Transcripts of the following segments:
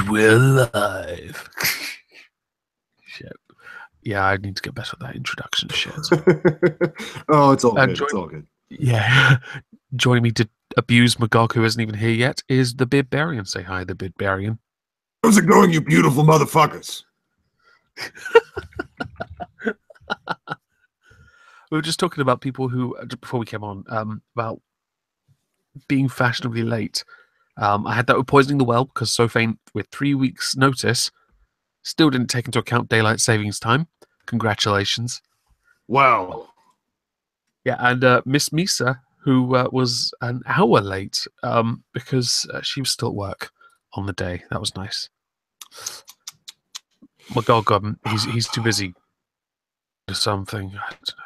we're live. Shit. Yeah, I need to get better at that introduction shit. Oh, it's all good. It's all good. Yeah. Joining me to abuse Magog, who isn't even here yet, is the Beardbarian. Say hi, the Beardbarian. How's it going, you beautiful motherfuckers? We were just talking about people who, before we came on, about being fashionably late. I had that with Poisoning the Well, because Sophane, with 3 weeks' notice, still didn't take into account daylight savings time. Congratulations. Wow. Yeah, and Miss Misa, who was an hour late because she was still at work on the day. That was nice. Magog, he's too busy for something. I don't know.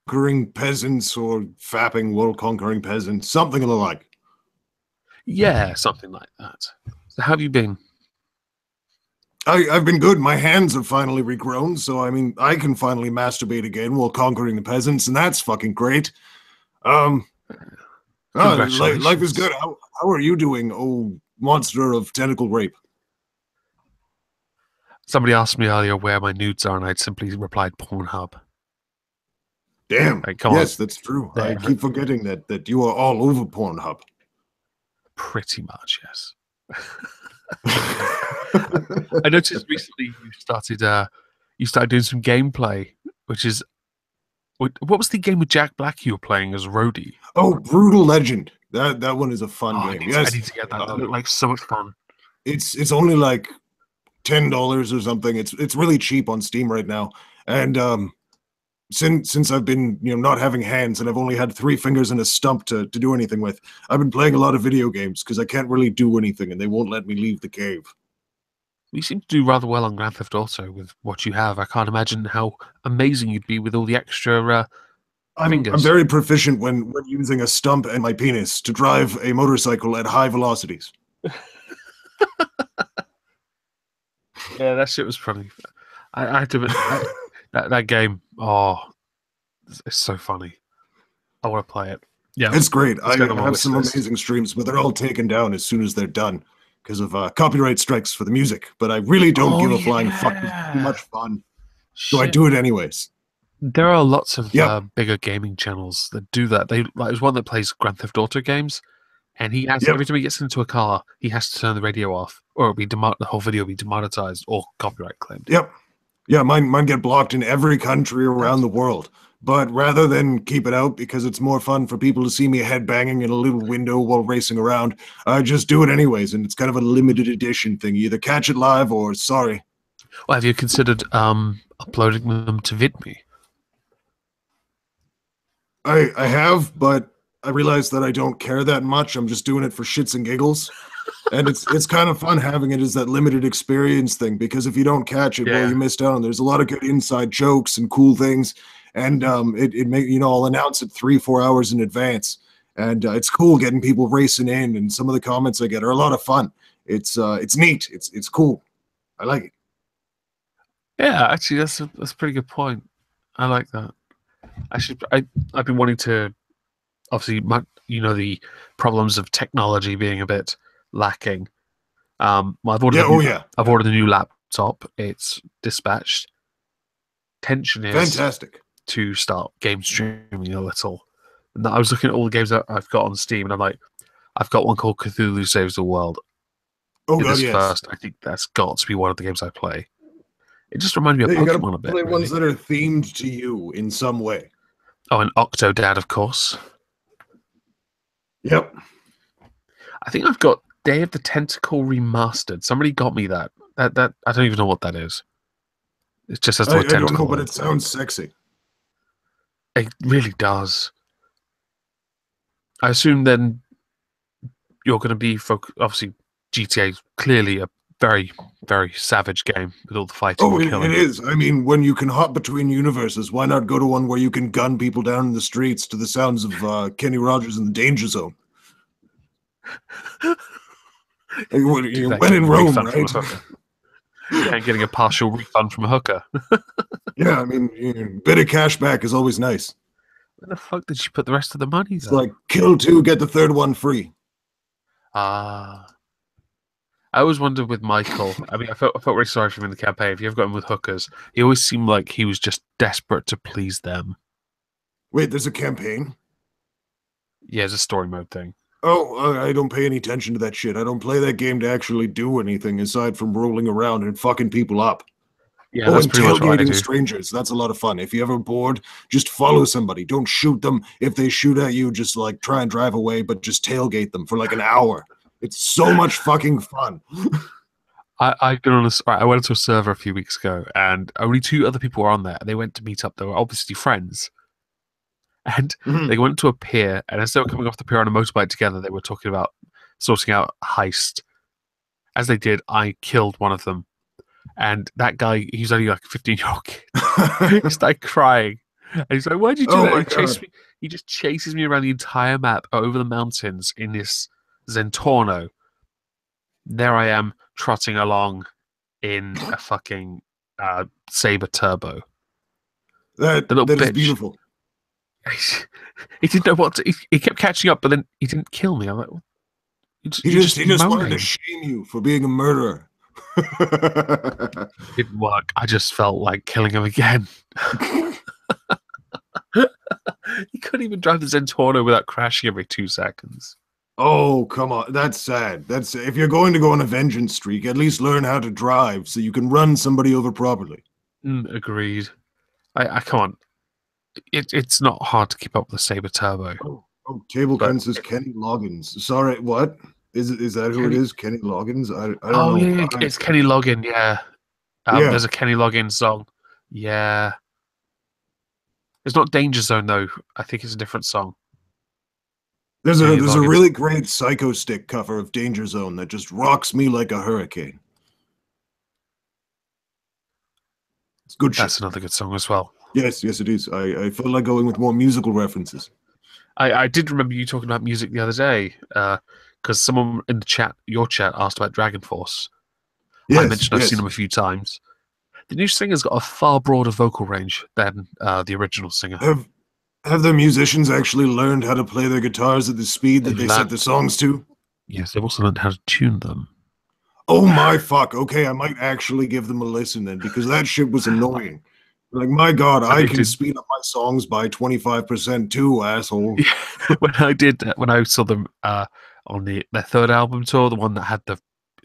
Conquering peasants or fapping world-conquering peasants, something of the like. Yeah, something like that. So how have you been? I've been good. My hands have finally regrown, so I mean, I can finally masturbate again while conquering the peasants, and that's fucking great. Life is good. How are you doing, oh monster of tentacle rape? Somebody asked me earlier where my nudes are, and I'd simply replied Pornhub. Damn. Like, yes, that's true. I keep forgetting that you are all over Pornhub. Pretty much, yes. I noticed recently you started doing some gameplay, which is what was the game with Jack Black you were playing as Rhodey? Oh, Brutal Legend. That one is a fun game. I need to get that. That looked like so much fun. It's only like $10 or something. It's really cheap on Steam right now. And since I've been not having hands and I've only had 3 fingers and a stump to do anything with, I've been playing a lot of video games because I can't really do anything and they won't let me leave the cave. You seem to do rather well on Grand Theft Auto with what you have. I can't imagine how amazing you'd be with all the extra fingers. I'm very proficient when using a stump and my penis to drive a motorcycle at high velocities. Yeah, that shit was funny. I had to that game. Oh, it's so funny. I want to play it. Yeah, it's great. I have some amazing streams, but they're all taken down as soon as they're done because of copyright strikes for the music. But I really don't give a flying fuck. It's too much fun, so I do it anyways. There are lots of bigger gaming channels that do that. There's one that plays Grand Theft Auto games, and he has every time he gets into a car, he has to turn the radio off, or the whole video will be demonetized or copyright claimed. Yep. Yeah, mine get blocked in every country around the world. But rather than keep it out because it's more fun for people to see me headbanging in a little window while racing around, I just do it anyways, and it's kind of a limited edition thing. You either catch it live or sorry. Well, have you considered uploading them to VidMe? I have, but I realized that I don't care that much. I'm just doing it for shits and giggles. And it's kind of fun having it as that limited experience thing, because if you don't catch it, well, you missed out. There's a lot of good inside jokes and cool things, and I'll announce it 3-4 hours in advance, and it's cool getting people racing in, and some of the comments I get are a lot of fun. It's neat. It's cool. I like it. Yeah, actually, that's a pretty good point. I like that. I've been wanting to, obviously, the problems of technology being a bit lacking. I've ordered a new laptop. It's dispatched. Tension is fantastic to start game streaming a little. And I was looking at all the games that I've got on Steam, and I'm like, I've got one called Cthulhu Saves the World. Oh god, yes. First, I think that's got to be one of the games I play. It just reminds me of Pokemon a bit. Play ones that are themed to you in some way. Oh, and Octodad, of course. Yep. I think I've got Day of the Tentacle Remastered. Somebody got me that. That I don't even know what that is. It just has the word tentacle. I don't know, but it sounds sexy. It really does. I assume then you're going to be obviously GTA is clearly a very, very savage game with all the fighting and killing. It is. I mean, when you can hop between universes, why not go to one where you can gun people down in the streets to the sounds of Kenny Rogers in the Danger Zone? When in Rome, right? Yeah, getting a partial refund from a hooker. Yeah, I mean, a bit of cash back is always nice. Where the fuck did she put the rest of the money? It's like, kill 2, get the 3rd one free. I I always wondered with Michael. I mean, I felt really sorry for him in the campaign. If you ever got him with hookers, he always seemed like he was just desperate to please them. Wait, there's a campaign? Yeah, it's a story mode thing. Oh, I don't pay any attention to that shit. I don't play that game to actually do anything aside from rolling around and fucking people up. Yeah, that's and pretty much what I tailgating do. strangers. That's a lot of fun. If you're ever bored, just follow somebody. Don't shoot them. If they shoot at you, just like try and drive away, but just tailgate them for like an hour. It's so much fucking fun. I've been on I went to a server a few weeks ago, and only 2 other people were on there. They went to meet up. They were obviously friends, and they went to a pier. And as they were coming off the pier on a motorbike together, they were talking about sorting out a heist. As they did, I killed one of them. And that guy, he's only like a 15-year-old kid. He started crying. And he's like, why'd you do that? He just chases me around the entire map over the mountains in this Zentorno. There I am, trotting along in a fucking Saber Turbo. That is beautiful. He didn't know what to... He kept catching up, but then he didn't kill me. I'm like, he just wanted to shame you for being a murderer. It didn't work. I just felt like killing him again. He couldn't even drive the Zentorno without crashing every 2 seconds. Oh, come on. That's sad. If you're going to go on a vengeance streak, at least learn how to drive so you can run somebody over properly. Agreed. I can't. It's not hard to keep up with the Saber Turbo. Oh, Tablecon says Kenny Loggins. Sorry, what? Is that who it is? Kenny Loggins? I don't know. Oh, yeah, it's Kenny Loggin, yeah. There's a Kenny Loggin song. Yeah. It's not Danger Zone, though. I think it's a different song. There's a really great Psycho Stick cover of Danger Zone that just rocks me like a hurricane. It's good shit. That's another good song as well. Yes, it is. I feel like going with more musical references. I did remember you talking about music the other day, because someone in the chat, your chat, asked about Dragon Force. Yes, I mentioned I've seen them a few times. The new singer's got a far broader vocal range than the original singer. Have the musicians actually learned how to play their guitars at the speed that they set the songs to? Yes, they've also learned how to tune them. Oh my fuck. Okay, I might actually give them a listen then, because that shit was annoying. Like, my God, I can speed up my songs by 25% too, asshole. Yeah, when I saw them on their 3rd album tour, the one that had the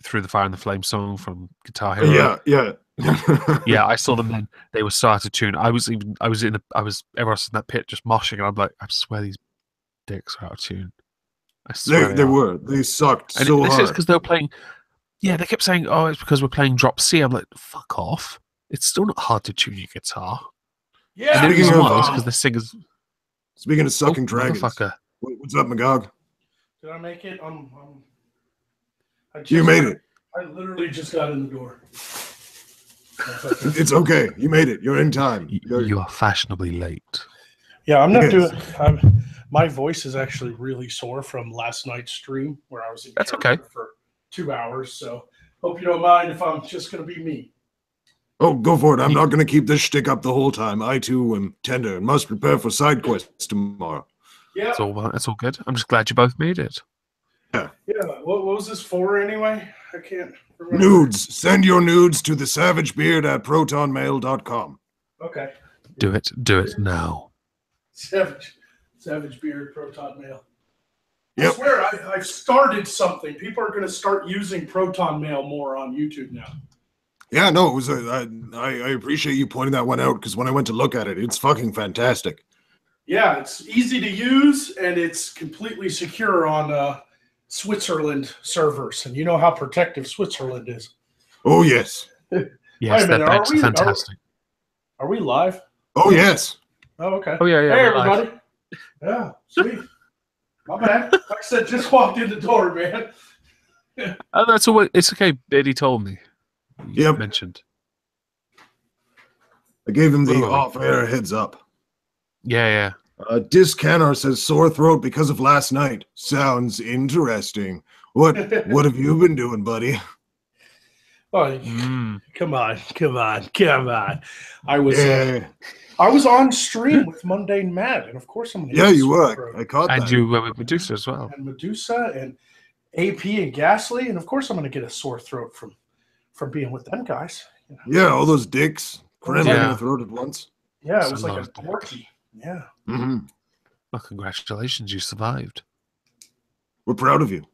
Through the Fire and the Flame song from Guitar Hero. Yeah. Yeah, I saw them then. They were so out of tune. Everyone else in that pit just moshing, and I'm like, I swear these dicks are out of tune. I swear they sucked so hard. This is because they were playing. Yeah, they kept saying, "Oh, it's because we're playing drop C." I'm like, fuck off. It's still not hard to tune your guitar. Yeah, and the reason why is because the singers. Speaking of sucking dragons, what's up, Magog? Did I make it? You made it. I literally just got in the door. It's okay. You made it. You're in time. You are fashionably late. Yeah, I'm not doing. My voice is actually really sore from last night's stream where I was in for 2 hours. So hope you don't mind if I'm just going to be me. Oh, go for it. I'm not going to keep this shtick up the whole time. I, too, am tender and must prepare for side quests tomorrow. Yeah. It's all good. I'm just glad you both made it. Yeah. Yeah. What was this for anyway? I can't remember. Nudes. Send your nudes to thesavagebeard@protonmail.com. Okay. Do it now. Savage Beard, Proton Mail. Yep. I swear, I've started something. People are going to start using Proton Mail more on YouTube now. Yeah, no, it was. I appreciate you pointing that one out, because when I went to look at it, it's fucking fantastic. Yeah, it's easy to use and it's completely secure on Switzerland servers, and you know how protective Switzerland is. Oh yes. Yes, that Bytes are fantastic. Are we live? Oh yes. Oh okay. Oh yeah. Hey everybody. Live. Yeah, sweet. My bad. Like I said, just walked in the door, man. Oh, that's all. It's okay. Beardy told me. Yep. Mentioned. I gave him the off-air heads up. Yeah. Discanner says sore throat because of last night. Sounds interesting. What have you been doing, buddy? Oh, come on. I was on stream with Mundane Mad, and of course I'm. Yeah, you were. I caught that. And you were with Medusa as well. And Medusa, and AP and Ghastly, and of course I'm going to get a sore throat from being with them guys. You know? Yeah, all those dicks cramming in your throat at once. Yeah, it was like a dorky. Yeah. Mm-hmm. Well, congratulations, you survived. We're proud of you.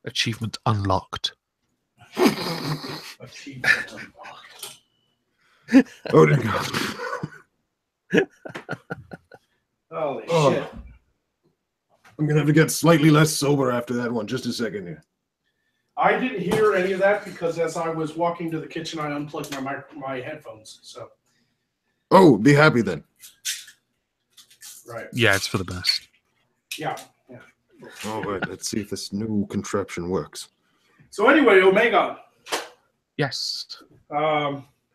Achievement unlocked. Achievement unlocked. Oh, dear God. Holy shit. I'm going to have to get slightly less sober after that one. Just a second here. I didn't hear any of that because as I was walking to the kitchen, I unplugged my headphones. So. Oh, be happy then. Right. Yeah, it's for the best. Yeah. All right, let's see if this new contraption works. So anyway, Omega. Yes.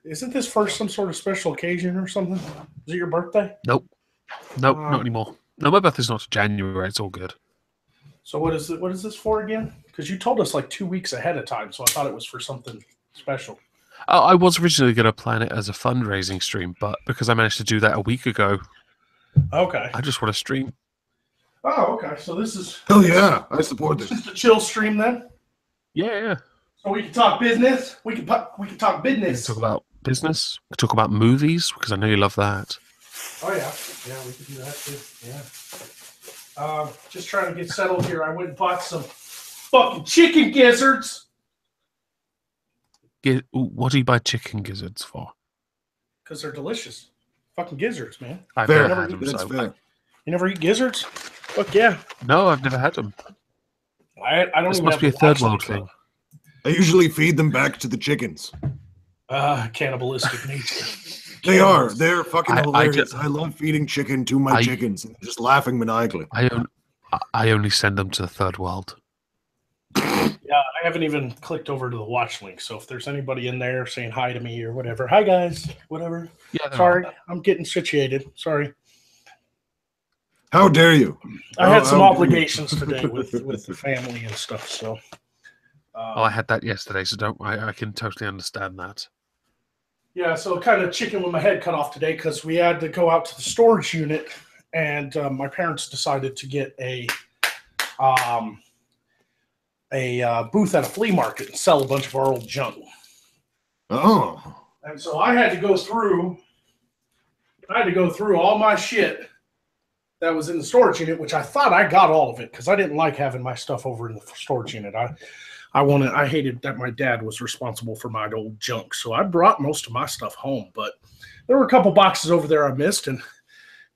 Isn't this for some sort of special occasion or something? Is it your birthday? Nope, not anymore. No, my birthday's not January. It's all good. So what is it? What is this for again? Because you told us like 2 weeks ahead of time, so I thought it was for something special. I was originally going to plan it as a fundraising stream, but because I managed to do that a week ago, okay, I just want to stream. Oh, okay. So this is yeah, I support this. This is the chill stream then. Yeah. So we can talk business. We can talk business. We can talk about business. We can talk about movies because I know you love that. Oh yeah, we can do that too. Yeah. Just trying to get settled here. I went and bought some fucking chicken gizzards. What do you buy chicken gizzards for? Because they're delicious. Fucking gizzards, man. I've never had them. You never eat gizzards? Fuck yeah. No, I've never had them. I don't. This even must be a third world thing. I usually feed them back to the chickens. Cannibalistic nature. They are. They're fucking hilarious. I love feeding chicken to my chickens and just laughing maniacally. I only send them to the third world. Yeah, I haven't even clicked over to the watch link. So if there's anybody in there saying hi to me or whatever, hi guys, whatever. Yeah, sorry, I'm getting situated. Sorry. How dare you? I had some obligations today with the family and stuff. So. I had that yesterday, so I can totally understand that. Yeah, so kind of chicken with my head cut off today because we had to go out to the storage unit, and my parents decided to get a booth at a flea market and sell a bunch of our old junk. Oh. And so I had to go through all my shit that was in the storage unit, which I thought I got all of it because I didn't like having my stuff over in the storage unit. I hated that my dad was responsible for my old junk, so I brought most of my stuff home. But there were a couple boxes over there I missed, and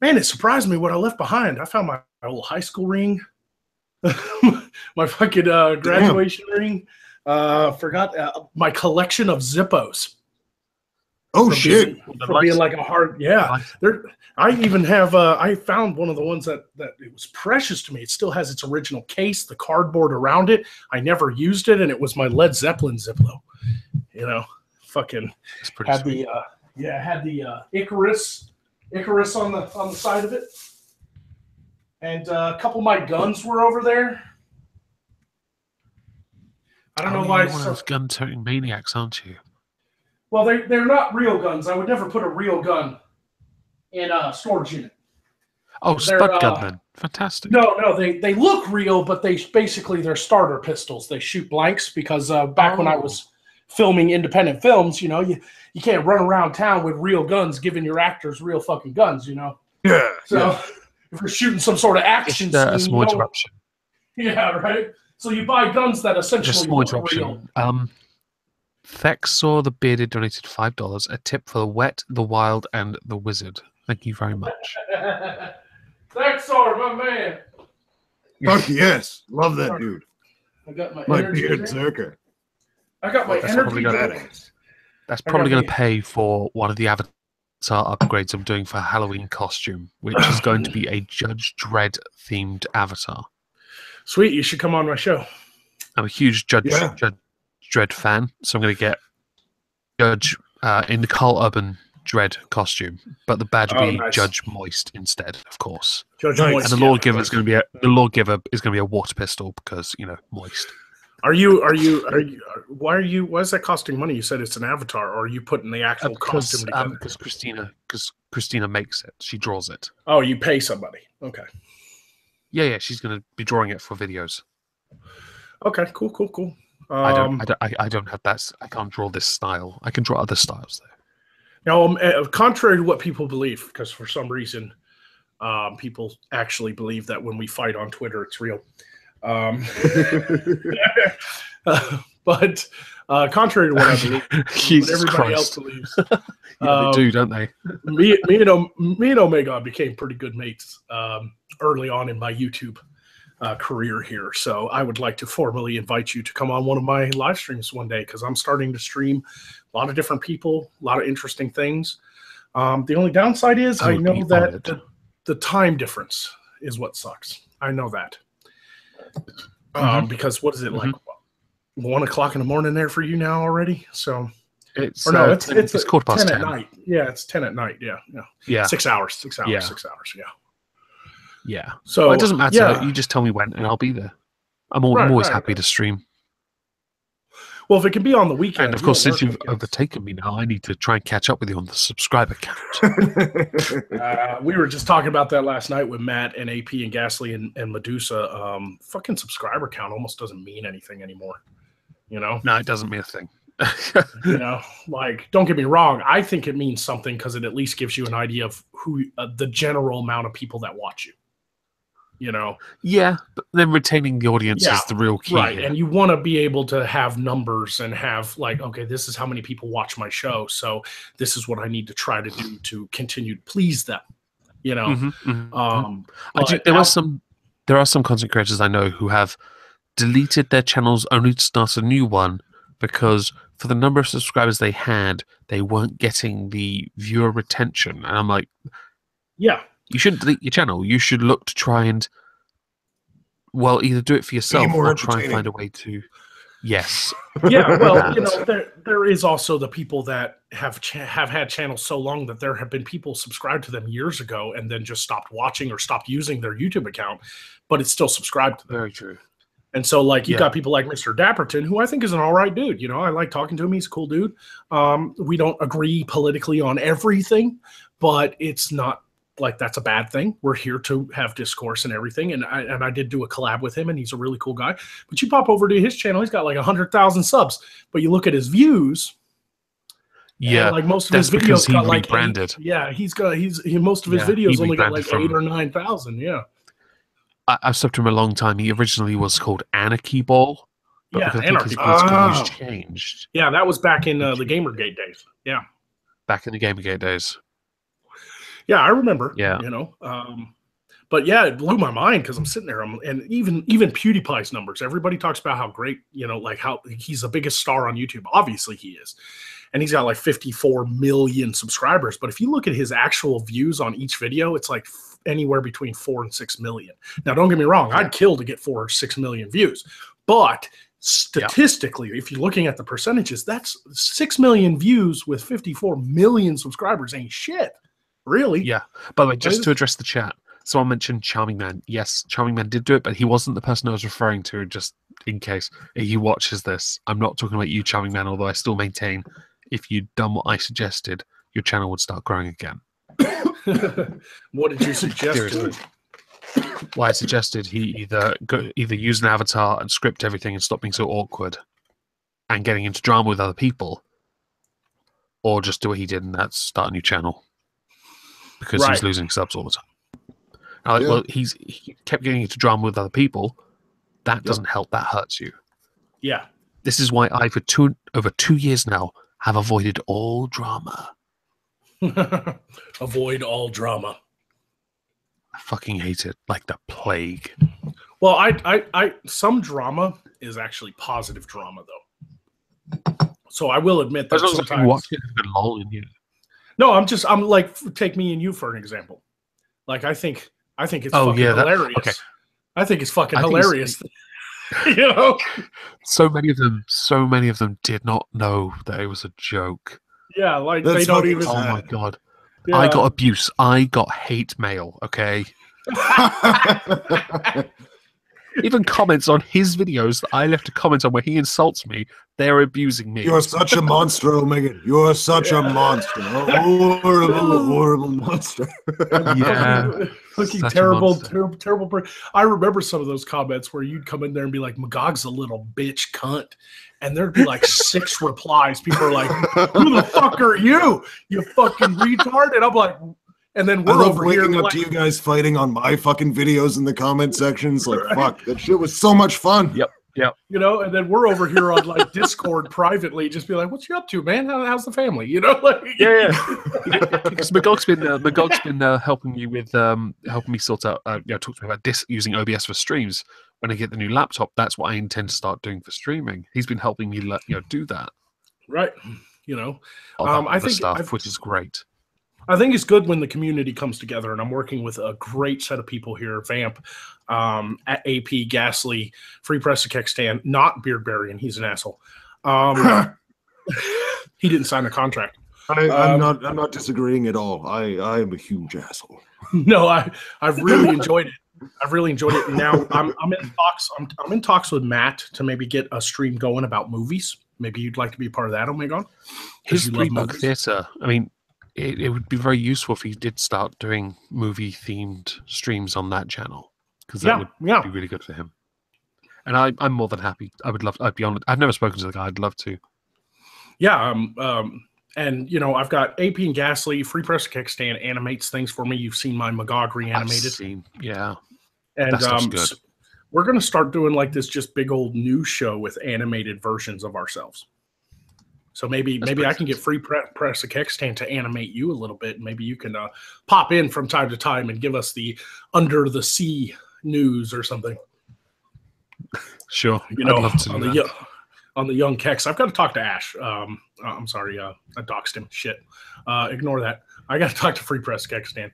man, it surprised me what I left behind. I found my old high school ring, my fucking graduation ring. Forgot my collection of Zippos. Oh shit! Being like a hard, yeah. I even have. I found one of the ones that it was precious to me. It still has its original case, the cardboard around it. I never used it, and it was my Led Zeppelin Ziplo. You know, fucking had sweet. Had the Icarus on the side of it, and a couple of my guns were over there. I don't know why. You're one of those gun-toting maniacs, aren't you? Well, they're not real guns. I would never put a real gun in a storage unit. Oh, spud gun then. Fantastic. No, they look real, but they're starter pistols. They shoot blanks because back when I was filming independent films, you know, you can't run around town with real guns giving your actors real fucking guns, you know? Yeah. So if you're shooting some sort of action scene, a small interruption. Yeah, right? So you buy guns that essentially look real. Thexor the Bearded donated $5. A tip for the Wet, the Wild, and the Wizard. Thank you very much. Thexor, my man. Fuck yes. Love that dude. I got my beard zerker. I got my energy. That's probably going to pay for one of the avatar upgrades I'm doing for Halloween costume, which is going to be a Judge Dredd themed avatar. Sweet, you should come on my show. I'm a huge Judge Dredd fan, so I'm going to get Judge in the Carl Urban Dredd costume, but the badge will be Judge Moist instead, of course. Judge Moist, and the Lawgiver is going to be a water pistol because moist. Why is that costing money? You said it's an avatar, or are you putting the actual costume together? Because Christina makes it. She draws it. Oh, you pay somebody. Okay. Yeah, she's going to be drawing it for videos. Okay, cool. I don't have that. I can't draw this style. I can draw other styles Now, though. contrary to what people believe, because for some reason, people actually believe that when we fight on Twitter, it's real. But contrary to what I believe, what everybody else believes, they do, don't they? me and Omega became pretty good mates early on in my YouTube career here. So I would like to formally invite you to come on one of my live streams one day, because I'm starting to stream a lot of different people, a lot of interesting things. The only downside is I know that the time difference is what sucks. I know that. Because what is it, like 1 o'clock in the morning there for you now already? So it's it's quarter past 10 at night. Yeah, it's 10 at night. Yeah. 6 hours. Yeah. 6 hours. Yeah. So well, it doesn't matter. Yeah. You just tell me when, and I'll be there. I'm always happy to stream. Well, if it can be on the weekend. And of course, since you've overtaken me now, I need to try and catch up with you on the subscriber count. We were just talking about that last night with Matt and AP and Ghastly and Medusa. Fucking subscriber count almost doesn't mean anything anymore. You know? No, it doesn't mean a thing. You know, like, don't get me wrong. I think it means something because it at least gives you an idea of who the general amount of people that watch you. You know? Yeah, but then retaining the audience is the real key. Right, here. and you want to be able to have numbers and have, like, okay, this is how many people watch my show, so this is what I need to try to do to continue to please them. You know? There are some content creators I know who have deleted their channels only to start a new one because for the number of subscribers they had, they weren't getting the viewer retention. And I'm like, yeah. You shouldn't delete your channel. You should look to try and, well, either do it for yourself or try and find a way to. Yes. Yeah. Well, you know, there is also the people that have had channels so long that there have been people subscribed to them years ago and then just stopped watching or stopped using their YouTube account, but it's still subscribed to them. Very true. And so, like, you've got people like Mr. Dapperton, who I think is an all right dude. You know, I like talking to him. He's a cool dude. We don't agree politically on everything, but it's not like that's a bad thing. We're here to have discourse and everything. And I did do a collab with him, and he's a really cool guy. But you pop over to his channel, he's got like 100,000 subs. But you look at his views. Yeah, like most of his videos got like branded. Most of his videos only got like 8 or 9,000. Yeah. I've subbed him a long time. He originally was called Anarchy Ball. But because Anarchy Ball. His changed. Yeah, that was back in the Gamergate days. Yeah. Back in the Gamergate days. Yeah, I remember. Yeah. You know, but yeah, it blew my mind because I'm sitting there, and even PewDiePie's numbers. Everybody talks about how great, you know, like how he's the biggest star on YouTube. Obviously, he is, and he's got like 54 million subscribers. But if you look at his actual views on each video, it's like anywhere between 4 and 6 million. Now, don't get me wrong, I'd kill to get 4 or 6 million views, but statistically, if you're looking at the percentages, that's 6 million views with 54 million subscribers ain't shit. Really? Yeah. By the way, just to address the chat, someone mentioned Charming Man. Yes, Charming Man did do it, but he wasn't the person I was referring to, just in case he watches this. I'm not talking about you, Charming Man, although I still maintain if you'd done what I suggested, your channel would start growing again. What did you suggest? Well, I suggested he either use an avatar and script everything and stop being so awkward and getting into drama with other people, or just do what he did and that's start a new channel. Because he's losing subs all the time. Well, he kept getting into drama with other people. That doesn't help. That hurts you. Yeah. This is why I, for over 2 years now, have avoided all drama. Avoid all drama. I fucking hate it like the plague. Well, I some drama is actually positive drama, though. So I will admit that sometimes. I watch it and lol in you. No, I'm like, take me and you for an example. Like, I think it's fucking hilarious. Okay. I think it's fucking hilarious. You know? So many of them did not know that it was a joke. Yeah, like they don't even. Oh my god. Yeah. I got abuse. I got hate mail, okay? Even comments on his videos that I left a comment on where he insults me, they're abusing me. You're such a monster, Megan. You're such a monster. A horrible, horrible monster. Fucking terrible. I remember some of those comments where you'd come in there and be like, Magog's a little bitch cunt. And there'd be like 6 replies. People are like, who the fuck are you? You fucking retard. And I'm like, and then we're over here waking up to you guys fighting on my fucking videos in the comment sections. Like, fuck, that shit was so much fun. Yep. You know, and then we're over here on like Discord privately, just be like, "What you up to, man? How's the family?" You know, like Because Magog's been helping me with helping me sort out. Talk to me about using OBS for streams. When I get the new laptop, that's what I intend to start doing for streaming. He's been helping me, do that. Right. You know, I think stuff, which is great. I think it's good when the community comes together, and I'm working with a great set of people here. Vamp, at AP, Ghastly, Free Press to Kextan, not Beardbarian. He's an asshole. He didn't sign a contract. I'm not disagreeing at all. I am a huge asshole. No, I've really enjoyed it. I've really enjoyed it. And now I'm in talks. I'm in talks with Matt to maybe get a stream going about movies. Maybe you'd like to be a part of that, Omegon. His 3-book theater. I mean, it would be very useful if he did start doing movie-themed streams on that channel, because that would be really good for him. And I'm more than happy. I'd be on. I've never spoken to the guy. I'd love to. Yeah. And you know, I've got AP and Ghastly, Free Press Kickstand animates things for me. You've seen my Magog reanimated. Yeah. And that's good. So we're gonna start doing like this just big old news show with animated versions of ourselves. So maybe I can get Free Press a Kickstand to animate you a little bit, and maybe you can pop in from time to time and give us the under the sea news or something. Sure, you know, I'd love to on the young Kex. I've got to talk to Ash. I'm sorry, I doxed him. Shit, ignore that. I got to talk to Free Press Kickstand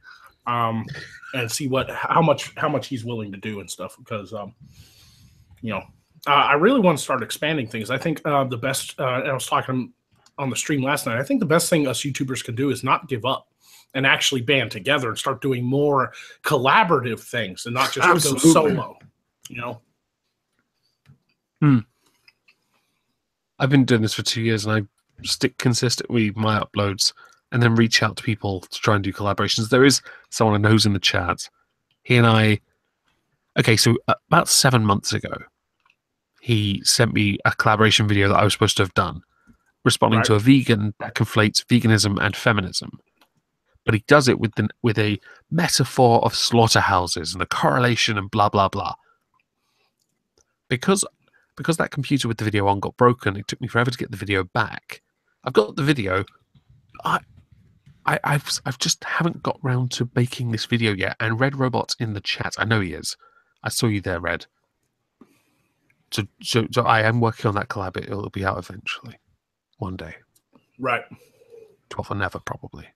and see how much he's willing to do and stuff, because you know. I really want to start expanding things. I think the best, I was talking on the stream last night, I think the best thing us YouTubers can do is not give up and actually band together and start doing more collaborative things and not just go solo, you know? I've been doing this for 2 years, and I stick consistently with my uploads and then reach out to people to try and do collaborations. There is someone I know who's in the chat. He and I, so about 7 months ago, he sent me a collaboration video that I was supposed to have done, responding to a vegan that conflates veganism and feminism. But he does it with a metaphor of slaughterhouses and a correlation and blah, blah, blah. Because that computer with the video on got broken, it took me forever to get the video back. I've got the video. I've just haven't got round to making this video yet. And Red Robot's in the chat. I know he is. I saw you there, Red. So I am working on that collab. It'll be out eventually, one day. Right. 12th or never, probably.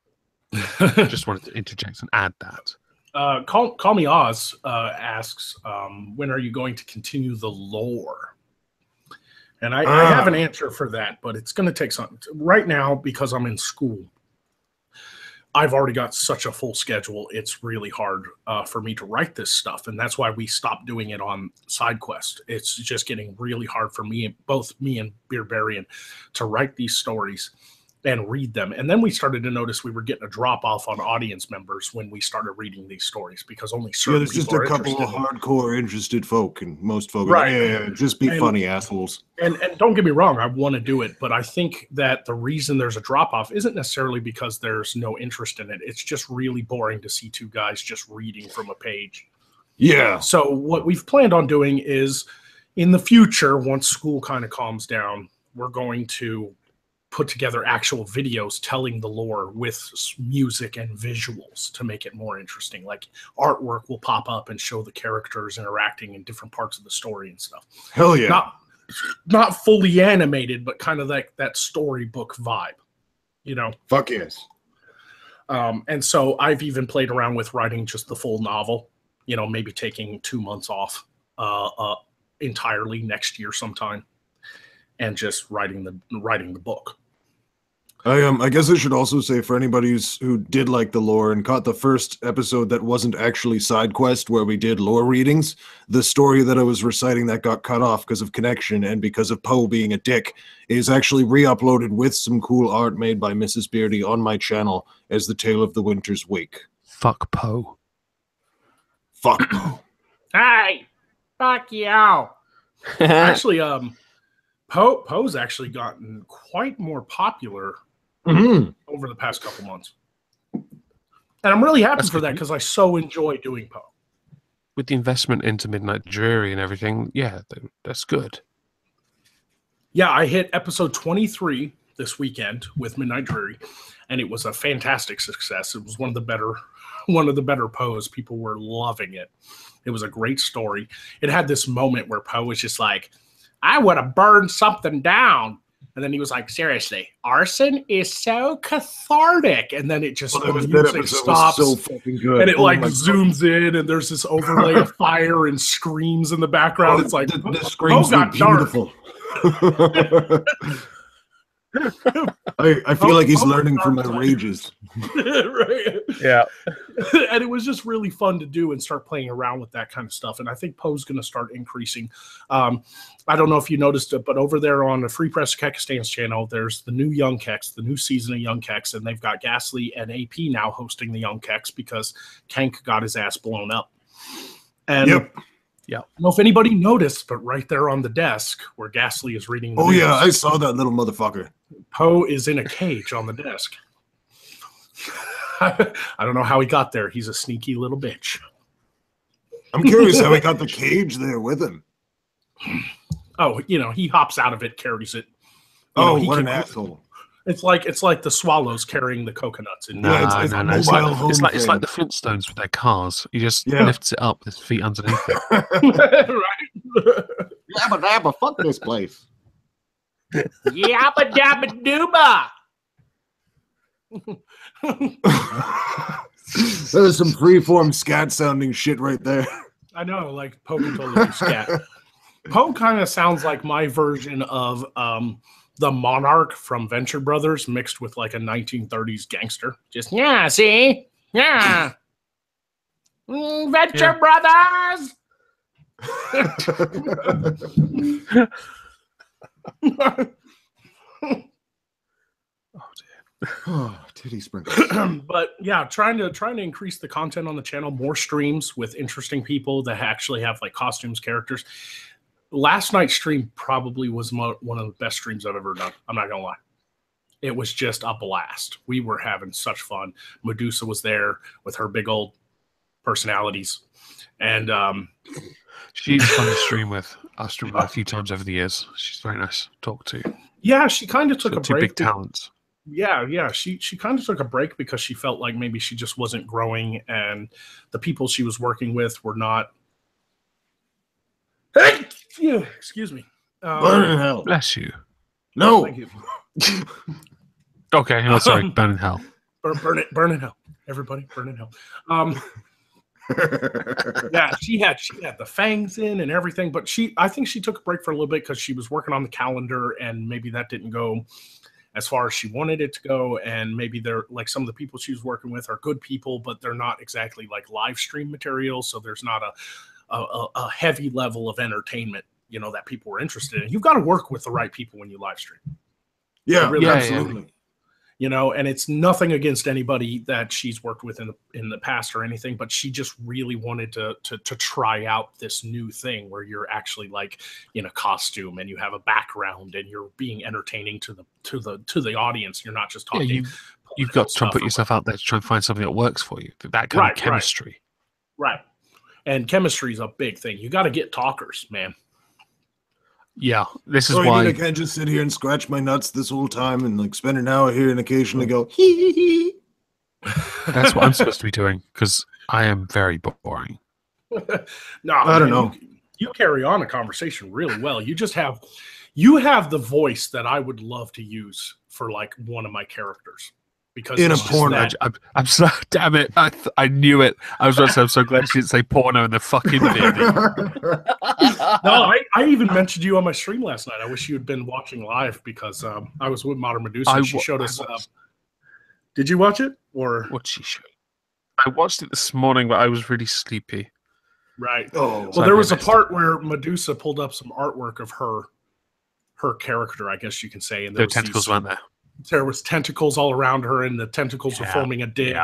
Just wanted to interject and add that. Call Me Oz asks, when are you going to continue the lore? And I have an answer for that, but it's going to take some. Right now, because I'm in school, I've already got such a full schedule. It's really hard for me to write this stuff. And that's why we stopped doing it on SideQuest. It's just getting really hard for me, both me and Beardbarian, to write these stories and read them. And then we started to notice we were getting a drop off on audience members when we started reading these stories, because only certain there's just a couple of hardcore interested folk, and most folk just be funny assholes. And don't get me wrong, I want to do it, but I think that the reason there's a drop off isn't necessarily because there's no interest in it. It's just really boring to see two guys just reading from a page. Yeah. So what we've planned on doing is, in the future, once school kind of calms down, we're going to put together actual videos telling the lore with music and visuals to make it more interesting. Like artwork will pop up and show the characters interacting in different parts of the story and stuff. Hell yeah. Not fully animated, but kind of like that storybook vibe, you know? Fuck yes. And so I've even played around with writing just the full novel, you know, maybe taking 2 months off entirely next year sometime, and just writing the book. I guess I should also say for anybody who did like the lore and caught the first episode that wasn't actually side quest where we did lore readings, the story that I was reciting that got cut off because of connection and because of Poe being a dick is actually re-uploaded with some cool art made by Mrs. Beardy on my channel as the Tale of the Winter's Wake. Fuck Poe. Fuck Poe. Hey, fuck you. Actually, Poe's actually gotten quite more popular over the past couple months. And I'm really happy for that because I so enjoy doing Poe. With the investment into Midnight Dreary and everything, yeah, that's good. Yeah, I hit episode 23 this weekend with Midnight Dreary, and it was a fantastic success. It was one of the better Poes. People were loving it. It was a great story. It had this moment where Poe was just like, I would have burned something down. And then he was like, seriously, arson is so cathartic. And then it just the music stops. So fucking good. And it zooms in and there's this overlay of fire and screams in the background. It's like the screams are beautiful. I feel like he's learning from my rages. Right. Yeah. And it was just really fun to do and start playing around with that kind of stuff. And I think Poe's going to start increasing. I don't know if you noticed it, but over there on the Free Press Kekistan's channel, there's the new Young Keks, the new season of Young Keks, and they've got Ghastly and AP now hosting the Young Keks because Kank got his ass blown up. And yep. Yeah. I don't know if anybody noticed, but right there on the desk where Ghastly is reading the news, yeah, I saw that little motherfucker. Poe is in a cage on the desk. I don't know how he got there. He's a sneaky little bitch. I'm curious how he got the cage there with him. Oh, he hops out of it, carries it. What an asshole. It's like the swallows carrying the coconuts. No. It's like the Flintstones with their cars. He just lifts it up, his feet underneath it. Right. Yabba dabba, fuck this place. Yabba dabba dooba. There's some freeform scat sounding shit right there. I know, like Poe can totally do scat. Poe kind of sounds like my version of the Monarch from Venture Brothers mixed with like a 1930s gangster. Just, see? Yeah. Venture Brothers! Oh, titty sprinkles. But yeah, trying to increase the content on the channel, more streams with interesting people that actually have like costumes, characters. Last night's stream probably was one of the best streams I've ever done. I'm not gonna lie. It was just a blast. We were having such fun. Medusa was there with her big old personalities. And she's fun to stream with. I've streamed with her a few times over the years. She's very nice to talk to. Yeah, she kind of took a break. Two big talents. Yeah. She kind of took a break because she felt like maybe she just wasn't growing, and the people she was working with were not. Excuse me. Burn in hell. Bless you. No. Thank you. Okay. No, sorry. Burn in hell. Burn in hell. Everybody, burn in hell. Yeah, she had the fangs in and everything, but I think she took a break for a little bit because she was working on the calendar, and maybe that didn't go as far as she wanted it to go. And maybe they're like some of the people she was working with are good people, but they're not exactly like live stream material. So there's not a heavy level of entertainment, that people were interested in. You've got to work with the right people when you live stream. Yeah, really, absolutely. And it's nothing against anybody that she's worked with in the past or anything, but she just really wanted to try out this new thing where you're actually like in a costume and you have a background and you're being entertaining to the audience. You're not just talking. Yeah, you've got to try and put yourself out there to try and find something that works for you. That kind of chemistry. Right. And chemistry is a big thing. You got to get talkers, man. Yeah, this is why I can't just sit here and scratch my nuts this whole time and like spend an hour here and occasionally go hee hee hee. That's what I'm supposed to be doing because I am very boring. No, I don't know. You carry on a conversation really well. You have the voice that I would love to use for like one of my characters because in a it's just porno. that- I'm so damn it. I knew it. I was about to say, I'm so glad she didn't say porno in the fucking video. No, I even mentioned you on my stream last night. I wish you had been watching live because I was with Modern Medusa. She showed us. Did you watch it or what she showed? I watched it this morning, but I was really sleepy. Right. Oh, well, there was a part where Medusa pulled up some artwork of her character, I guess you can say, and there were tentacles, weren't there? There was tentacles all around her, and the tentacles were forming a dick,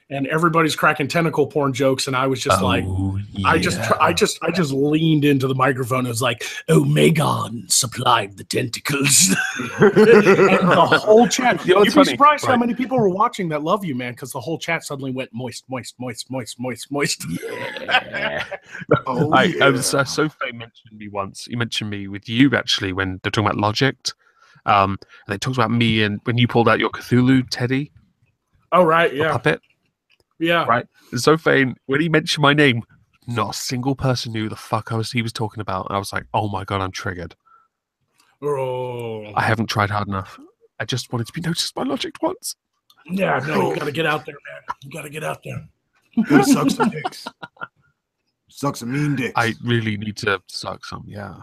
and everybody's cracking tentacle porn jokes, and I was just I just leaned into the microphone and was like, "Oh, Megan supplied the tentacles." And the whole chat. You'd be surprised how many people were watching that love you, man, because the whole chat suddenly went moist, moist, moist, moist, moist, moist. Yeah. Sophie mentioned me once. He mentioned me with you actually when they're talking about Logic. And they talked about me and when you pulled out your Cthulhu Teddy. Oh right, yeah. Puppet. Yeah. Right. Zophane, when he mentioned my name, not a single person knew the fuck he was talking about. And I was like, oh my god, I'm triggered. Oh. I haven't tried hard enough. I just wanted to be noticed by Logic once. Yeah, no, you gotta get out there, man. You gotta get out there. You gotta suck some dicks. Suck some mean dicks. I really need to suck some, yeah.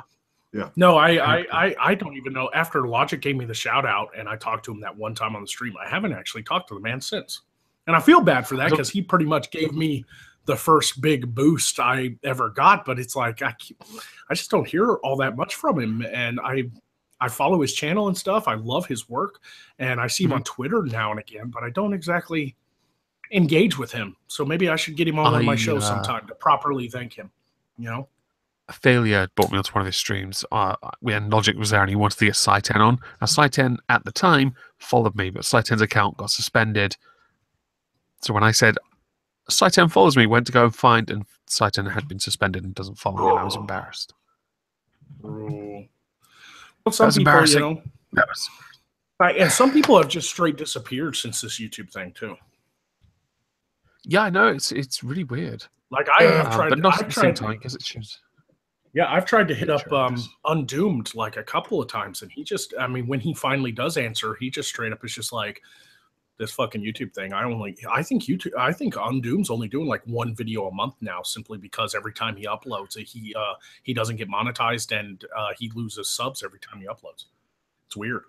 Yeah. No, I don't even know. After Logic gave me the shout out and I talked to him that one time on the stream, I haven't actually talked to the man since. And I feel bad for that because he pretty much gave me the first big boost I ever got. But it's like I just don't hear all that much from him. And I follow his channel and stuff. I love his work. And I see him on Twitter now and again, but I don't exactly engage with him. So maybe I should get him on one of my shows sometime to properly thank him, you know? Failure brought me onto one of his streams when Logic was there and he wanted to get Sci-10 on. Now, Sci-10 at the time followed me, but Sci-10's account got suspended. So when I said, Sci-10 follows me, went to go and find, and Sci-10 had been suspended and doesn't follow me, and I was embarrassed. Well, some people, you know, and some people have just straight disappeared since this YouTube thing, too. Yeah, I know. It's really weird. Like, I have tried, but not at the same time, because it shows. Yeah, I've tried to hit up Undoomed like a couple of times, and he just, I mean, when he finally does answer, he just straight up is just like, this fucking YouTube thing. I think Undoomed's only doing like one video a month now, simply because every time he uploads it, he doesn't get monetized and he loses subs every time he uploads. It's weird.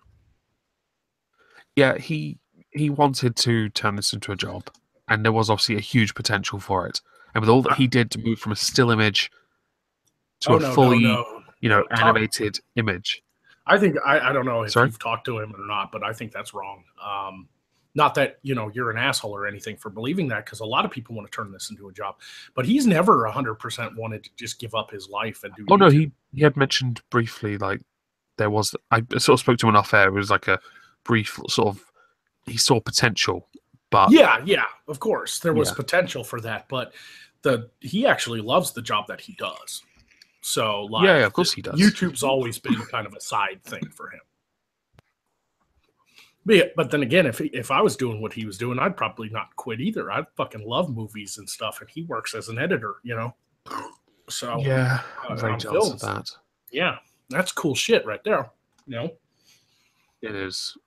Yeah, he wanted to turn this into a job, and there was obviously a huge potential for it. And with all that he did to move from a still image to a fully, animated image. I think, I don't know if you've talked to him or not, but I think that's wrong. Not that, you're an asshole or anything for believing that, because a lot of people want to turn this into a job. But he's never 100% wanted to just give up his life and do YouTube. No, he had mentioned briefly, like, there was, I sort of spoke to him off air, it was like a brief sort of, he saw potential, but... Yeah, of course. There was potential for that, but he actually loves the job that he does. So, like, yeah, of course he does. YouTube's always been kind of a side thing for him. But then again, if I was doing what he was doing, I'd probably not quit either. I fucking love movies and stuff, and he works as an editor, So yeah, I'm very jealous of that. Yeah, that's cool shit right there. It is.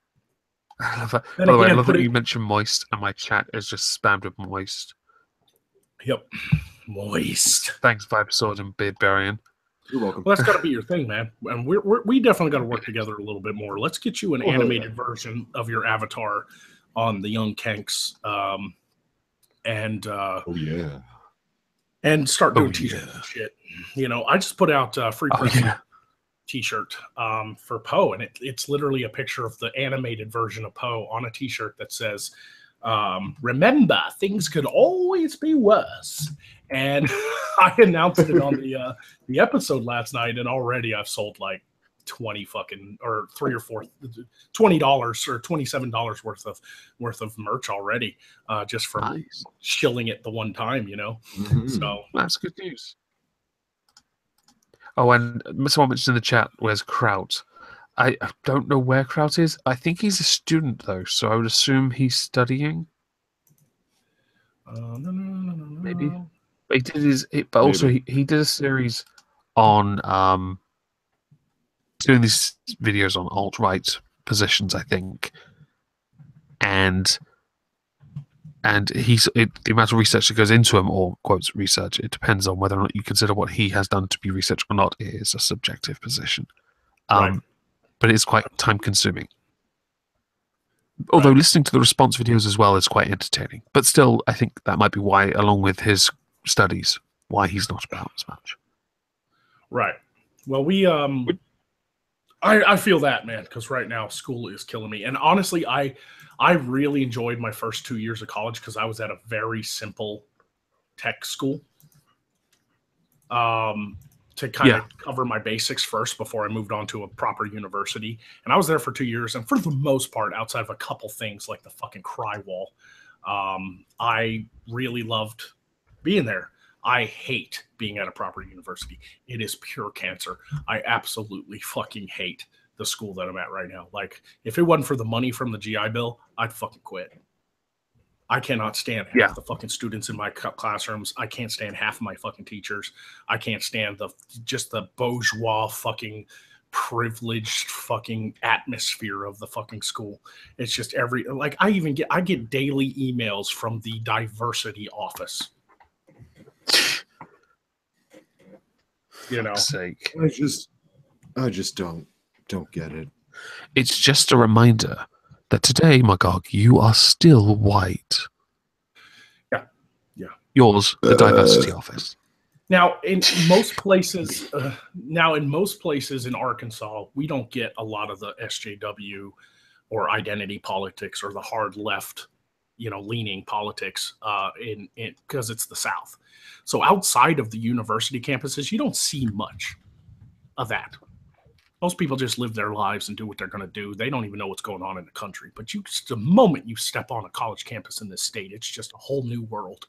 I love that. By the way, I love that you mentioned moist, and my chat is just spammed with moist. Yep, moist. Thanks, BadOPCode and Beardbarian. You're welcome. Well, that's got to be your thing, man. And we definitely got to work together a little bit more. Let's get you an animated version of your avatar on the Young Kenks, and start doing t-shirts and shit. I just put out a free print t-shirt for Poe, and it's literally a picture of the animated version of Poe on a t-shirt that says, remember, things could always be worse. And I announced it on the episode last night, and already I've sold like $20 or $27 worth of merch already, just from shilling it the one time, So that's good news. Oh, and someone mentioned in the chat, where's Kraut? I don't know where Kraut is. I think he's a student though, so I would assume he's studying. No. Maybe. But he did also he did a series on doing these videos on alt-right positions, I think. and the amount of research that goes into him, or quotes research, it depends on whether or not you consider what he has done to be research or not. It is a subjective position, Right. but it's quite time consuming. Although listening to the response videos as well is quite entertaining. But still, I think that might be why, along with his studies, why he's not about as much. Right. Well, I feel that, man, because right now school is killing me. And honestly, I really enjoyed my first 2 years of college because I was at a very simple tech school. To kind of cover my basics first before I moved on to a proper university. And I was there for 2 years. And for the most part, outside of a couple things like the fucking cry wall, I really loved being there. I hate being at a proper university. It is pure cancer. I absolutely fucking hate the school that I'm at right now. Like, if it wasn't for the money from the GI Bill, I'd fucking quit. I cannot stand half the fucking students in my classrooms. I can't stand half of my fucking teachers. I can't stand the bourgeois fucking privileged fucking atmosphere of the fucking school. It's just I get daily emails from the diversity office. You know, I just don't get it. It's just a reminder that today, Magog, you are still white. Yeah. Yours, the diversity office. Now, in most places in Arkansas, we don't get a lot of the SJW or identity politics or the hard left, leaning politics because it's the South. So outside of the university campuses, you don't see much of that. Most people just live their lives and do what they're going to do. They don't even know what's going on in the country. But the moment you step on a college campus in this state, it's just a whole new world.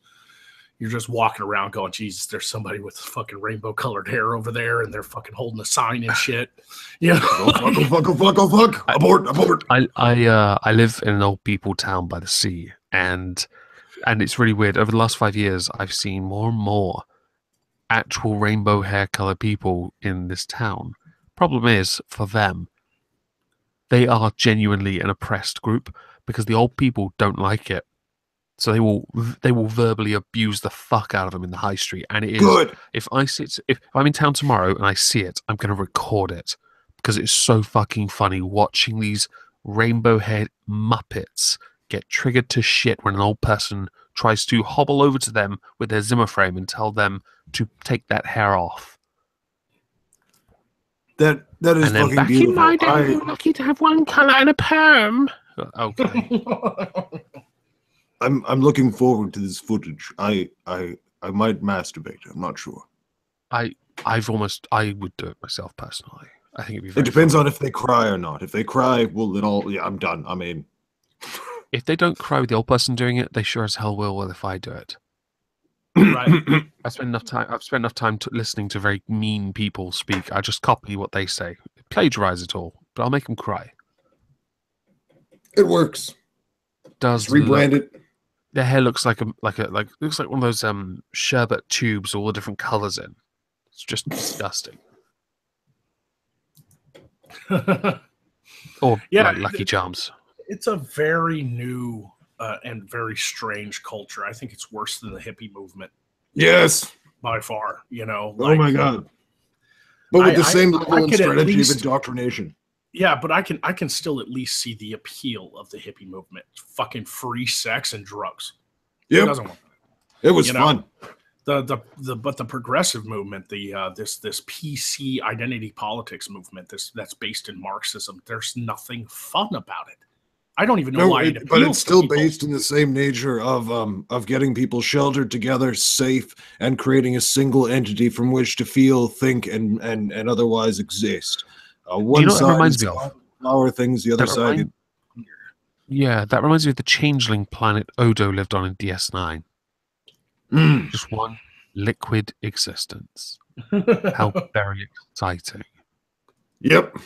You're just walking around going, Jesus, there's somebody with fucking rainbow colored hair over there and they're fucking holding a sign and shit. Yeah. Fuck. Abort. I live in an old people town by the sea, and it's really weird. Over the last 5 years, I've seen more and more actual rainbow hair colored people in this town. Problem is, for them, they are genuinely an oppressed group because the old people don't like it. So they will verbally abuse the fuck out of them in the high street. And it is good. If I'm in town tomorrow and I see it, I'm going to record it because it's so fucking funny watching these rainbow-haired muppets get triggered to shit when an old person tries to hobble over to them with their Zimmer frame and tell them to take that hair off. That is fucking back beautiful. In my day, you're lucky to have one color and a perm. Okay. I'm looking forward to this footage. I might masturbate. I'm not sure. I would do it myself personally. I think it'd be. It depends on if they cry or not. If they cry, well, then I'm done. I mean, if they don't cry with the old person doing it, they sure as hell will if I do it. Right. I've spent enough time listening to very mean people speak. I just copy what they say, plagiarize it all, but I'll make them cry. It works. Does rebrand it? Their hair looks like looks like one of those sherbet tubes, all the different colors in. It's just disgusting. Or like Lucky Charms. It's a very new and very strange culture. I think it's worse than the hippie movement. Yes, by far. Oh my god! But with the same level and strategy of indoctrination. Yeah, but I can still at least see the appeal of the hippie movement. Fucking free sex and drugs. Yep. Who doesn't want that? It was fun. But the progressive movement, this PC identity politics movement, that's based in Marxism. There's nothing fun about it. I don't even know why. But it's still based in the same nature of getting people sheltered together, safe, and creating a single entity from which to feel, think, and otherwise exist. One side reminds me of flower things, the other side. Yeah, that reminds me of the changeling planet Odo lived on in DS9. Just one liquid existence. How very exciting. Yep.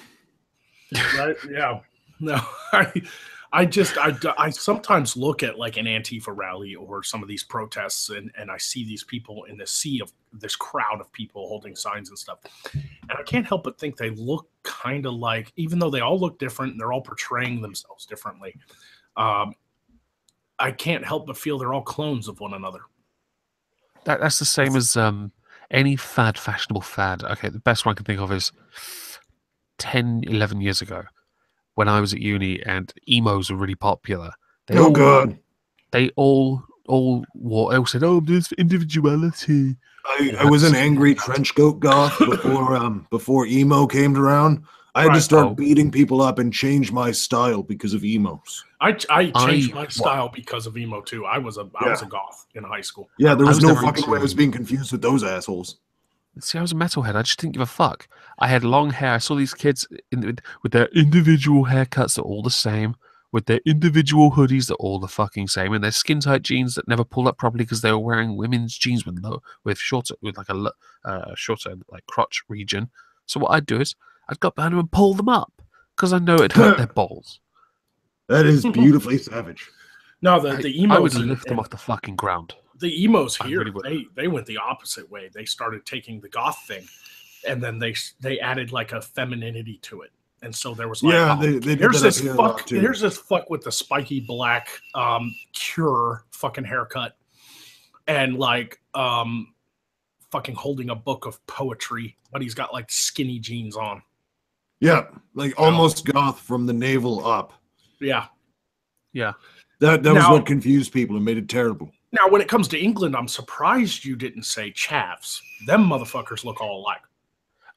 Right? Yeah. No, I sometimes look at like an Antifa rally or some of these protests and I see these people in this sea of this crowd of people holding signs and stuff. And I can't help but think they look kind of like, even though they all look different and they're all portraying themselves differently, I can't help but feel they're all clones of one another. That's the same as any fashionable fad. Okay, the best one I can think of is 10, 11 years ago when I was at uni and emos were really popular. They all said, "Oh, there's individuality." I was an angry trench coat goth before emo came around. I had to start beating people up and change my style because of emos. I changed my style because of emo too. I was a goth in high school. Yeah, there was no fucking way I was being confused with those assholes. See, I was a metalhead. I just didn't give a fuck. I had long hair. I saw these kids with their individual haircuts that are all the same, with their individual hoodies that are all the fucking same, and their skin tight jeans that never pulled up properly because they were wearing women's jeans with shorter like crotch region. So what I'd do is I'd go behind them and pull them up because I know it hurt their balls. That is beautifully savage. No, the emos. I would lift them off the fucking ground. The emos here, they went the opposite way. They started taking the goth thing, and then they added like a femininity to it. And so there was like, here's this fuck with the spiky black Cure fucking haircut, and like fucking holding a book of poetry, but he's got like skinny jeans on. Yeah, like almost goth from the navel up. Yeah. That was what confused people and made it terrible. Now, when it comes to England, I'm surprised you didn't say chavs. Them motherfuckers look all alike.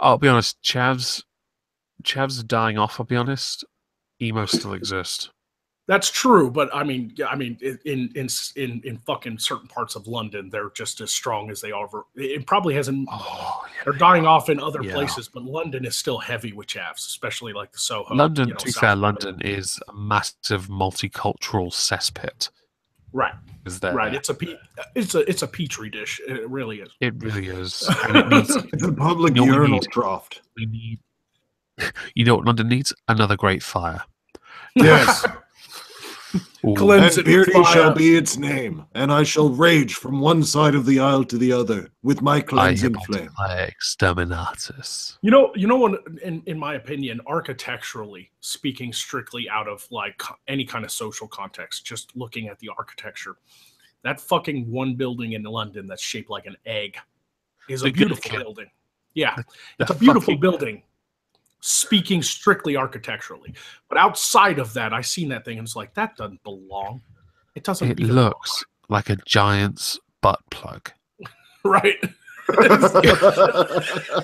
I'll be honest, chavs are dying off. I'll be honest, emo still exist. That's true, but I mean, in fucking certain parts of London, they're just as strong as they are. It probably hasn't. They're dying off in other places, but London is still heavy with chavs, especially like the Soho. London, to be fair, London is a massive multicultural cesspit. Right. Right. It's a petri dish. It really is. It really is. And it needs, it's a public urinal trough. We need. You know what London needs? Another great fire. Yes. And Beardy fire. shall be its name, and I shall rage from one side of the aisle to the other with my cleansing flame. Exterminatus. You know what? In my opinion, architecturally speaking, strictly out of like any kind of social context, just looking at the architecture, that fucking one building in London that's shaped like an egg is a beautiful building. Yeah, it's a beautiful building. Speaking strictly architecturally, but outside of that, I seen that thing and it's like, that doesn't belong. It doesn't. It looks like a giant's butt plug. Right.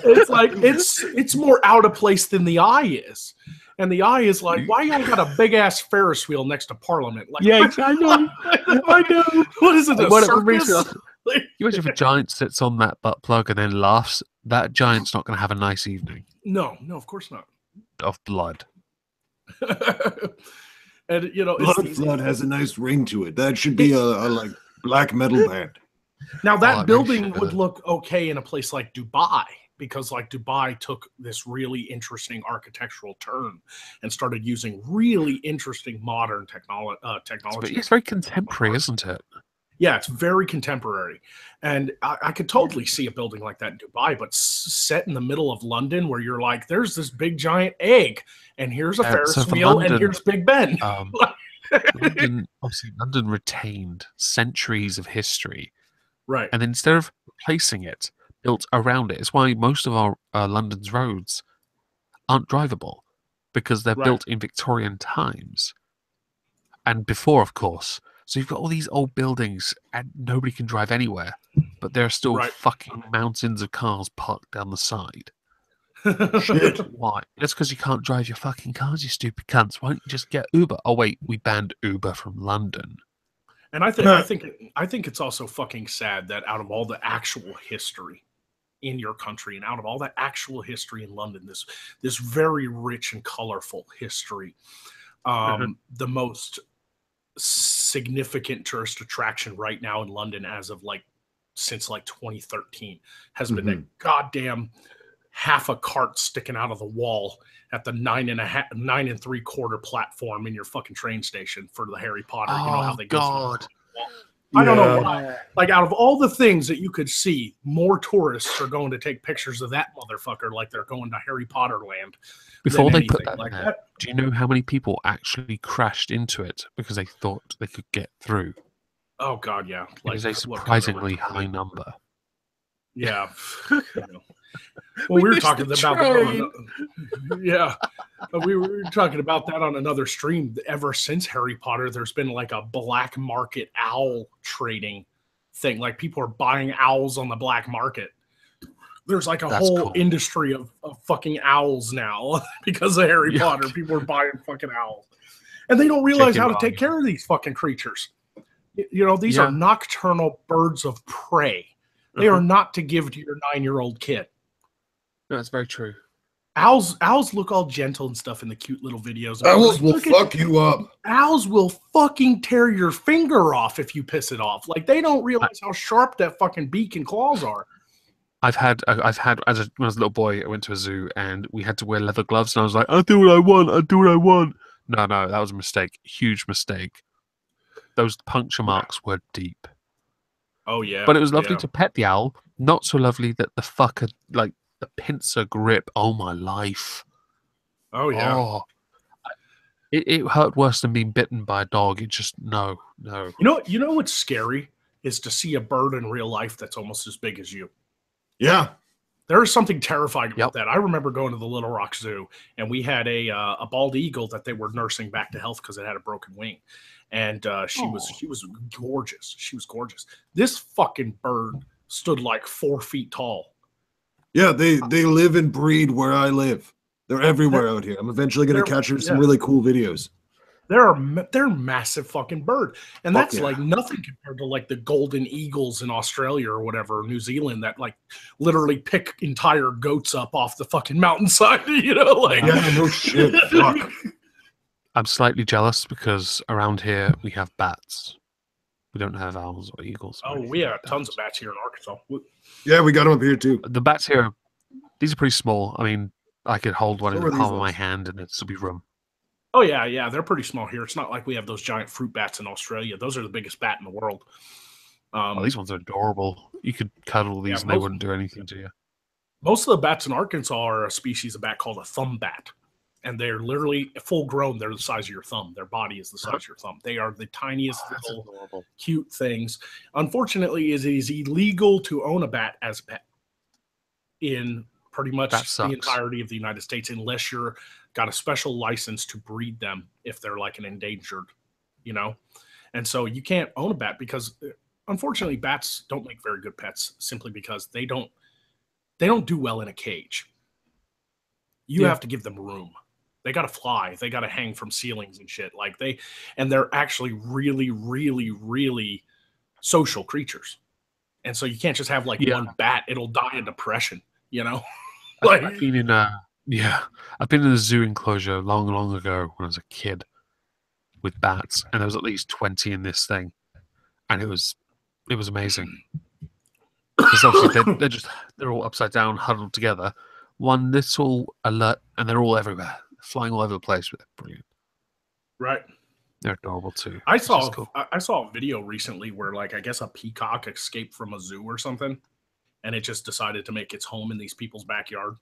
It's like it's more out of place than the eye is, and the eye is like, why y'all got a big ass Ferris wheel next to Parliament? Like, yeah, I know. I know. What is it? A circus? You imagine if a giant sits on that butt plug and then laughs. That giant's not going to have a nice evening. No, of course not. Of blood. And blood has a nice ring to it. That should be a like black metal band. Now that building would look okay in a place like Dubai, because like Dubai took this really interesting architectural turn and started using really interesting modern technology. It's very contemporary, isn't it? Yeah, it's very contemporary. And I could totally see a building like that in Dubai, but set in the middle of London where you're like, there's this big giant egg, and here's a Ferris wheel, and here's Big Ben. London retained centuries of history. Right. And instead of replacing it, built around it. It's why most of our London's roads aren't drivable, because they're built in Victorian times. And before, of course. So you've got all these old buildings and nobody can drive anywhere, but there are still fucking mountains of cars parked down the side. Shit. Why? That's because you can't drive your fucking cars, you stupid cunts. Why don't you just get Uber? Oh wait, we banned Uber from London. And I think it's also fucking sad that out of all the actual history in your country and out of all that actual history in London, this very rich and colorful history, the most significant tourist attraction right now in London as of since 2013 has been that goddamn half a cart sticking out of the wall at the 9 3/4 platform in your fucking train station for the Harry Potter. You know how they God. I don't know why. Like, out of all the things that you could see, more tourists are going to take pictures of that motherfucker like they're going to Harry Potter land. Before they put that like there, do you know how many people actually crashed into it because they thought they could get through? Oh, God, yeah. Like, it was a surprisingly high number. Yeah. You know. Well, we were talking about that. Yeah. We were talking about that on another stream. Ever since Harry Potter, there's been like a black market owl trading thing. Like, people are buying owls on the black market. There's like a whole industry of fucking owls now because of Harry Potter. People are buying fucking owls. And they don't realize how to take care of these fucking creatures. You know, these are nocturnal birds of prey. They are not to give to your 9-year-old kid. No, that's very true. Owls look all gentle and stuff in the cute little videos. Owls will fuck you up. Owls will fucking tear your finger off if you piss it off. Like, they don't realize how sharp that fucking beak and claws are. I've had when I was a little boy, I went to a zoo and we had to wear leather gloves, and I was like, I'll do what I want. No, that was a mistake. Huge mistake. Those puncture marks were deep. Oh, yeah. But it was lovely to pet the owl. Not so lovely that the fucker, like, the pincer grip. Oh, my life. Oh, yeah. Oh. It hurt worse than being bitten by a dog. It just, no. You know what's scary is to see a bird in real life that's almost as big as you. Yeah. There is something terrifying about that. I remember going to the Little Rock Zoo, and we had a bald eagle that they were nursing back to health because it had a broken wing. And she was gorgeous. She was gorgeous. This fucking bird stood like 4 feet tall. Yeah, they live and breed where I live. They're everywhere out here. I'm eventually going to capture some really cool videos. They're a massive fucking bird. And that's like nothing compared to like the golden eagles in Australia or whatever, New Zealand, that like literally pick entire goats up off the fucking mountainside, you know? Like, yeah, no shit. Fuck. I'm slightly jealous because around here we have bats. We don't have owls or eagles. Oh, we have tons of bats here in Arkansas. Yeah, we got them up here too. The bats here, these are pretty small. I mean, I could hold one in the palm of my hand and it'd still be room. Oh, yeah, they're pretty small here. It's not like we have those giant fruit bats in Australia. Those are the biggest bat in the world. These ones are adorable. You could cuddle these and they wouldn't do anything to you. Most of the bats in Arkansas are a species of bat called a thumb bat. And they're literally full grown. They're the size of your thumb. Their body is the size of your thumb. They are the tiniest little cute things. Unfortunately, it is illegal to own a bat as a pet in pretty much the entirety of the United States, unless you're got a special license to breed them if they're like an endangered, you know? And so you can't own a bat because, unfortunately, bats don't make very good pets simply because they don't do well in a cage. You have to give them room. They got to fly. They got to hang from ceilings and shit. And they're actually really, really, really social creatures. And so you can't just have like one bat. It'll die of depression, you know? Like, I've been in a zoo enclosure long ago when I was a kid with bats, and there was at least 20 in this thing, and it was amazing. Because obviously they're all upside down, huddled together. One little alert, and they're all everywhere, flying all over the place. But they're brilliant. Right. They're adorable too. I saw a video recently where, like, I guess a peacock escaped from a zoo or something, and it just decided to make its home in these people's backyard.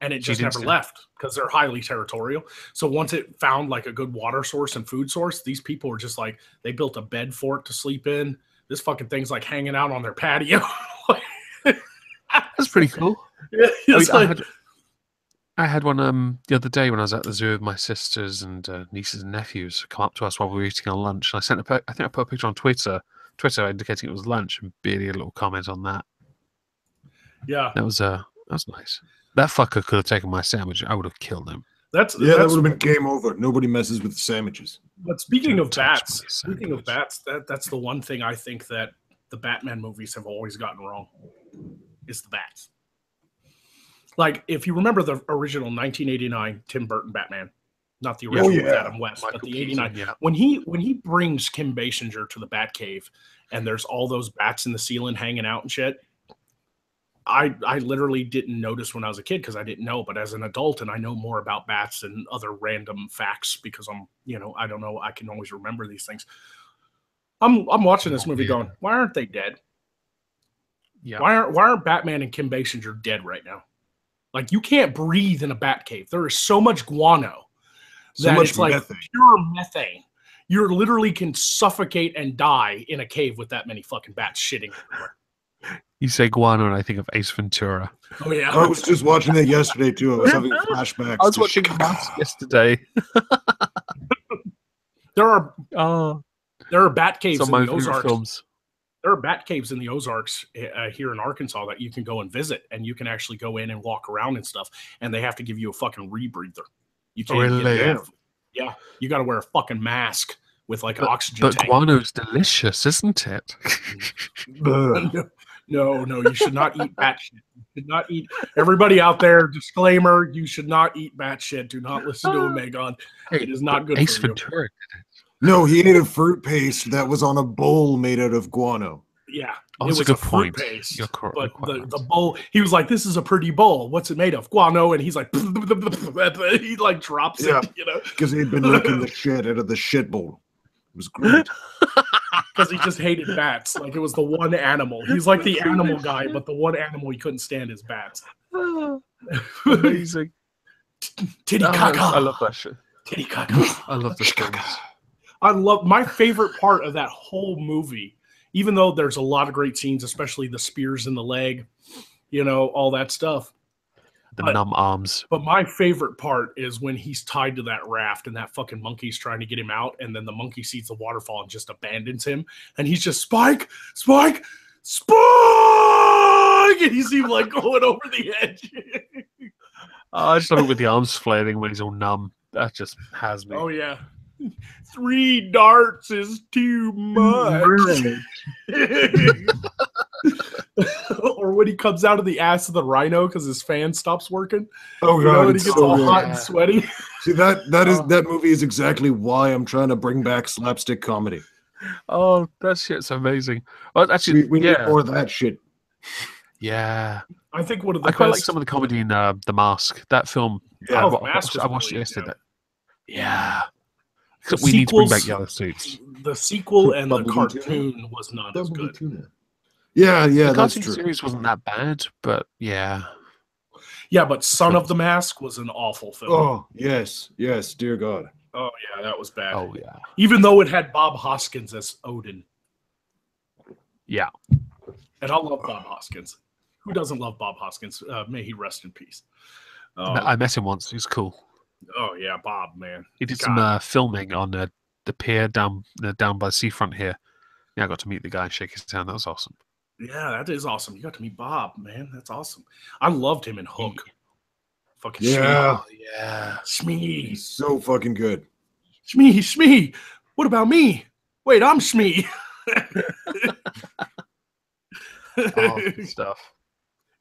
And it just never left because they're highly territorial. So once it found like a good water source and food source, these people were just like, they built a bed for it to sleep in. This fucking thing's like hanging out on their patio. That's pretty cool. Yeah, I had one the other day when I was at the zoo with my sisters and nieces and nephews come up to us while we were eating our lunch. And I put a picture on Twitter indicating it was lunch, and Beardy a little comment on that. Yeah, that was nice. That fucker could have taken my sandwich. I would have killed him. That would have been game over. Nobody messes with sandwiches. But speaking of bats, that's the one thing I think that the Batman movies have always gotten wrong is the bats. Like, if you remember the original 1989 Tim Burton Batman, not the original with Adam West, but the 89. Yeah. When he brings Kim Basinger to the Batcave and there's all those bats in the ceiling hanging out and shit, I literally didn't notice when I was a kid because I didn't know. But as an adult, and I know more about bats and other random facts because I'm, I don't know, I can always remember these things. I'm watching this movie going, why aren't they dead? Yeah. Why aren't Batman and Kim Basinger dead right now? Like, you can't breathe in a bat cave. There is so much guano that it's like pure methane. You literally can suffocate and die in a cave with that many fucking bats shitting everywhere. You say guano and I think of Ace Ventura. Oh yeah. I was just watching it yesterday too. I was having flashbacks. I was watching Mask yesterday. There are bat caves in the Ozarks. Films. There are bat caves in the Ozarks here in Arkansas that you can go and visit, and you can actually go in and walk around and stuff, and they have to give you a fucking rebreather. You can't get it. Yeah, you got to wear a fucking mask with like an oxygen tank. But guano's delicious, isn't it? No, you should not eat bat shit. You should not eat. Everybody out there, disclaimer: you should not eat bat shit. Do not listen to Megan. It is not good Ace for Ventura you. did it. No, he ate a fruit paste that was on a bowl made out of guano. Yeah, it was a good fruit point. Paste, You're correct. But the bowl, he was like, "This is a pretty bowl. What's it made of? Guano." And he's like, he like drops it, you know, because he'd been licking the shit out of the shit bowl. It was great. Because he just hated bats. Like, it was the one animal. He's like the animal guy, but the one animal he couldn't stand is bats. Amazing. Titty caca. I love that shit. Titty caca. I love this thing. I love my favorite part of that whole movie, even though there's a lot of great scenes, especially the spears in the leg, you know, all that stuff. The numb arms. But my favorite part is when he's tied to that raft and that fucking monkey's trying to get him out, and then the monkey sees the waterfall and just abandons him, and he's just Spike, and he's even like going over the edge. I just love it with the arms flailing when he's all numb. That just has me. Oh yeah. 3 darts is too much. Or when he comes out of the ass of the rhino because his fan stops working. Oh god, and he gets all hot and sweaty. See, that movie is exactly why I'm trying to bring back slapstick comedy. Oh, that shit's amazing. Well, actually, we need more of that shit. Yeah, I think one of the I quite like some of the comedy in The Mask. That film. Yeah, I watched it yesterday. Yeah. The we need to bring back Yellow Suits. The sequel and the cartoon was not as good. Yeah, the that's cartoon true. series wasn't that bad, but yeah. Yeah, but Son of the Mask was an awful film. Oh, yes, dear God. Oh, yeah, that was bad. Oh, yeah. Even though it had Bob Hoskins as Odin. Yeah. And I love Bob Hoskins. Who doesn't love Bob Hoskins? May he rest in peace. I met him once. He was cool. Oh, yeah, Bob, man. He did some filming on the pier down by the seafront here. Yeah, I got to meet the guy and shake his hand. That was awesome. Yeah, that is awesome. You got to meet Bob, man. That's awesome. I loved him in Hook. Fucking yeah. Smee. Yeah. Smee. He's so fucking good. Smee. What about me? Wait, I'm Smee. Stuff.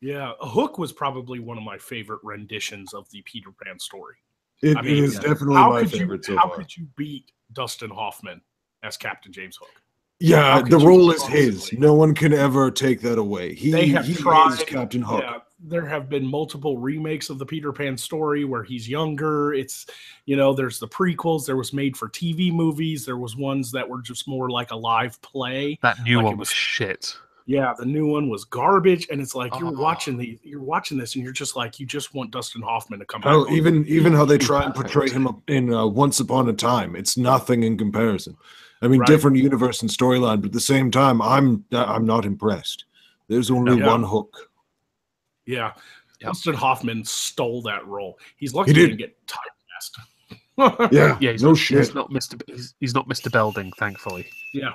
Yeah, Hook was probably one of my favorite renditions of the Peter Pan story. It is definitely my favorite so far. How could you beat Dustin Hoffman as Captain James Hook? Yeah, the role is his. No one can ever take that away. He tried, is Captain Hook. Yeah, there have been multiple remakes of the Peter Pan story where he's younger. It's, there's the prequels. There was made for TV movies. There was ones that were just more like a live play. That new one was shit. Yeah, the new one was garbage, and it's like you're watching this, and you're just like, you just want Dustin Hoffman to come back. Even how they try and portray him in Once Upon a Time, it's nothing in comparison. I mean, different universe and storyline, but at the same time, I'm not impressed. There's only one Hook. Yeah, Dustin Hoffman stole that role. He's lucky he didn't get typecast. yeah, no shit. He's not Mr. Belding, thankfully. Yeah.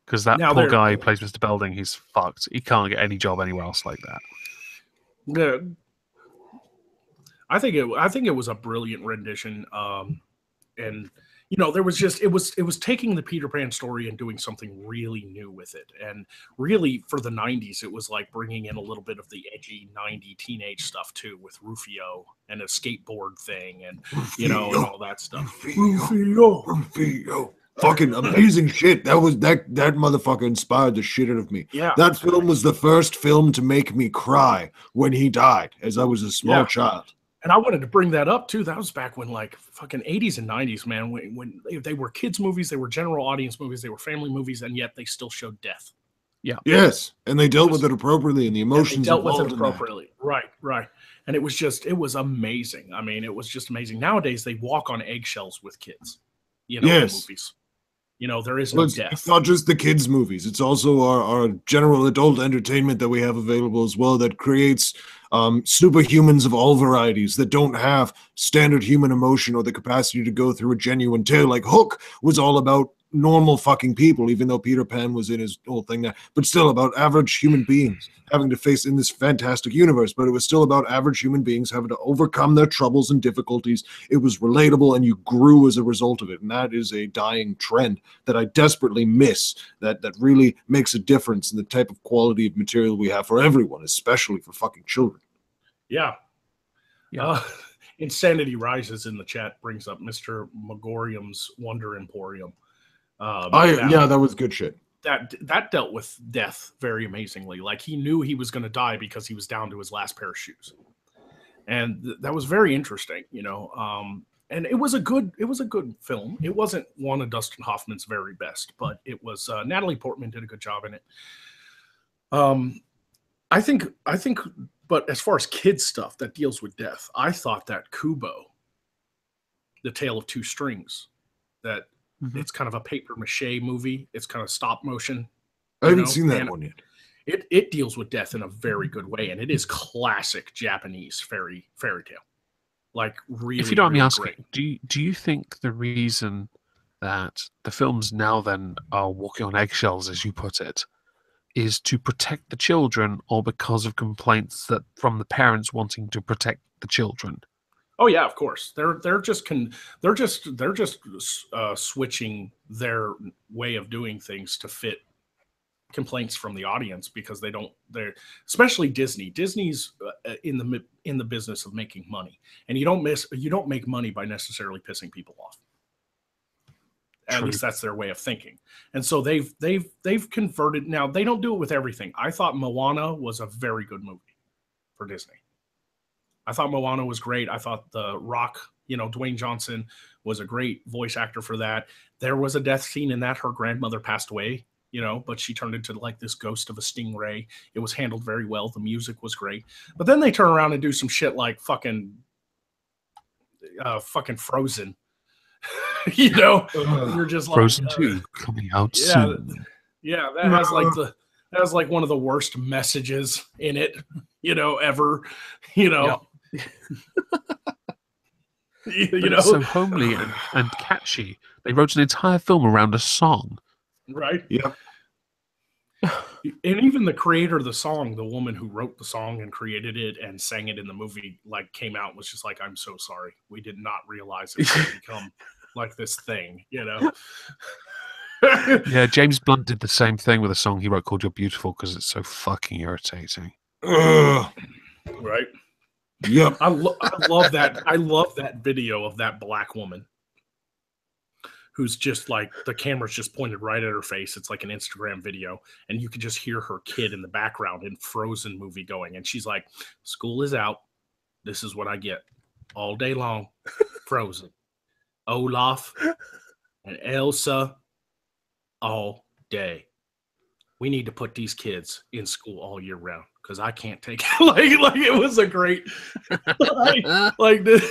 Because that poor guy who plays Mr. Belding, he's fucked. He can't get any job anywhere else like that. Yeah, I think it was a brilliant rendition, and there was just it was taking the Peter Pan story and doing something really new with it, and really for the '90s, it was like bringing in a little bit of the edgy '90s teenage stuff too, with Rufio and a skateboard thing, and and all that stuff. Rufio. Fucking amazing shit. That motherfucker inspired the shit out of me. Yeah. That film was the first film to make me cry when he died, as I was a small child. And I wanted to bring that up too. That was back when like fucking 80s and 90s, man, when they were kids movies, they were general audience movies, they were family movies, and yet they still showed death. Yeah. Yes. And they dealt with it appropriately, and the emotions dealt with it involved in that. appropriately. Right. And it was amazing. I mean, it was just amazing. Nowadays they walk on eggshells with kids, in movies. There is no death. It's not just the kids' movies. It's also our general adult entertainment that we have available as well that creates superhumans of all varieties that don't have standard human emotion or the capacity to go through a genuine tale. Like Hook was all about normal fucking people, even though Peter Pan was in his whole thing there, but still about average human beings having to face in this fantastic universe. But it was still about average human beings having to overcome their troubles and difficulties. It was relatable, and you grew as a result of it. And that is a dying trend that I desperately miss, that really makes a difference in the type of quality of material we have for everyone, especially for fucking children. Yeah. Insanity Rises in the chat brings up Mr. Megorium's Wonder Emporium. That was good shit. That dealt with death very amazingly. Like, he knew he was going to die because he was down to his last pair of shoes, and that was very interesting. And it was a good film. It wasn't one of Dustin Hoffman's very best, but it was. Natalie Portman did a good job in it. I think. But as far as kids stuff that deals with death, I thought that Kubo, The Tale of Two Strings, that. It's kind of a paper mache movie. It's kind of stop motion. I haven't seen that one yet. It deals with death in a very good way, and it is classic Japanese fairy tale. Like, really, if you don't really me asking, great. do you think the reason that the films now then are walking on eggshells, as you put it, is to protect the children, or because of complaints that from the parents wanting to protect the children? Oh yeah, of course. They're just switching their way of doing things to fit complaints from the audience, because they're especially Disney. Disney's in the business of making money, and you don't make money by necessarily pissing people off. At True. least that's their way of thinking. And so they've converted. Now, they don't do it with everything. I thought Moana was a very good movie for Disney. I thought Moana was great. I thought The Rock, Dwayne Johnson was a great voice actor for that. There was a death scene in that. Her grandmother passed away, but she turned into like this ghost of a stingray. It was handled very well. The music was great. But then they turn around and do some shit like fucking Frozen. You're just like Frozen 2 coming out soon. Yeah, that has like one of the worst messages in it, ever. Yep. It's so homely and catchy. They wrote an entire film around a song. Right? Yep. And even the creator of the song, the woman who wrote the song and created it and sang it in the movie, like, came out and was just like, "I'm so sorry. We did not realize it would become like this thing," Yeah, James Blunt did the same thing with a song he wrote called "You're Beautiful" because it's so fucking irritating. Right? Yep. I love that. I love that video of that black woman who's just like, the camera's just pointed right at her face. It's like an Instagram video, and you can just hear her kid in the background in Frozen movie going, and she's like, "School is out. This is what I get all day long. Frozen. Olaf and Elsa all day. We need to put these kids in school all year round because I can't take it." like it was a great like this.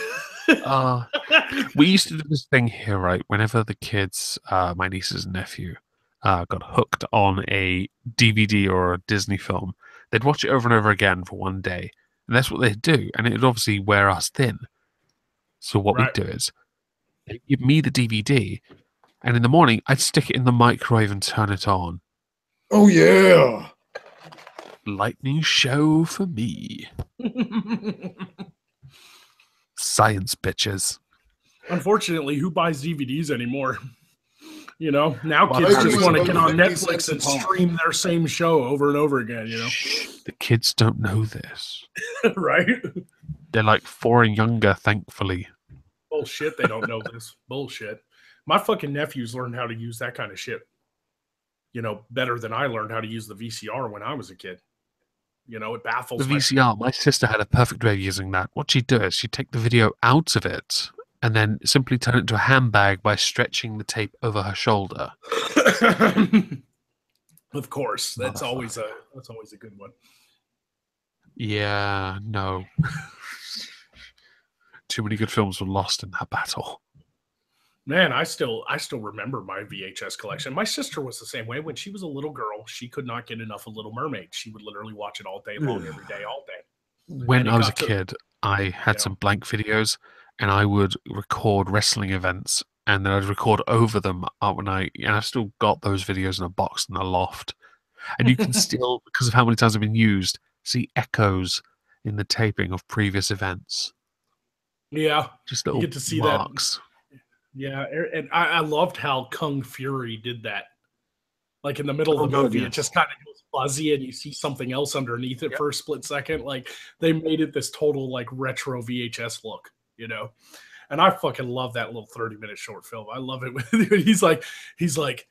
We used to do this thing here, right? Whenever the kids, my nieces and nephew, got hooked on a DVD or a Disney film, they'd watch it over and over again for one day, and that's what they'd do, and it'd obviously wear us thin. So what we'd do is they'd give me the DVD, and in the morning I'd stick it in the microwave and turn it on. Oh yeah, lightning show for me. Science, bitches. Unfortunately, who buys DVDs anymore? Now kids just want to get on Netflix and stream their same show over and over again, The kids don't know this. Right? They're like 4 and younger, thankfully. Bullshit, they don't know this. Bullshit. My fucking nephews learned how to use that kind of shit, better than I learned how to use the VCR when I was a kid. You know, it baffles The VCR, my sister had a perfect way of using that. What she'd do is she'd take the video out of it and then simply turn it into a handbag by stretching the tape over her shoulder. Of course, that's always a good one. Yeah, no. Too many good films were lost in that battle. Man, I still remember my VHS collection. My sister was the same way. When she was a little girl, she could not get enough of Little Mermaid. She would literally watch it all day long, every day, all day. When I was a kid, I had some blank videos, and I would record wrestling events, and then I'd record over them and I've still got those videos in a box in the loft. And you can still, because of how many times they've been used, see echoes in the taping of previous events. Yeah, just little you get to see marks. That. Yeah, and I loved how Kung Fury did that. Like in the middle of the movie, it just kind of goes fuzzy and you see something else underneath it for a split second. Like they made it this total like retro VHS look, you know? And I fucking love that little 30-minute short film. I love it. He's like,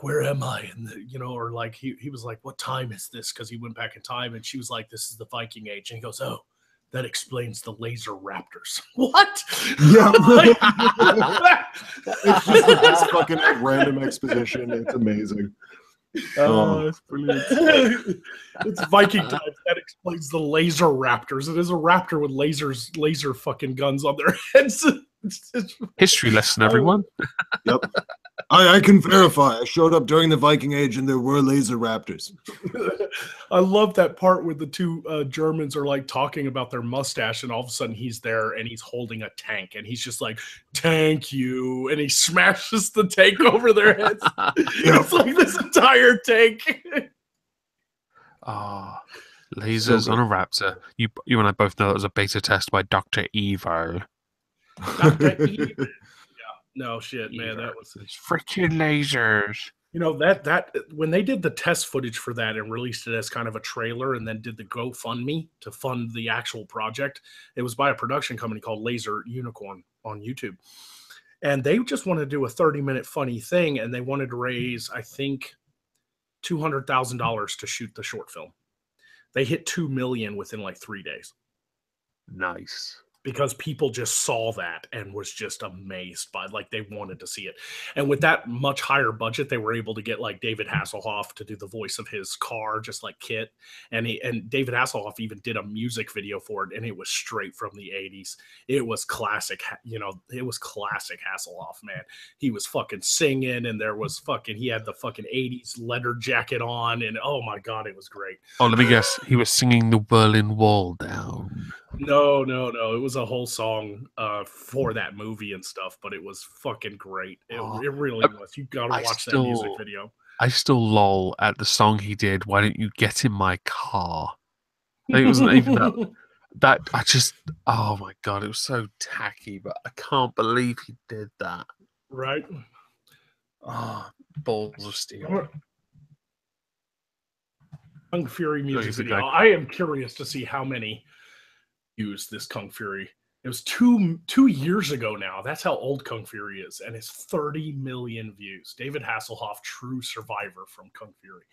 where am I? And you know, or like he was like, what time is this? Because he went back in time and she was like, this is the Viking Age. And he goes, oh, that explains the laser raptors. What? Yeah. It's just the best fucking random exposition. It's amazing. It's brilliant. It's Viking times. That explains the laser raptors. It is a raptor with laser fucking guns on their heads. History lesson, everyone. Yep. I can verify. I showed up during the Viking Age and there were laser raptors. I love that part where the two Germans are like talking about their mustache and all of a sudden he's there and he's holding a tank and he's just like, "Tank you," and he smashes the tank over their heads. It's like this entire tank. Lasers on a raptor. You and I both know that was a beta test by Dr. Evo. Dr. Evo. Yeah. No shit, man. That was freaking lasers. You know, that when they did the test footage for that and released it as kind of a trailer and then did the GoFundMe to fund the actual project, it was by a production company called Laser Unicorn on YouTube. And they just wanted to do a 30-minute funny thing, and they wanted to raise, I think, $200,000 to shoot the short film. They hit 2 million within like 3 days. Nice. Because people just saw that and was just amazed by, like, they wanted to see it. And with that much higher budget, they were able to get like David Hasselhoff to do the voice of his car, just like Kit. And David Hasselhoff even did a music video for it, and it was straight from the 80s. It was classic, you know, it was classic Hasselhoff, man. He was fucking singing, and he had the fucking 80s leather jacket on, and oh my God, it was great. Oh, let me guess. He was singing the Berlin Wall down. No. It was a whole song for that movie and stuff, but it was fucking great. It really was. You gotta watch that music video. I still lol at the song he did. Why don't you get in my car? It wasn't even that. I just, oh my God, it was so tacky, but I can't believe he did that. Right? Oh, balls of steel. Kung Fury music video. I am curious to see how many use this Kung Fury. It was two years ago now. That's how old Kung Fury is, and it's 30 million views. David Hasselhoff, true survivor from Kung Fury.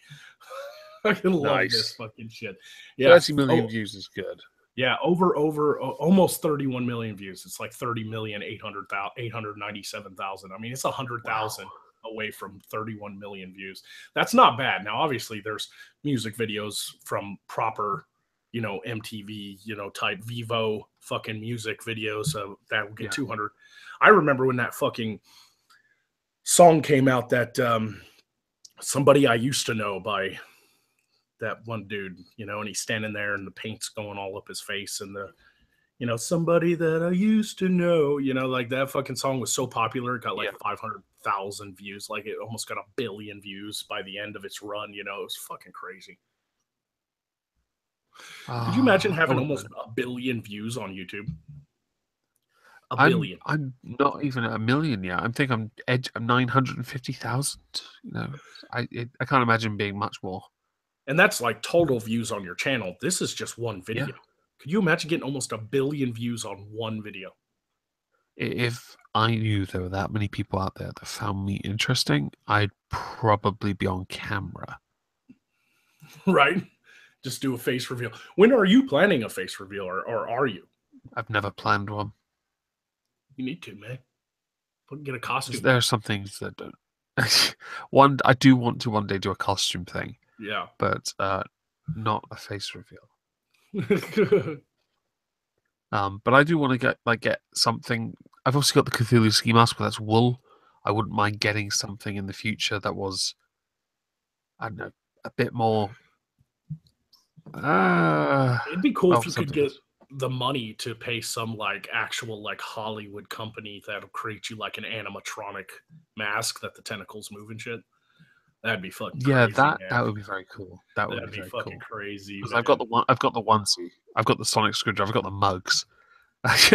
I can love this fucking shit. Yeah, 30 million views is good. Yeah, over almost 31 million views. It's like 30,897,000. I mean, it's 100,000 away from 31 million views. That's not bad. Now, obviously, there's music videos from proper, you know, MTV, you know, type Vivo fucking music videos that will get 200. I remember when that fucking song came out, that Somebody I Used to Know by that one dude, you know, and he's standing there and the paint's going all up his face and you know, somebody that I used to know, you know, like that fucking song was so popular. It got like 500,000 views. Like it almost got 1 billion views by the end of its run. You know, it was fucking crazy. Could you imagine having almost 1 billion views on YouTube? A billion. I'm not even at 1 million yet. I'm 950,000. You know, I can't imagine being much more. And that's like total views on your channel. This is just one video. Yeah. Could you imagine getting almost 1 billion views on one video? If I knew there were that many people out there that found me interesting, I'd probably be on camera. Right? Just do a face reveal. When are you planning a face reveal, or are you? I've never planned one. You need to, man. Get a costume. There are some things that don't. I do want to one day do a costume thing. Yeah. But not a face reveal. But I do want to get something. I've also got the Cthulhu ski mask, but that's wool. I wouldn't mind getting something in the future that was, I don't know, a bit more. It'd be cool if you could get the money to pay some like actual like Hollywood company that'll create you like an animatronic mask that the tentacles move and shit. That'd be fucking crazy, that would be very cool. That'd be fucking cool. Crazy. I've got the onesie. I've got the sonic screwdriver. I've got the mugs. I've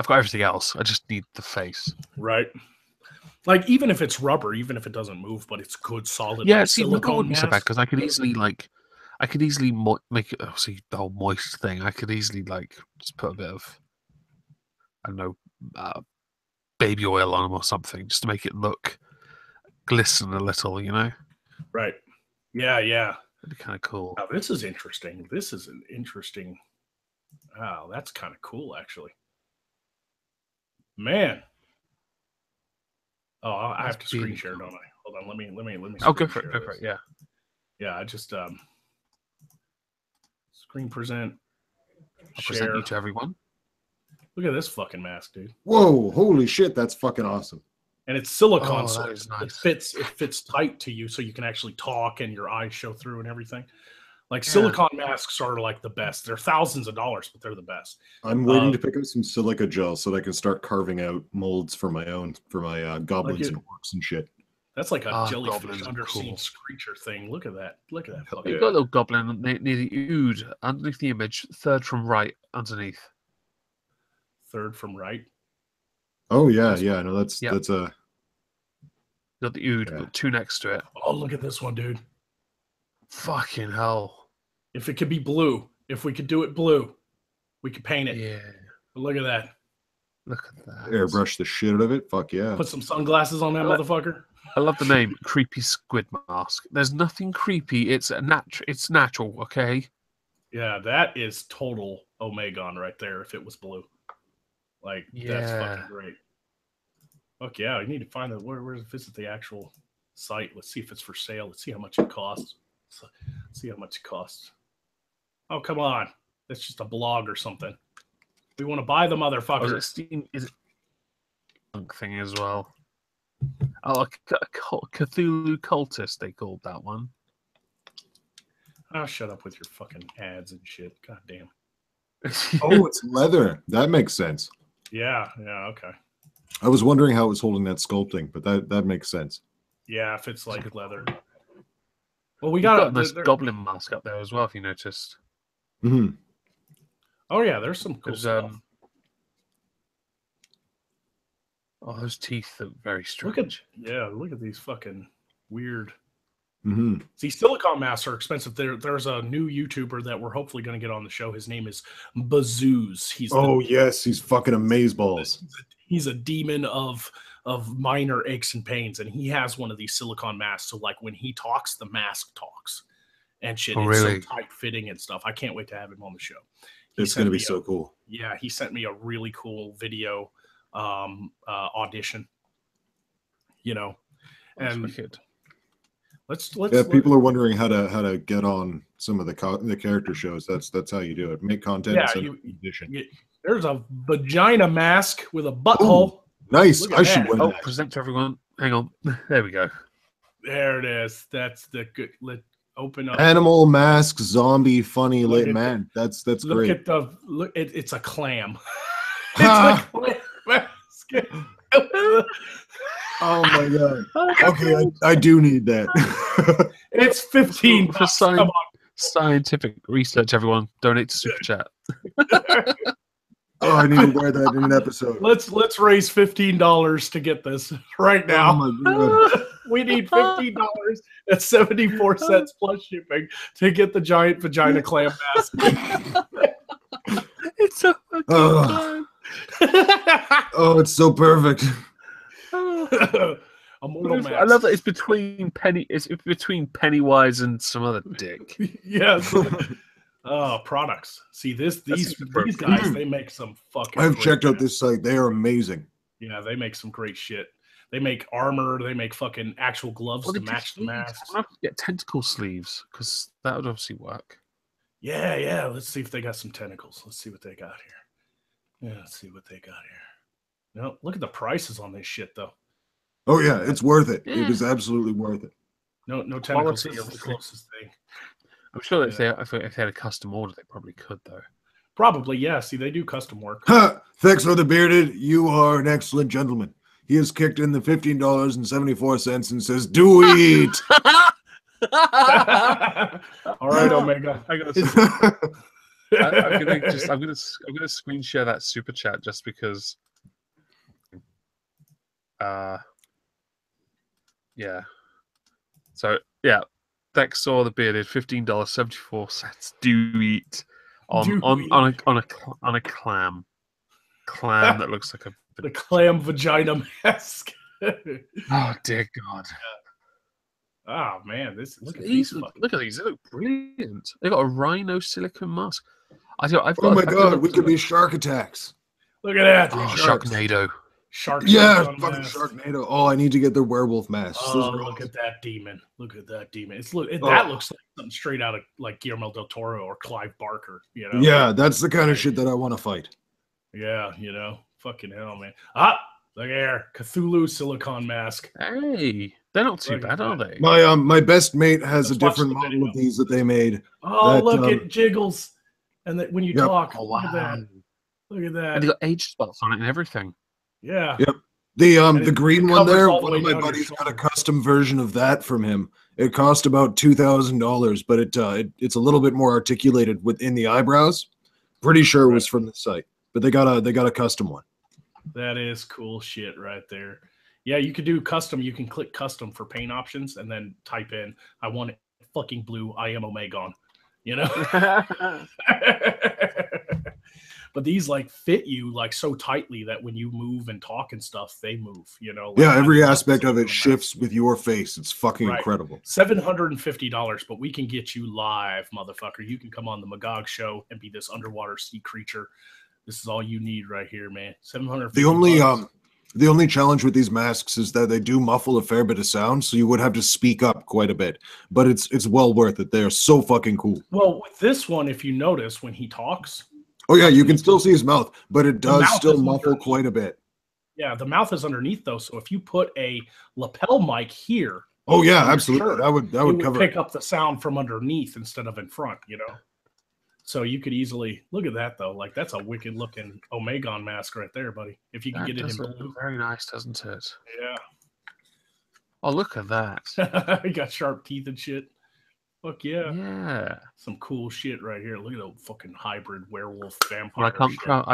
got everything else. I just need the face. Right. Like even if it's rubber, even if it doesn't move, but it's good solid. Yeah, like, see, silicone wouldn't be so bad because I could easily make it. Obviously, the whole moist thing. I could easily like just put a bit of, I don't know, baby oil on them or something, just to make it look glisten a little, you know? Right. Yeah, yeah. That'd be kind of cool. Now, this is interesting. This is an interesting. Wow, that's kind of cool, actually. Man. Oh, I have to screen share, don't I? Hold on, let me. Oh, go for it. Go for it. Yeah. Yeah, I just screen present. I'll present you to everyone. Look at this fucking mask, dude. Whoa! Holy shit! That's fucking awesome. And it's silicone, so that is nice. it fits tight to you, so you can actually talk and your eyes show through and everything. Like silicone masks are like the best. They're thousands of dollars, but they're the best. I'm waiting to pick up some silica gel so that I can start carving out molds for my goblins and orcs and shit. That's like a jellyfish undersea creature thing. Look at that. Look at that. You've got a little goblin near the ood underneath the image, third from right underneath. Third from right. Oh yeah, yeah. No, that's a. Got the ood, but two next to it. Oh, look at this one, dude. Fucking hell. If it could be blue, if we could do it blue, we could paint it. Yeah. Look at that. Look at that. Airbrush the shit out of it. Fuck yeah. Put some sunglasses on that motherfucker. I love the name, Creepy Squid Mask. There's nothing creepy. It's natural, okay? Yeah, that is total Omegon right there if it was blue. Like, that's fucking great. Fuck yeah, I need to find visit the actual site. Let's see if it's for sale. Let's see how much it costs. Let's see how much it costs. Oh, come on. That's just a blog or something. We want to buy the motherfucker. Oh, is it Steam? Is it thing as well? Oh, Cthulhu Cultist, they called that one. Oh, shut up with your fucking ads and shit. God damn. Oh, it's leather. That makes sense. Yeah, okay. I was wondering how it was holding that sculpting, but that makes sense. Yeah, if it's like leather. Well, we got this goblin mask up there as well, if you noticed. Mm-hmm. Oh yeah, there's some cool stuff. Oh, those teeth are very strange. Look at these fucking weird. Mm-hmm. See, silicone masks are expensive. There's a new YouTuber that we're hopefully going to get on the show. His name is Bazoos. He's fucking amazeballs. He's a demon of minor aches and pains, and he has one of these silicone masks. So like when he talks, the mask talks and shit. Oh, it's really? so tight fitting and stuff. I can't wait to have him on the show. It's going to be so cool. Yeah, he sent me a really cool video audition. You know, and let's people are wondering how to get on some of the character shows. That's how you do it. Make content. Yeah, there's a vagina mask with a butthole. Ooh, nice. I should win that. Present to everyone. Hang on. There we go. There it is. That's the good. Open up. Animal mask, zombie, funny lit man. That's great. Look at it's a clam. It's a clam mask. Oh my god. Okay, I do need that. It's $15 for scientific research. Everyone, donate to Super Chat. Oh, I need to wear that in an episode. Let's raise $15 to get this right now. Oh my god. We need $15 at 74 cents plus shipping to get the giant vagina clam mask. It's so fucking fun. Oh, it's so perfect. A mortal mask. I love that it's between Pennywise and some other dick. Yes. Products. See these guys, they make some fucking. I've checked out this site. They are amazing. Yeah, they make some great shit. They make armor. They make fucking actual gloves to match the masks. I have to get tentacle sleeves because that would obviously work. Yeah. Let's see if they got some tentacles. Let's see what they got here. Yeah, let's see what they got here. No, look at the prices on this shit though. Oh yeah, it's worth it. Yeah. It is absolutely worth it. No tentacles is the closest thing. I'm sure if they had a custom order, they probably could though. Probably, yeah. See, they do custom work. Fictional the Bearded, you are an excellent gentleman. He has kicked in the $15.74 and says, "Do eat." All right, Omega. I'm gonna screen share that super chat just because. Yeah. So yeah, Dexor the Bearded, $15.74. Do eat on a clam that looks like the clam vagina mask. Oh dear God. Oh man, look at these. They look brilliant. They got a rhino silicone mask. Oh my God, we could be shark attacks. Look at that. Oh, Sharknado. Yeah, fucking Sharknado. Oh, I need to get their werewolf masks. Oh, look at that demon. Look at that demon. That looks like something straight out of like Guillermo del Toro or Clive Barker, you know? Yeah, that's the kind of shit that I want to fight. Yeah, you know, fucking hell, man. Look here, Cthulhu silicone mask. Hey, they're not too bad, are they? My best mate has a different model of these that they made. Oh, look at jiggles, and that when you talk, wow. Look at that. Look at that. And they got age spots on it and everything. Yeah. Yep. The green one there, one of my buddies got a custom version of that from him. It cost about $2,000, but it's a little bit more articulated within the eyebrows. Pretty sure it was from the site, but they got a custom one. That is cool shit right there. Yeah, you could do custom. You can click custom for paint options and then type in, "I want it fucking blue. I am Omegon." You know. But these like fit you like so tightly that when you move and talk and stuff, they move, you know. Like, yeah, every aspect of it shifts with your face. It's fucking incredible. $750, but we can get you live, motherfucker. You can come on the Magog show and be this underwater sea creature. This is all you need right here, man. $750. The only challenge with these masks is that they do muffle a fair bit of sound, so you would have to speak up quite a bit. But it's well worth it. They are so fucking cool. Well, with this one, if you notice when he talks. Oh yeah, you can still see his mouth, but it does still muffle quite a bit. Yeah, the mouth is underneath though, so if you put a lapel mic here. Oh yeah, absolutely. That would cover pick up the sound from underneath instead of in front, you know. So you could easily look at that though. Like that's a wicked looking Omegon mask right there, buddy. If you can get it in blue. Very nice, doesn't it? Yeah. Oh, look at that. He got sharp teeth and shit. Fuck yeah. Yeah. Some cool shit right here. Look at the fucking hybrid werewolf vampire. Well,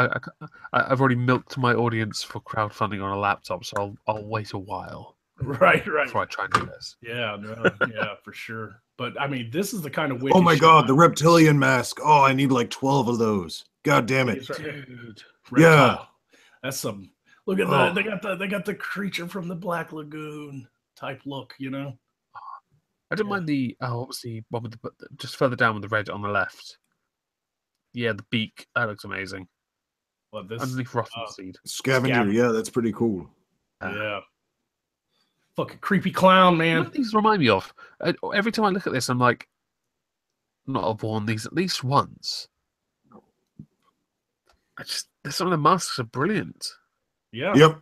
I've already milked my audience for crowdfunding on a laptop, so I'll wait a while. Right. Before I try and do this. Yeah, for sure. But I mean, this is the kind of oh my God, the reptilian mask. Oh, I need like 12 of those. God damn it. Dude. Yeah. That's some look at that. They got the creature from the Black Lagoon type look, you know. I didn't mind the what was the one with the just further down with the red on the left. Yeah, the beak. That looks amazing. What this underneath rotten seed. Scavenger, yeah, that's pretty cool. Yeah. Fucking creepy clown, man. What these remind me of? Every time I look at this, I'm like, not I've worn these at least once. Some of the masks are brilliant. Yeah. Yep.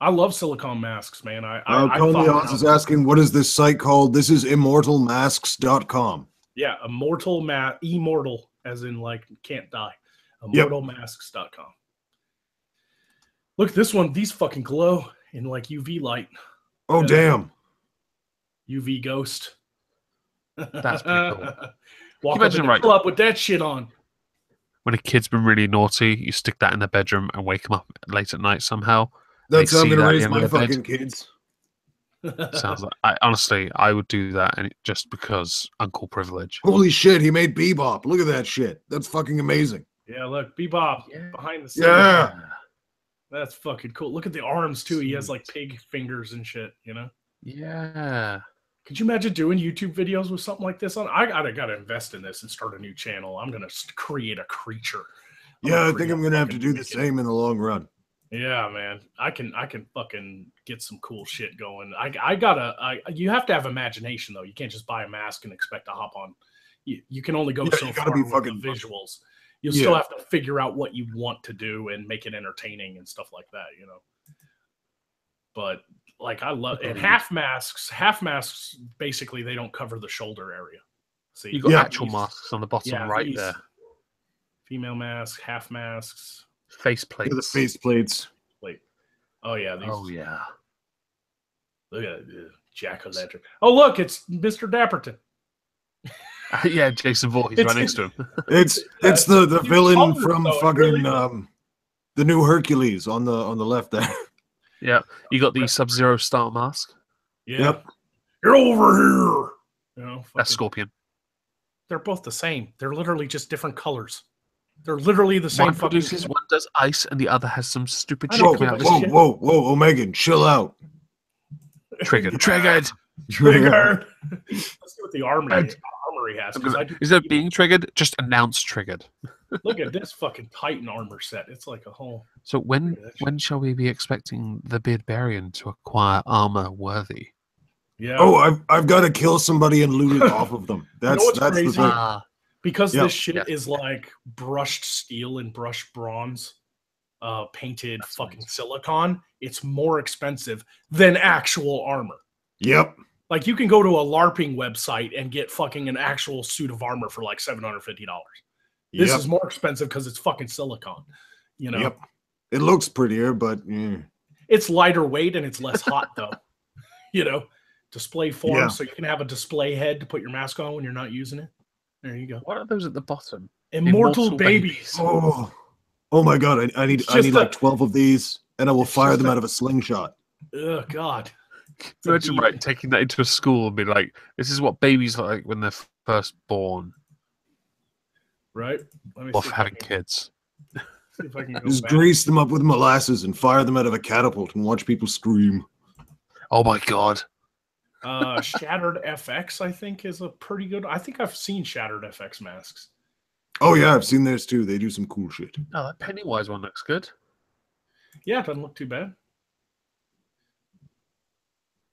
I love silicone masks, man. Conleons is asking, what is this site called? This is immortalmasks.com. Yeah, immortal, as in like can't die. Immortalmasks.com. Look at this one. These fucking glow in like UV light. Oh, damn. UV ghost. That's pretty cool. Walk up in the club with that shit on. When a kid's been really naughty, you stick that in their bedroom and wake them up late at night somehow. That's how I'm going to raise my fucking kids. Sounds like I would do that, and just because uncle privilege. Holy shit, he made Bebop. Look at that shit. That's fucking amazing. Yeah, look, Bebop behind the scenes. Yeah. That's fucking cool. Look at the arms too. He has like pig fingers and shit, you know? Yeah. Could you imagine doing YouTube videos with something like this on? I gotta invest in this and start a new channel. I'm gonna create a creature. Yeah, I think I'm gonna have to do the same in the long run. Yeah, man. I can fucking get some cool shit going. You have to have imagination though. You can't just buy a mask and expect to hop on. You can only go so far with the visuals. You'll still have to figure out what you want to do and make it entertaining and stuff like that, you know. But like I love and half masks basically they don't cover the shoulder area. See, you got actual masks on the bottom right there. Female masks, half masks. Face plates. Look at the face plates. Wait. Oh yeah. Oh yeah. Look at it. Jack-o'-lantern. Oh look, it's Mr. Dapperton. Yeah, Jason Voorhees right next to him. It's the villain from fucking the new Hercules on the left there. Yeah. You got the Sub-Zero style mask. Yeah. Yep. You're over here. You know, that's Scorpion. They're both the same. They're literally just different colors. They're literally the same. One produces, one does ice, and the other has some stupid shit. Whoa, Megan, chill out. Triggered. Let's see what the armory has. Is that being triggered? Just announce triggered. Look at this fucking Titan armor set. It's like a whole. So when shall we be expecting the Beardbarian to acquire armor worthy? Yeah. Oh, I've got to kill somebody and loot it off of them. That's crazy? The thing. Because this shit is like brushed steel and brushed bronze, painted silicon. It's more expensive than actual armor. Yep. Like you can go to a LARPing website and get fucking an actual suit of armor for like $750. This is more expensive because it's fucking silicon. You know. Yep. It looks prettier, but it's lighter weight and it's less hot though. You know, display form, so you can have a display head to put your mask on when you're not using it. There you go. What are those at the bottom? Immortal babies. Oh my god! I need like 12 of these, and I will fire them out of a slingshot. Oh god! Imagine taking that into a school and be like, "This is what babies look like when they're first born." Right. Off having kids. See if I can just grease them up with molasses and fire them out of a catapult and watch people scream. Oh my god! Shattered FX, I think, is a pretty good. I think I've seen Shattered FX masks. Oh yeah, I've seen theirs too. They do some cool shit. Oh, that Pennywise one looks good. Yeah, it doesn't look too bad.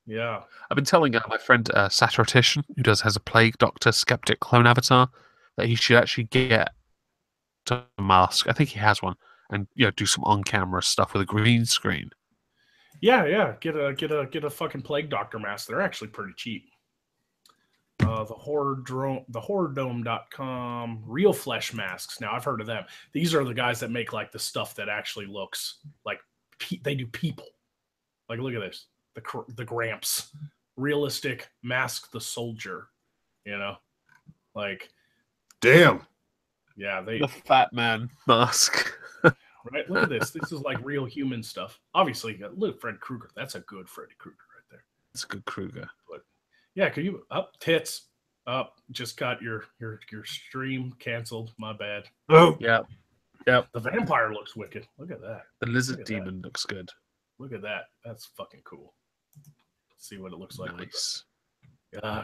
Yeah, I've been telling my friend Satirician, who has a plague doctor skeptic clone avatar, that he should actually get a mask. I think he has one, and do some on-camera stuff with a green screen. Yeah. Get a fucking plague doctor mask. They're actually pretty cheap. The horrordome.com real flesh masks. Now I've heard of them. These are the guys that make like the stuff that actually looks like they do people. Like look at this. The Gramps. Realistic Mask the Soldier. You know? Like damn. Yeah, the fat man mask. Right, look at this. This is like real human stuff. Obviously, look, Fred Krueger. That's a good Freddy Krueger right there. That's a good Krueger. But yeah, could you tits up? Just got your stream canceled. My bad. Oh yeah. The vampire looks wicked. Look at that. The lizard demon looks good. Look at that. That's fucking cool. Let's see what it looks like. Nice.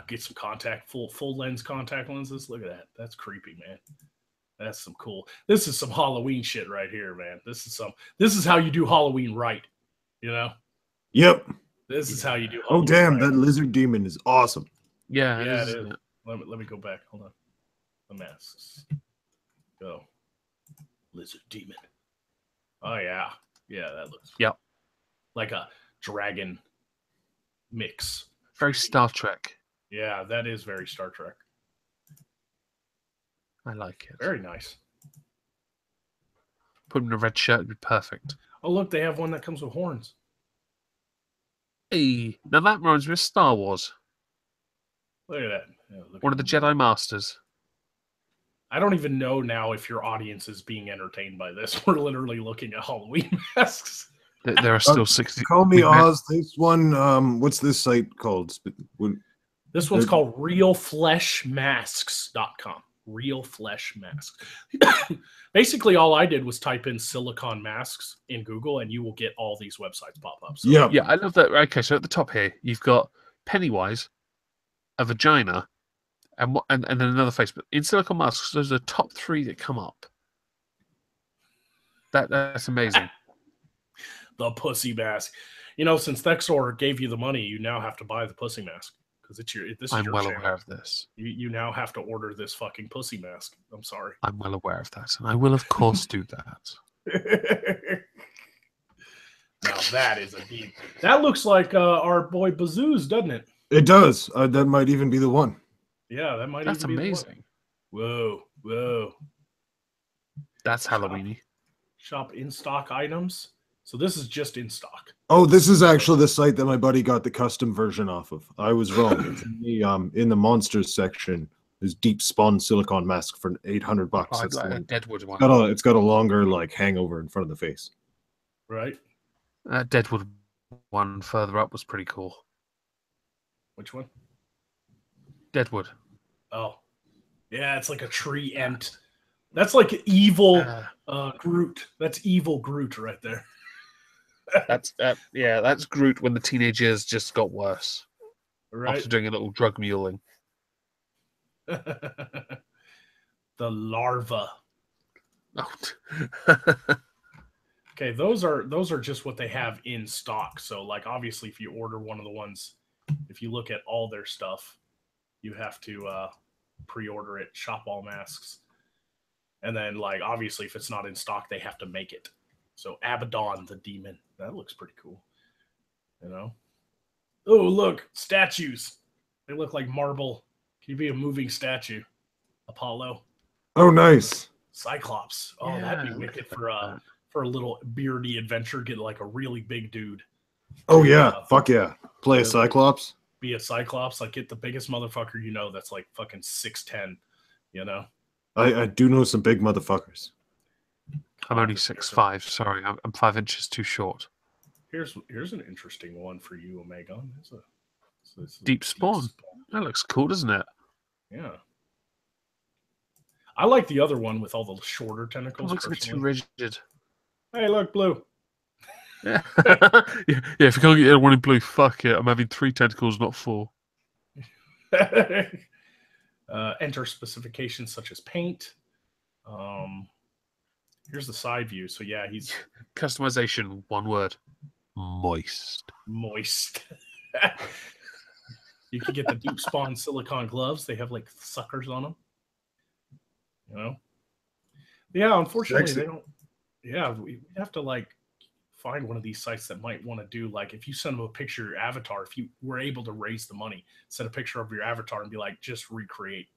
Get some full lens contact lenses. Look at that. That's creepy, man. That's some cool. This is some Halloween shit right here, man. This is how you do Halloween right. You know? Yep. This is how you do Halloween. Oh damn, right. That lizard demon is awesome. Yeah, it is. Let me go back. Hold on. The masks. Go. Lizard demon. Oh yeah. Yeah, that looks like a dragon mix. Very Star Trek. Yeah, that is very Star Trek. I like it. Very nice. Put him in a red shirt would be perfect. Oh, look, they have one that comes with horns. Hey, now that reminds me of Star Wars. Look at that. Yeah, one of the Jedi Masters. I don't even know now if your audience is being entertained by this. We're literally looking at Halloween masks. There are still 60. Call me Oz. This one, what's this site called? This one's called realfleshmasks.com. real flesh masks. Basically, all I did was type in silicone masks in Google, and you will get all these websites pop up. So, yeah, I love that. Okay, so at the top here, you've got Pennywise, a vagina, and then another face. But in silicone masks, there's the top 3 that come up. That's amazing. The pussy mask. You know, since Thexor gave you the money, you now have to buy the pussy mask. Because I'm well channel. aware of this. You now have to order this fucking pussy mask. I'm sorry. I'm well aware of that, and I will of course do that. Now that is a deep. That looks like our boy Bazoo's, doesn't it? It does. That might even be the one. Yeah, that might. That's even be amazing. The one. Whoa. That's Halloweeny. Shop in stock items. So this is just in stock. Oh, this is actually the site that my buddy got the custom version off of. I was wrong. It's in the monsters section. There's deep spawn silicone mask for $800. Oh, it's like a Deadwood one. It's got a longer like hangover in front of the face. Right. Deadwood one further up was pretty cool. Which one? Deadwood. Oh, yeah, it's like a tree ent. That's like evil Groot. That's evil Groot right there. That's Groot when the teenagers just got worse. Right. After doing a little drug muling. The larva. Oh. Okay, those are just what they have in stock. So, like, obviously, if you order one of the ones, if you look at all their stuff, you have to pre-order it. Shop all masks, and then, like, obviously, if it's not in stock, they have to make it. So, Abaddon the demon, that looks pretty cool. You know. Oh, look, statues. They look like marble. Can you be a moving statue? Apollo. Oh, nice. Cyclops. Oh, yeah, that'd be wicked for a little beardy adventure. Get like a really big dude. Oh yeah, fuck yeah. Play a Cyclops. Be a Cyclops. Like get the biggest motherfucker you know. That's like fucking 6'10". You know. I do know some big motherfuckers. I'm only 6'5". Sorry, I'm 5 inches too short. Here's an interesting one for you, Omegon. It's deep spawn. That looks cool, doesn't it? Yeah. I like the other one with all the shorter tentacles. It looks a bit too rigid. Hey, look, blue. Yeah. Yeah. If you can't get one in blue, fuck it. I'm having 3 tentacles, not 4. Enter specifications such as paint. Here's the side view. So yeah, he's customization. One word: moist. Moist. You can get the deep spawn silicone gloves. They have like suckers on them. You know. Yeah, unfortunately they don't. Yeah, we have to like find one of these sites that might want to do like if you send them a picture of your avatar, if you were able to raise the money, send a picture of your avatar and be like, just recreate.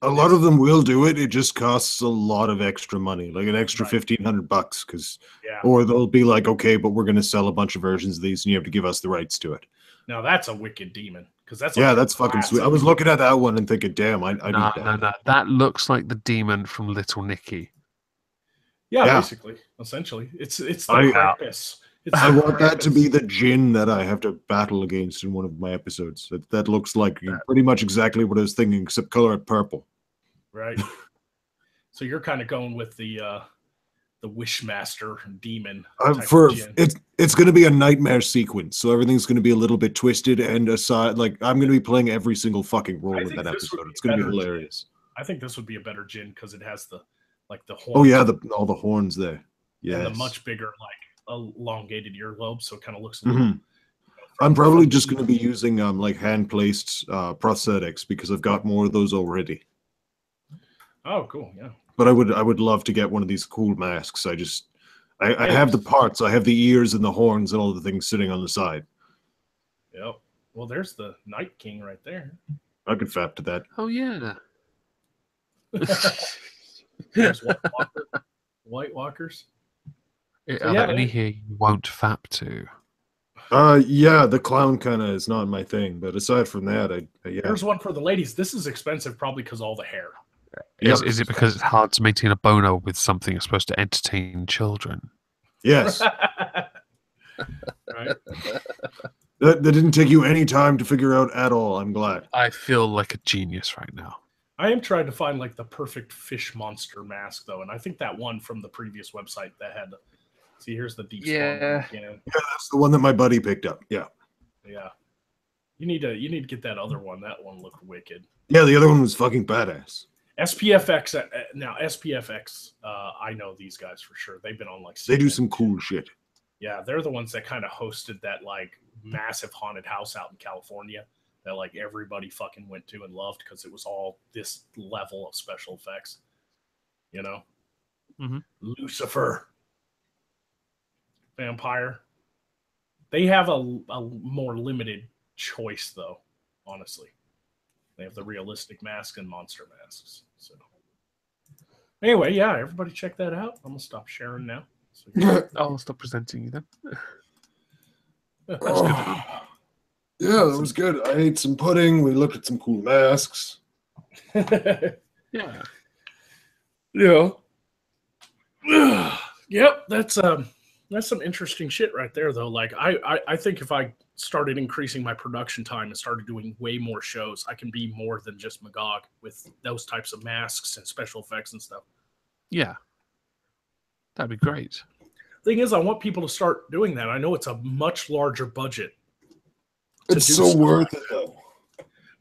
A lot of them will do it. It just costs a lot of extra money, like an extra $1,500, because or they'll be like, okay, but we're going to sell a bunch of versions of these, and you have to give us the rights to it. Now that's a wicked demon because that's that's fucking sweet. I was looking at that one and thinking, damn, I need that. No, that looks like the demon from Little Nicky. Yeah, basically, essentially, it's the Krampus. I want that to be the djinn that I have to battle against in one of my episodes. That looks like pretty much exactly what I was thinking, except color it purple. Right. So you're kind of going with the Wishmaster demon. It's going to be a nightmare sequence, so everything's going to be a little bit twisted and aside. Like I'm going to be playing every single fucking role in that episode. It's going to be hilarious. I think this would be a better djinn because it has the horns. Oh yeah, all the horns there. Yeah, and the much bigger elongated earlobe, so it kind of looks a little. I'm probably just going to be using like hand placed prosthetics because I've got more of those already. Oh, cool! Yeah. But I would love to get one of these cool masks. I have the parts. I have the ears and the horns and all the things sitting on the side. Yep. Well, there's the Night King right there. I could fap to that. Oh yeah. There's White Walkers. Are there any here you won't fap to? Yeah, the clown kind of is not my thing, but aside from that, yeah. Here's one for the ladies. This is expensive, probably because all the hair. Is it because it's hard to maintain a boner with something that's supposed to entertain children? Yes. Right. That didn't take you any time to figure out at all. I'm glad. I feel like a genius right now. I am trying to find like the perfect fish monster mask though, and I think that one from the previous website that had. See, here's the deep spawn again. Yeah, that's the one that my buddy picked up. Yeah. Yeah. You need to get that other one. That one looked wicked. Yeah, the other one was fucking badass. SPFX now SPFX. I know these guys for sure. They've been on like. They do some cool shit. Yeah, they're the ones that kind of hosted that like massive haunted house out in California that like everybody fucking went to and loved because it was all this level of special effects. You know, Lucifer, vampire. They have a more limited choice though. Honestly, they have the realistic masks and monster masks. So anyway, yeah, everybody check that out. I'm gonna stop sharing now. So I'll stop presenting you then. That's good. Yeah, that was good. I ate some pudding. We looked at some cool masks. Yeah. Yeah. Yep, that's some interesting shit right there though. Like I think if I started increasing my production time and started doing way more shows, I can be more than just Magog with those types of masks and special effects and stuff. Yeah. That'd be great. Thing is, I want people to start doing that. I know it's a much larger budget. It's so worth it though.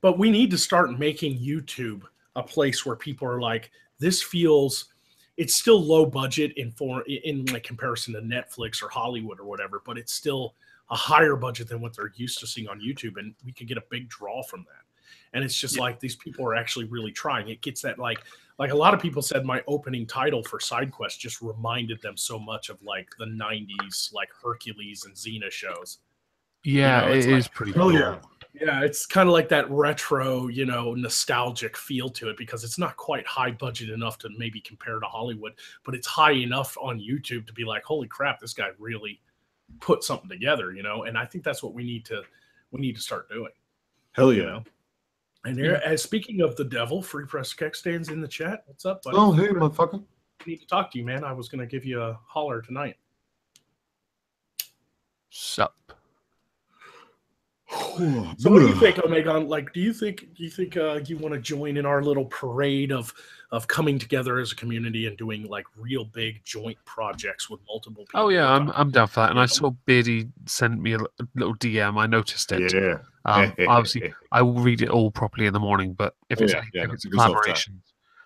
But we need to start making YouTube a place where people are like, this feels, it's still low budget in like comparison to Netflix or Hollywood or whatever, but it's still a higher budget than what they're used to seeing on YouTube, and we could get a big draw from that. And it's just like these people are actually really trying. It gets that like a lot of people said my opening title for SideQuest just reminded them so much of like the 90s like Hercules and Xena shows. Yeah, you know, it is pretty cool. Yeah. Yeah, it's kind of like that retro, nostalgic feel to it because it's not quite high budget enough to maybe compare to Hollywood, but it's high enough on YouTube to be like, holy crap, this guy really put something together, and I think that's what we need to start doing. Hell yeah. And here, as speaking of the devil, Free Press Keckstand's in the chat. What's up, buddy? Oh, hey, motherfucker. I need to talk to you, man. I was going to give you a holler tonight. Sup. So what do you think, Omegon? Like, do you think you want to join in our little parade of coming together as a community and doing like real big joint projects with multiple people? Oh yeah, I'm down for that. And I saw Beardy send me a little DM. I noticed it. Yeah. Obviously, I will read it all properly in the morning. But if it's a collaboration,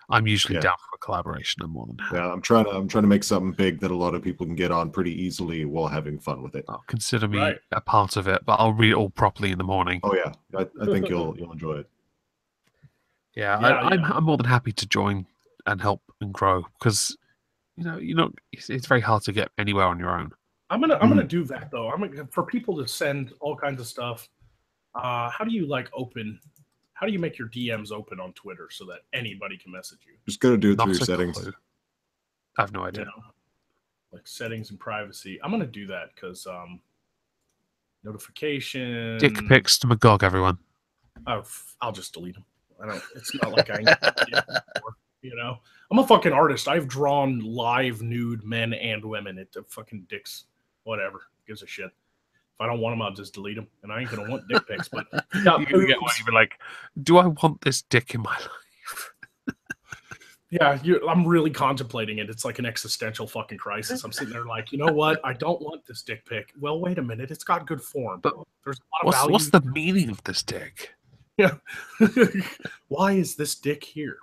I'm usually down for a collaboration. I'm more than happy. Yeah, I'm trying to make something big that a lot of people can get on pretty easily while having fun with it. Consider me a part of it, but I'll read it all properly in the morning. Oh yeah, I think you'll enjoy it. Yeah, I'm more than happy to join and help and grow because it's very hard to get anywhere on your own. I'm gonna do that though. For people to send all kinds of stuff. How do you How do you make your DMs open on Twitter so that anybody can message you? Just gotta do it through your settings. Clue. I have no idea. Like settings and privacy. I'm gonna do that because notification. Dick pics to Magog, everyone. I'll just delete them. It's not like I I'm a fucking artist. I've drawn live nude men and women. It fucking dicks. Whatever. Gives a shit. If I don't want them, I'll just delete them. And I ain't gonna want dick pics. But you get one. You'd be like, "Do I want this dick in my life?" Yeah, I'm really contemplating it. It's like an existential fucking crisis. I'm sitting there like, you know what? I don't want this dick pic. Well, wait a minute. It's got good form. But there's a lot of value. What's the meaning of this dick? Yeah. Why is this dick here?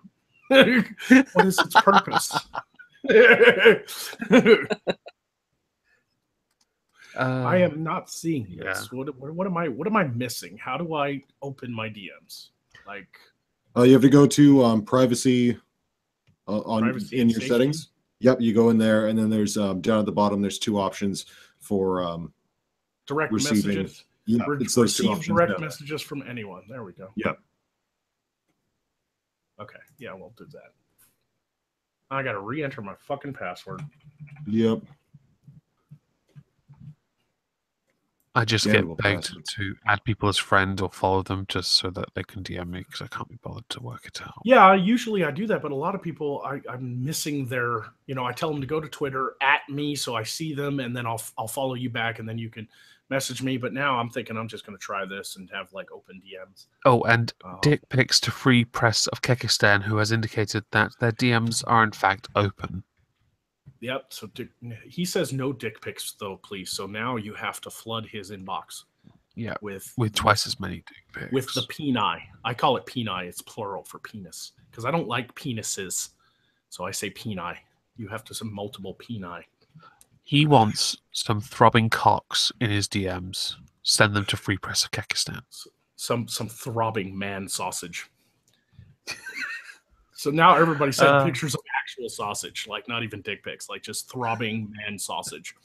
What is its purpose? I am not seeing this. What am I missing? How do I open my DMs? Like, you have to go to privacy in your settings. Yep, you go in there, and then there's down at the bottom. There's two options for direct receiving. messages. Yeah, it's those two options. Direct messages from anyone. There we go. Yep. Okay. Yeah, we'll do that. I got to re-enter my fucking password. Yep. I just get begged to add people as friend or follow them just so that they can DM me because I can't be bothered to work it out. Yeah, usually I do that, but a lot of people, I'm missing their, I tell them to go to Twitter, @me, so I see them, and then I'll follow you back, and then you can message me. But now I'm thinking I'm just going to try this and have like open DMs. Oh, and dick pics to Free Press of Kekistan, who has indicated that their DMs are in fact open. Yep. So he says no dick pics though, please. So now you have to flood his inbox. Yeah. With twice as many dick pics. With the peni. I call it peni. It's plural for penis because I don't like penises. So I say peni. You have to say multiple peni. He wants some throbbing cocks in his DMs. Send them to Free Press of Kekistan. Some throbbing man sausage. So now everybody sent pictures of actual sausage, like not even dick pics, like just throbbing man sausage.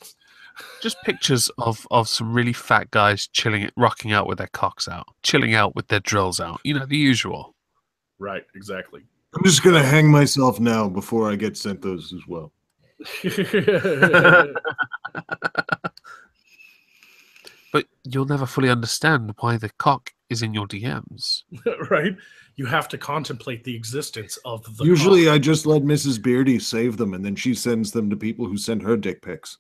Just pictures of some really fat guys rocking out with their cocks out, chilling out with their drills out. The usual. Right, exactly. I'm just going to hang myself now before I get sent those as well. But you'll never fully understand why the cock is in your DMs. Right? You have to contemplate the existence of the Usually cock. I just let Mrs. Beardy save them, and then she sends them to people who send her dick pics.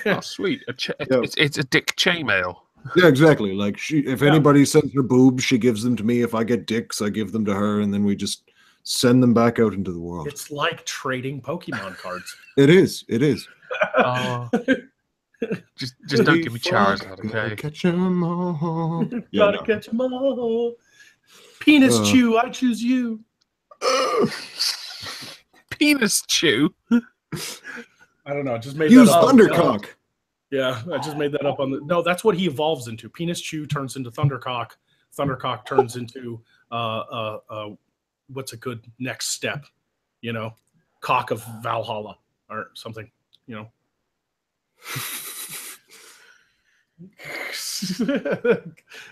Oh, sweet. It's a dick chainmail. Yeah, exactly. Like if anybody sends her boobs, she gives them to me. If I get dicks, I give them to her, and then we just send them back out into the world. It's like trading Pokemon cards. It is. It is. Just don't give me Charizard, okay? Gotta catch 'em all. Gotta catch 'em all. Penis chew, I choose you. Penis chew? I don't know. I just made Use that up. Thundercock. Yeah, I just made that up on the. No, that's what he evolves into. Penis chew turns into Thundercock. Thundercock turns into what's a good next step? Cock of Valhalla or something.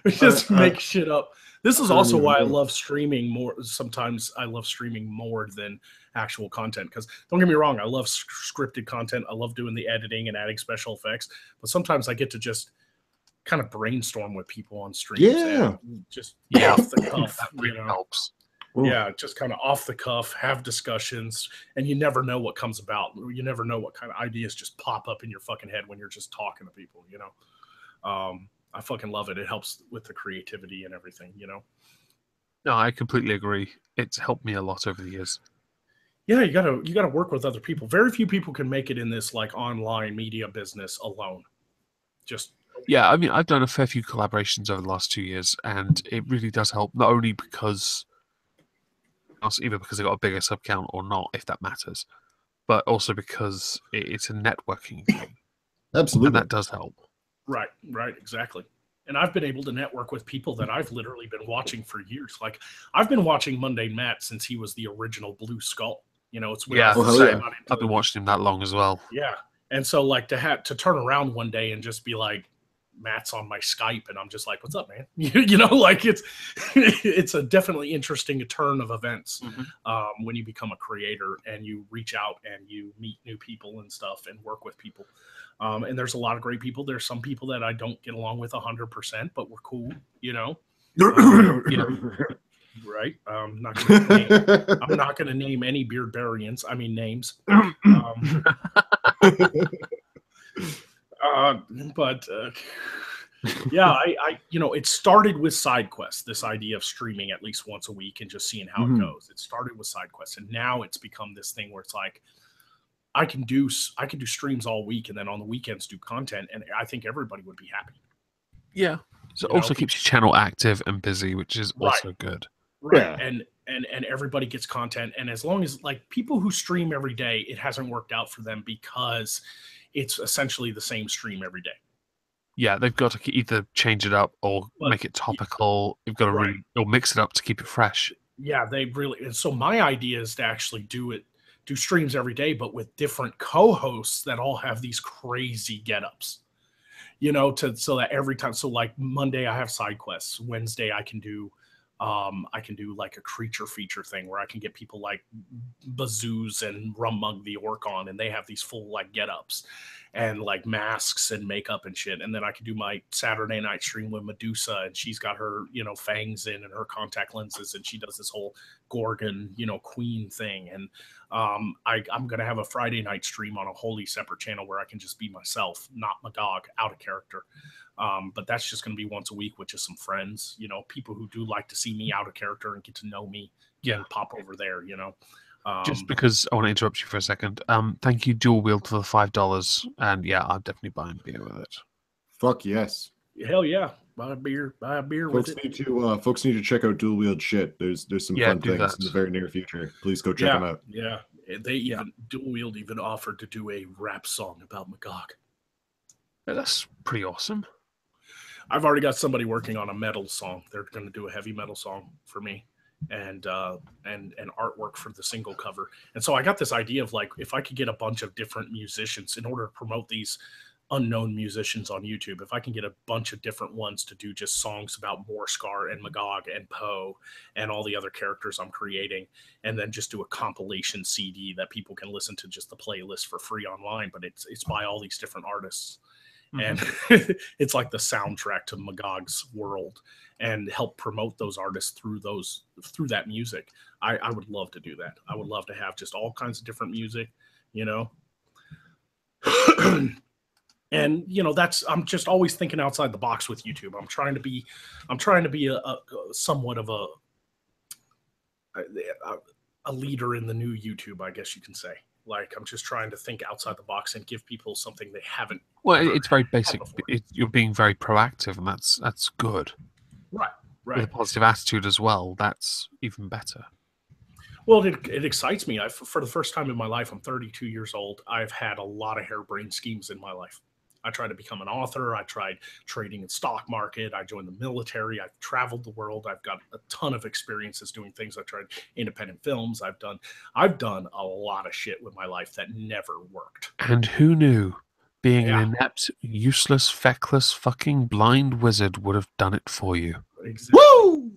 We just make shit up. This is also why I love streaming more. Sometimes I love streaming more than actual content because don't get me wrong, I love scripted content. I love doing the editing and adding special effects, but sometimes I get to just kind of brainstorm with people on streams. Yeah, just off the cuff. That really helps. Yeah, just kind of off the cuff, have discussions, and you never know what comes about. You never know what kind of ideas just pop up in your fucking head when you're just talking to people. I fucking love it. It helps with the creativity and everything, No, I completely agree. It's helped me a lot over the years. Yeah, you gotta work with other people. Very few people can make it in this like online media business alone. I mean, I've done a fair few collaborations over the last 2 years, and it really does help. Not only because either because I got a bigger sub count or not, if that matters, but also because it's a networking thing. Absolutely, and that does help. Right, exactly. And I've been able to network with people that I've literally been watching for years. Like I've been watching Mundane Matt since he was the original Blue Skull. It's I've been watching him that long as well. Yeah, and so like to turn around one day and just be like, Matt's on my Skype, and I'm just like, "What's up, man?" Like it's a definitely interesting turn of events when you become a creator and you reach out and you meet new people and stuff and work with people. And there's a lot of great people. There's some people that I don't get along with 100%, but we're cool, Right. I'm not going to name any beardbarians. I mean names. It started with side quests, this idea of streaming at least once a week and just seeing how it goes. It started with side quests, and now it's become this thing where it's like I can do streams all week and then on the weekends do content, and I think everybody would be happy. Yeah. So it also keeps your channel active and busy, which is also good. Right. Yeah. And everybody gets content, and as long as like people who stream every day, it hasn't worked out for them because it's essentially the same stream every day. Yeah, they've got to either change it up or make it topical. You've got to or mix it up to keep it fresh. Yeah, they really. And so my idea is to actually do streams every day, but with different co-hosts that all have these crazy get-ups. So that every time, so like Monday I have side quests. Wednesday I can do I can do like a creature feature thing where I can get people like Bazoos and Rummug the Orc on, and they have these full like get-ups and like masks and makeup and shit. And then I can do my Saturday night stream with Medusa, and she's got her, you know, fangs in and her contact lenses, and she does this whole Gorgon, you know, queen thing. And I'm gonna have a Friday night stream on a wholly separate channel where I can just be myself, not Magog, out of character. But that's just going to be once a week with just some friends, you know, people who do like to see me out of character and get to know me. Yeah, pop over there, you know. Just because I want to interrupt you for a second. Thank you, Dual Wield, for the $5, and yeah, I'll definitely buy a beer with it. Fuck yes. Hell yeah, buy a beer folks with it. Folks need to check out Dual Wield shit. There's some fun things in the very near future. Please go check them out. Yeah, they even Dual Wield even offered to do a rap song about Magog. Yeah, that's pretty awesome. I've already got somebody working on a metal song. They're going to do a heavy metal song for me, and artwork for the single cover. And so I got this idea of like, if I could get a bunch of different musicians in order to promote these unknown musicians on YouTube, if I can get a bunch of different ones to do just songs about Morskar and Magog and Poe and all the other characters I'm creating, and then just do a compilation CD that people can listen to just the playlist for free online, but it's by all these different artists. And it's like the soundtrack to Magog's world, and help promote those artists through that music. I would love to do that. I would love to have just all kinds of different music, you know. And you know, I'm just always thinking outside the box with YouTube. I'm trying to be a somewhat of a leader in the new YouTube, I guess you can say. Like, I'm just trying to think outside the box and give people something they haven't. Well, it's very basic. You're being very proactive, and that's good. Right. With a positive attitude as well. That's even better. Well, it excites me. For the first time in my life, I'm 32 years old. I've had a lot of harebrained schemes in my life. I tried to become an author. I tried trading in stock market. I joined the military. I've traveled the world. I've got a ton of experiences doing things. I tried independent films. I've done a lot of shit with my life that never worked. And who knew being an inept, useless, feckless, fucking blind wizard would have done it for you? Exactly. Woo!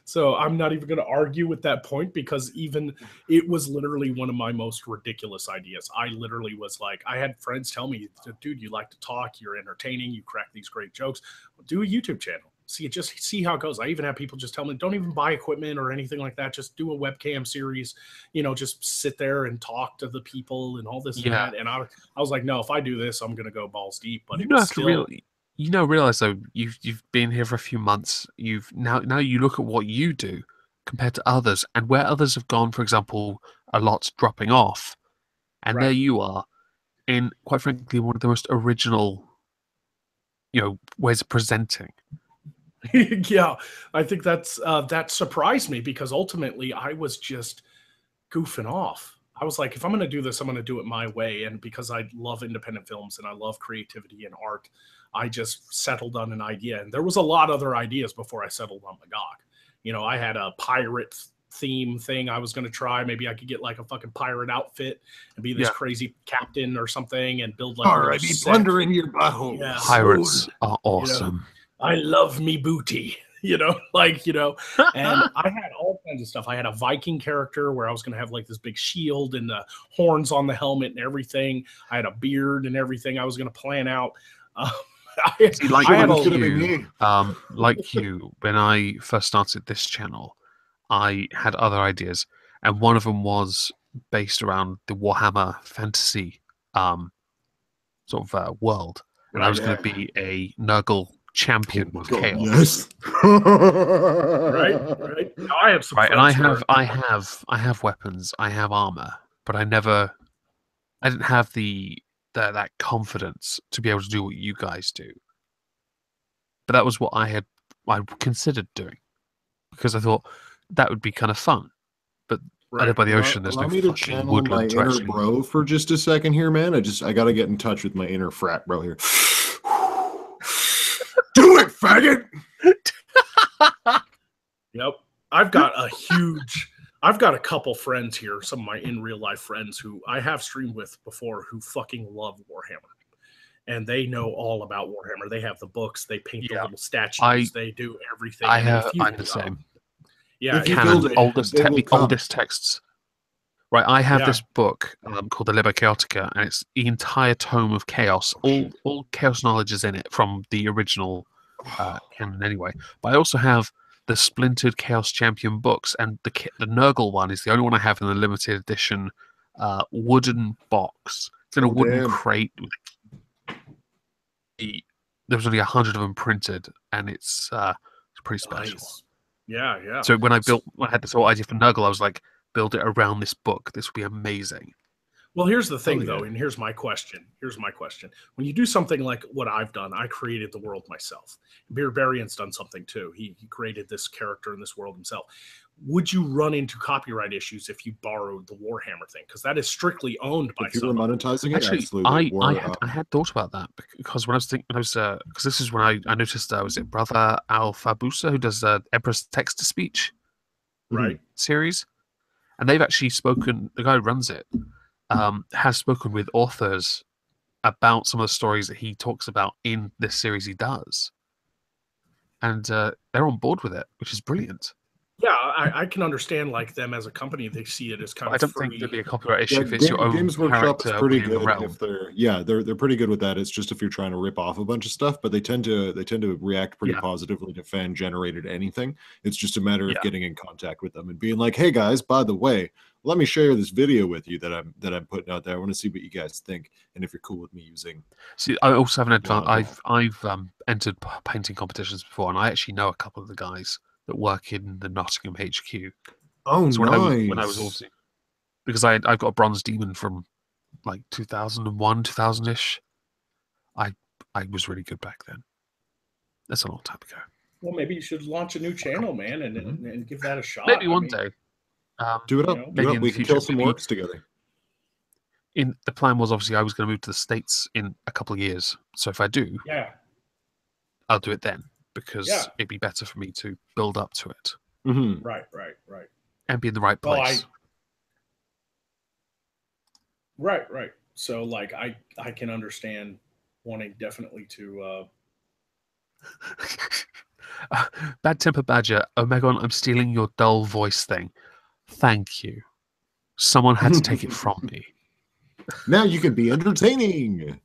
So I'm not even going to argue with that point, because it was literally one of my most ridiculous ideas. I literally was like, I had friends tell me, dude, you like to talk, you're entertaining, you crack these great jokes. Do a YouTube channel. See how it goes. I even have people just tell me, don't even buy equipment or anything like that. Just do a webcam series, you know, just sit there and talk to the people and all this and that. And I was like, no, if I do this, I'm going to go balls deep. But you have to realize though, you've been here for a few months. Now you look at what you do compared to others, and where others have gone, for example, a lot dropping off, and there you are in, quite frankly, one of the most original, you know, ways of presenting. Yeah, I think that surprised me, because ultimately I was just goofing off. I was like, if I'm going to do this, I'm going to do it my way. And because I love independent films and I love creativity and art, I just settled on an idea. And there was a lot of other ideas before I settled on Magog. You know, I had a pirate theme thing I was going to try. Maybe I could get like a fucking pirate outfit and be this crazy captain or something and build like a be plunder in your butthole. Yeah. Pirates are awesome. You know, I love me booty. You know, and I had all kinds of stuff. I had a Viking character where I was going to have like this big shield and the horns on the helmet and everything. I had a beard and everything I was going to plan out. Like you, when I first started this channel, I had other ideas, and one of them was based around the Warhammer fantasy world, and I was going to be a Nurgle champion with chaos. Yes. right. Now I have some and I have weapons, I have armor, but I didn't have that confidence to be able to do what you guys do. But that was what I considered doing, because I thought that would be kind of fun. But by the ocean, there's no fucking woodland to actually... bro for just a second here, man. I got to get in touch with my inner frat bro here. Do it, faggot! Yep. I've got a couple friends here, some of my in real life friends who I have streamed with before, who fucking love Warhammer. and they know all about Warhammer. They have the books, they paint the little statues, they do everything. I'm the same. Yeah, if you canon, build it, oldest texts. Right, I have this book called the Liber Chaotica, and it's the entire tome of chaos. All chaos knowledge is in it from the original canon, anyway. But I also have the splintered Chaos Champion books, and the Nurgle one is the only one I have in the limited edition wooden box. It's in a wooden crate. There was only 100 of them printed, and it's pretty special. Nice. Yeah. So when I had this whole idea for Nurgle, I was like, build it around this book. This would be amazing. Well, here's the thing, though, and here's my question. When you do something like what I've done, I created the world myself. Beardbarian's done something, too. He created this character in this world himself. Would you run into copyright issues if you borrowed the Warhammer thing? Because that is strictly owned by someone. If you were monetizing it, actually, absolutely. I had thought about that because when I was because this is when I noticed was it Brother Alphabusa who does the Emperor's Text-to-Speech series, and they've actually spoken. The guy who runs it has spoken with authors about some of the stories that he talks about in this series he does, and they're on board with it, which is brilliant. Yeah, I can understand like them as a company. They see it as kind of. I don't think there'd be a copyright issue if it's your own Games Workshop is pretty good. If they're pretty good with that. It's just if you're trying to rip off a bunch of stuff, but they tend to react pretty positively to fan generated anything. It's just a matter of getting in contact with them and being like, "Hey guys, by the way, let me share this video with you that I'm putting out there. I want to see what you guys think, and if you're cool with me using." See, I also have an advantage. I've entered painting competitions before, and I actually know a couple of the guys that work in the Nottingham HQ. Oh, so nice. When I was also, because I've got a bronze demon from like 2001, 2000-ish. I was really good back then. That's a long time ago. Well, maybe you should launch a new channel, man, and give that a shot. Maybe one day. Do it up. Maybe we can kill some orcs together. The plan was obviously I was going to move to the States in a couple of years. So if I do, I'll do it then. Because it'd be better for me to build up to it. Mm-hmm. Right. And be in the right place. Right. So, like, I can understand wanting definitely to... Bad Temper Badger, Omegon, I'm stealing your dull voice thing. Thank you. Someone had to take it from me. Now you can be entertaining.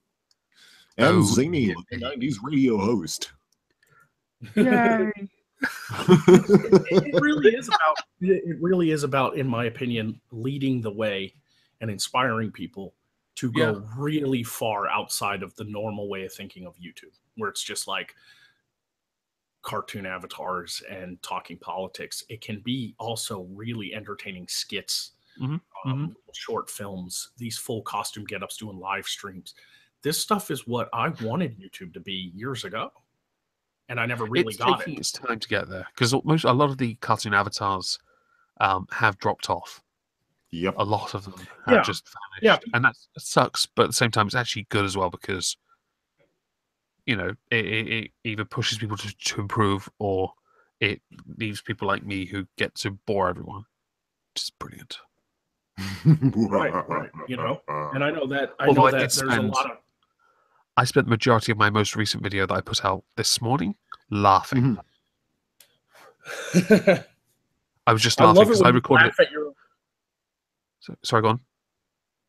And zany, like a 90s radio host. Yay! it really is about, in my opinion, leading the way and inspiring people to go really far outside of the normal way of thinking of YouTube, where it's just like cartoon avatars and talking politics. It can be also really entertaining skits, short films, these full costume get-ups, doing live streams. This stuff is what I wanted YouTube to be years ago. And I never really got it. It's taking its time to get there because a lot of the cartoon avatars have dropped off. Yep, a lot of them have just vanished, and that sucks. But at the same time, it's actually good as well because it either pushes people to improve or it leaves people like me who get to bore everyone, which is brilliant. right. And I know that there's a lot of. I spent the majority of my most recent video that I put out this morning laughing. I was just laughing because I recorded it. Sorry, go on.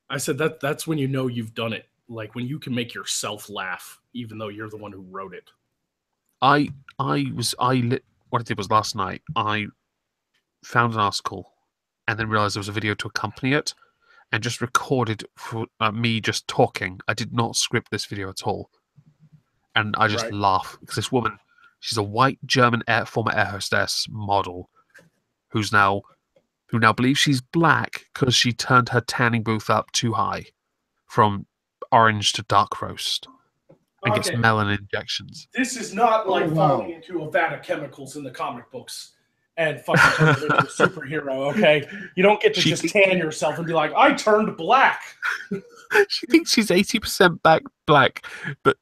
I said that's when you know you've done it. Like when you can make yourself laugh, even though you're the one who wrote it. What I did was last night, I found an article and then realized there was a video to accompany it. And just recorded for me just talking. I did not script this video at all. And I just laugh because this woman, she's a white German former air hostess model who now believes she's black because she turned her tanning booth up too high from orange to dark roast and gets melanin injections. This is not like falling into a vat of chemicals in the comic books and fucking turn into a superhero, okay? You don't get to just tan yourself and be like, I turned black. She thinks she's 80% black, but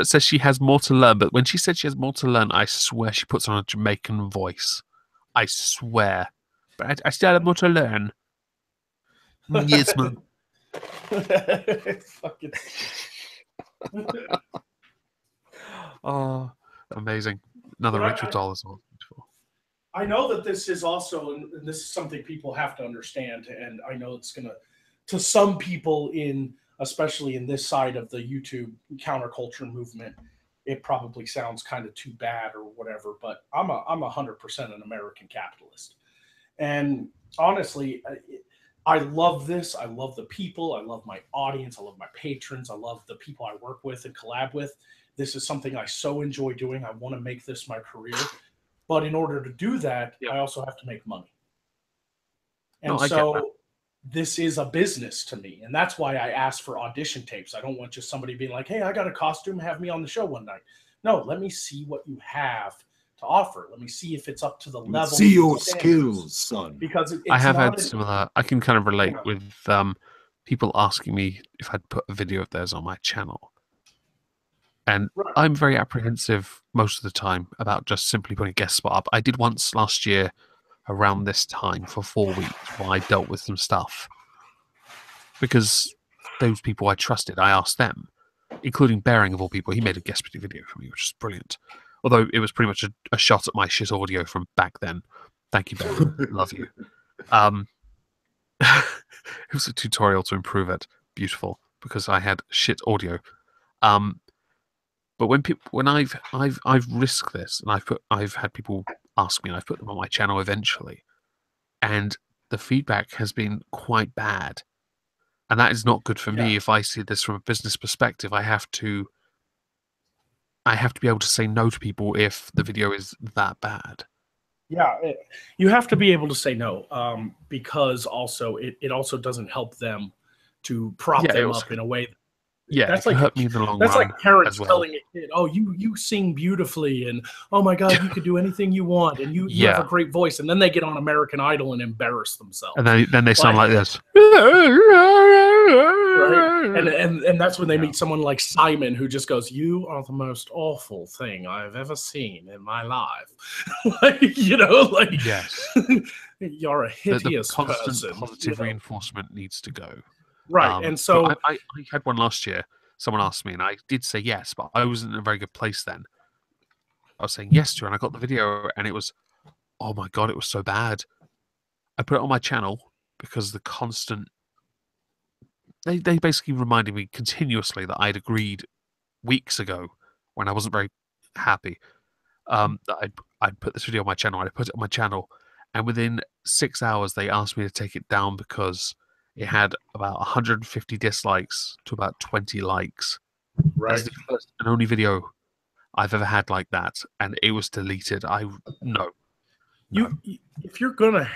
says she has more to learn. But when she said she has more to learn, I swear she puts on a Jamaican voice. I swear. But I still have more to learn. Yes, man. Fucking... Oh, amazing. Another But Rachel doll as well. Beautiful. I know that this is also, and this is something people have to understand, and I know it's going to some people especially in this side of the YouTube counterculture movement, it probably sounds kind of too bad or whatever, but I'm 100% an American capitalist. And honestly, I love this. I love the people. I love my audience. I love my patrons. I love the people I work with and collab with. This is something I so enjoy doing. I want to make this my career. But in order to do that, I also have to make money. And so this is a business to me. And that's why I ask for audition tapes. I don't want just somebody being like, hey, I got a costume, have me on the show one night. No, let me see what you have to offer. Let me see if it's up to the level. See your skills, son. Because I have had similar. I can kind of relate with people asking me if I'd put a video of theirs on my channel. And I'm very apprehensive most of the time about just simply putting a guest spot up. I did once last year around this time for 4 weeks while I dealt with some stuff. Because those people I trusted, I asked them, including Bearing of all people. He made a guest video for me, which is brilliant. Although it was pretty much a shot at my shit audio from back then. Thank you, Bearing. Love you. It was a tutorial to improve it. Beautiful. Because I had shit audio. But when I've risked this, and I've had people ask me, and I've put them on my channel eventually, and the feedback has been quite bad, and that is not good for me. If I see this from a business perspective, I have to be able to say no to people if the video is that bad. Yeah, you have to be able to say no, because also it also doesn't help them to prop them up in a way. That's like hurt me in the long run. That's like parents telling a kid, "Oh, you sing beautifully, and oh my God, you could do anything you want, and you have a great voice." And then they get on American Idol and embarrass themselves. And then they sound like this. Right? And that's when they meet someone like Simon, who just goes, "You are the most awful thing I've ever seen in my life." Yes, you're a hideous the constant person. Positive reinforcement needs to go. Right, and so I had one last year. Someone asked me, and I did say yes, but I wasn't in a very good place then. I was saying yes to her, and I got the video, and it was, oh my God, it was so bad. I put it on my channel because the constant... They basically reminded me continuously that I'd agreed weeks ago, when I wasn't very happy, that I'd put this video on my channel. I'd put it on my channel, and within 6 hours, they asked me to take it down because it had about 150 dislikes to about 20 likes. Right. That's the first and only video I've ever had like that, and it was deleted. No. If you're gonna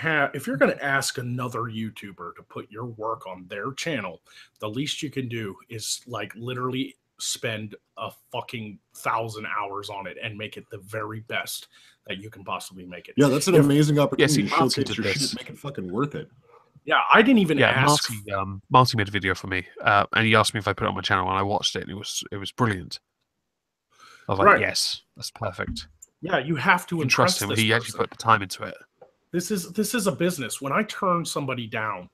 ask another YouTuber to put your work on their channel, the least you can do is like literally spend a fucking 1,000 hours on it and make it the very best that you can possibly make it. Yeah, that's an amazing opportunity to showcase your shit, make it fucking worth it. Yeah, I didn't even ask. Marty made a video for me, and he asked me if I put it on my channel, and I watched it, and it was brilliant. I was like, yes, that's perfect. Yeah, you have to trust him. He actually put the time into it. This is a business. When I turn somebody down,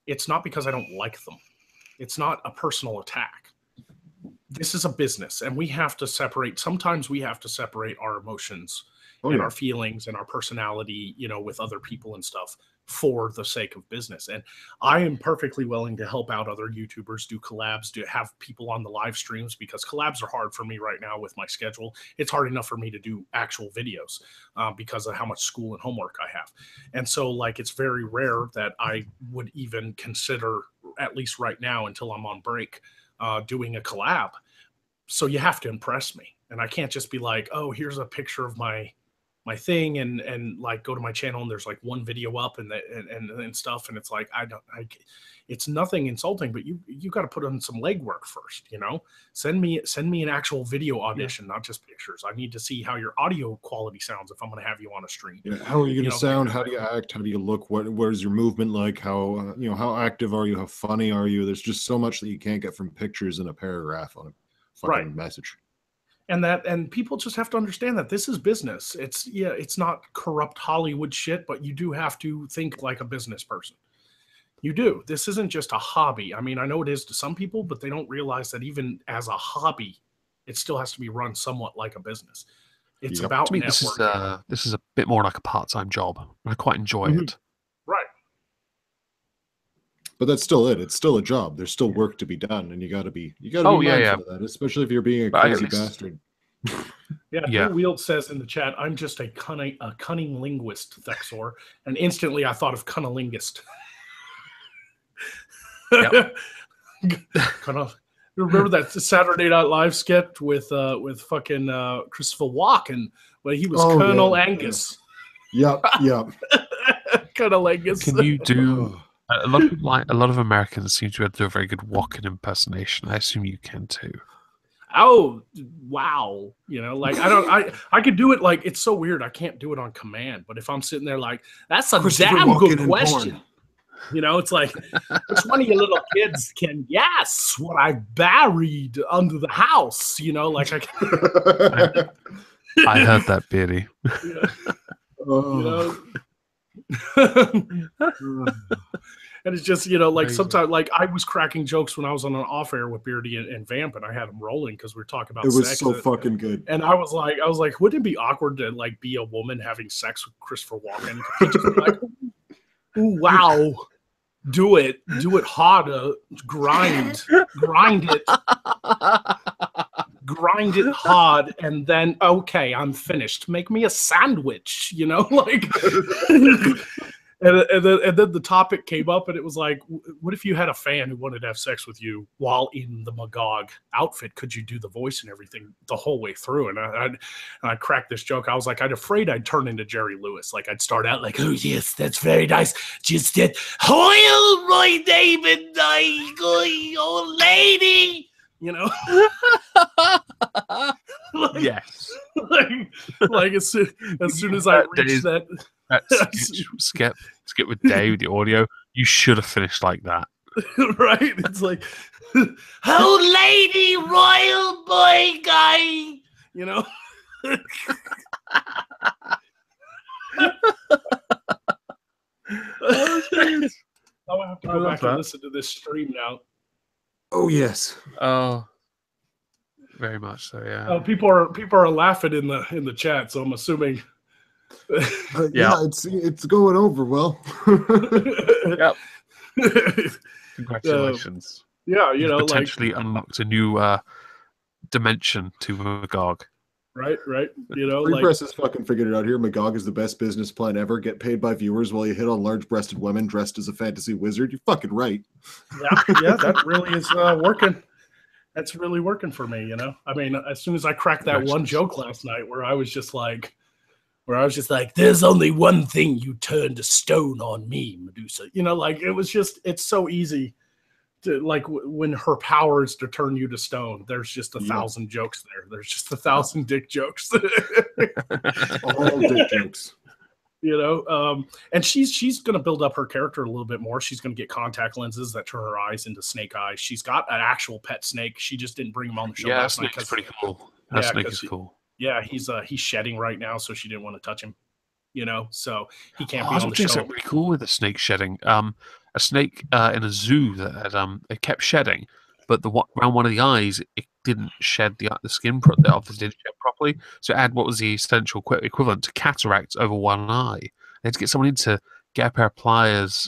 it's not because I don't like them. It's not a personal attack. This is a business, and we have to separate. Sometimes we have to separate our emotions and our feelings and our personality, with other people and stuff for the sake of business. And I am perfectly willing to help out other YouTubers, do collabs, to have people on the live streams, because collabs are hard for me right now with my schedule. It's hard enough for me to do actual videos because of how much school and homework I have. And so it's very rare that I would even consider, at least right now until I'm on break, doing a collab. So you have to impress me. And I can't just be like, oh, here's a picture of my thing and go to my channel and there's one video up and stuff, and it's like it's nothing insulting, but you got to put in some legwork first. Send me an actual video audition, not just pictures. I need to see how your audio quality sounds if I'm going to have you on a stream. How are you going to sound? How do you act? How do you look? What is your movement like? How how active are you? How funny are you? There's just so much that you can't get from pictures in a paragraph on a fucking message. And people just have to understand that this is business. It's not corrupt Hollywood shit, but you do have to think like a business person. You do. This isn't just a hobby. I mean, I know it is to some people, but they don't realize that even as a hobby, it still has to be run somewhat like a business. It's about to me, networking. This is a bit more like a part-time job. I quite enjoy it. Right. But that's still it. It's still a job. There's still work to be done, and you got to be mindful of that, especially if you're being a crazy bastard. Blue Wield says in the chat, "I'm just a cunning linguist, Thexor," and instantly I thought of cunnilingus. Remember that Saturday Night Live sketch with fucking Christopher Walken when he was Colonel Angus? Yep. Colonel Angus. Can you do? A lot of Americans seem to be able to do a very good Walken impersonation. I assume you can too. Oh wow! You know, like I could do it. Like it's so weird. I can't do it on command. But if I'm sitting there, like that's a damn good question. You know, it's like, which one of you little kids can guess what I buried under the house? You know, like I heard that, Beardy. You know? And it's just, you know, like sometimes, like I was cracking jokes when I was on an off air with Beardy and Vamp, and I had them rolling because we were talking about sex. It was sex so fucking good. And I was like, wouldn't it be awkward to like be a woman having sex with Christopher Walken? He'd just be like, ooh, wow. Do it harder. Grind it hard, and then okay, I'm finished. Make me a sandwich, you know, like. And then the topic came up, and it was like, what if you had a fan who wanted to have sex with you while in the Magog outfit? Could you do the voice and everything the whole way through? And I cracked this joke. I was like, I'm afraid I'd turn into Jerry Lewis. Like I'd start out like, oh yes, that's very nice. Just that, hoil my name and I, old lady. You know, like, yes. Like as soon as I reach that skip with Dave with the audio, you should have finished like that. Right? It's like, old lady, royal boy guy. You know. I have to go back and listen to this stream now. Oh yes. Oh, very much so. Yeah. People are laughing in the chat, so I'm assuming. It's going over well. Yep. Congratulations. Yeah, you know, potentially unlocked a new dimension to Magog. Right. You know, Free Press has fucking figured it out here. Magog is the best business plan ever. Get paid by viewers while you hit on large-breasted women dressed as a fantasy wizard. You're fucking right. Yeah, that really is working. That's really working for me, you know? I mean, as soon as I cracked that one joke last night where I was just like, there's only one thing you turned to stone on me, Medusa. You know, like, it's so easy to, like, when her power is to turn you to stone, there's just 1,000 jokes there. There's just 1,000 dick jokes. All dick jokes. You know, and she's going to build up her character a little bit more. She's going to get contact lenses that turn her eyes into snake eyes. She's got an actual pet snake. She just didn't bring him on the show last night. Snake's pretty cool. That snake is cool. Yeah, he's shedding right now, so she didn't want to touch him. You know, so he can't be on the show. Something really cool with the snake shedding. A snake in a zoo that had it kept shedding, but around one of the eyes it didn't shed the skin. It obviously didn't shed properly, so it had what was the essential equivalent to cataract over one eye. They had to get someone in to get a pair of pliers,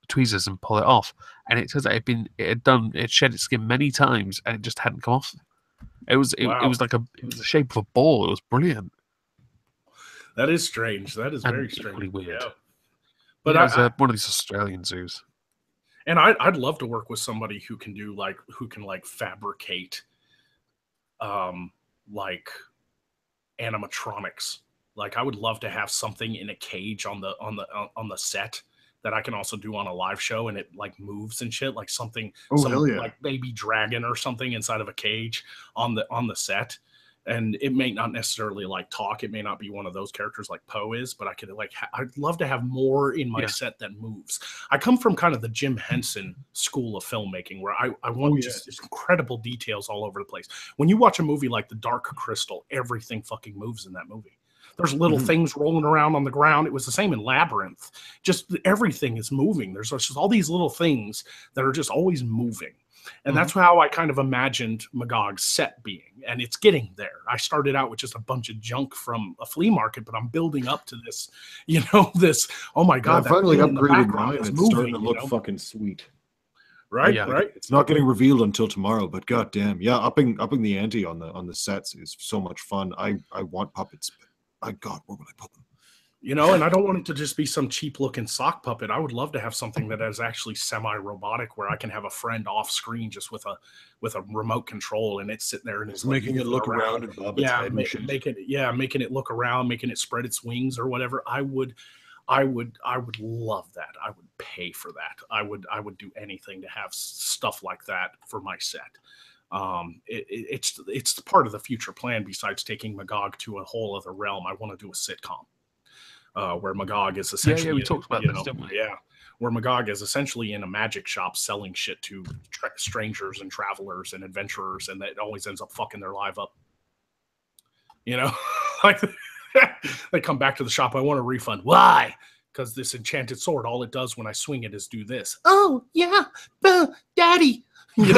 tweezers, and pull it off. And it turns out it had shed its skin many times, and it just hadn't come off. It was like it was the shape of a ball. It was brilliant. That is strange. That is very strange. Really weird. Yeah. But it was one of these Australian zoos. And I'd love to work with somebody who can fabricate like animatronics. Like I would love to have something in a cage on the set that I can also do on a live show, and it like moves and shit, like something like baby dragon or something inside of a cage on the set. And it may not necessarily like talk. It may not be one of those characters like Poe is, but I could I'd love to have more in my set that moves. I come from kind of the Jim Henson school of filmmaking where I want just incredible details all over the place. When you watch a movie like The Dark Crystal, everything fucking moves in that movie. There's little things rolling around on the ground. It was the same in Labyrinth. Just everything is moving. There's just all these little things that are just always moving. And that's how I kind of imagined Magog's set being. And it's getting there. I started out with just a bunch of junk from a flea market, but I'm building up to this, this, oh my God. I finally upgraded mine. It's starting to look fucking sweet. Right, right. It's not getting revealed until tomorrow, but goddamn, yeah, upping the ante on the sets is so much fun. I want puppets, but my God, where would I put them? And I don't want it to just be some cheap looking sock puppet. I would love to have something that is actually semi-robotic, where I can have a friend off screen just with a remote control, and it's sitting there and it's making it look around and bob its head. Making it look around, making it spread its wings or whatever. I would love that. I would pay for that. I would do anything to have stuff like that for my set. It's part of the future plan. Besides taking Magog to a whole other realm, I want to do a sitcom. Where Magog is essentially, we talked about this, didn't we? Yeah, where Magog is essentially in a magic shop selling shit to strangers and travelers and adventurers, and that always ends up fucking their life up. Like they come back to the shop. I want a refund. Why? Because this enchanted sword, all it does when I swing it is do this. Oh yeah, Daddy. It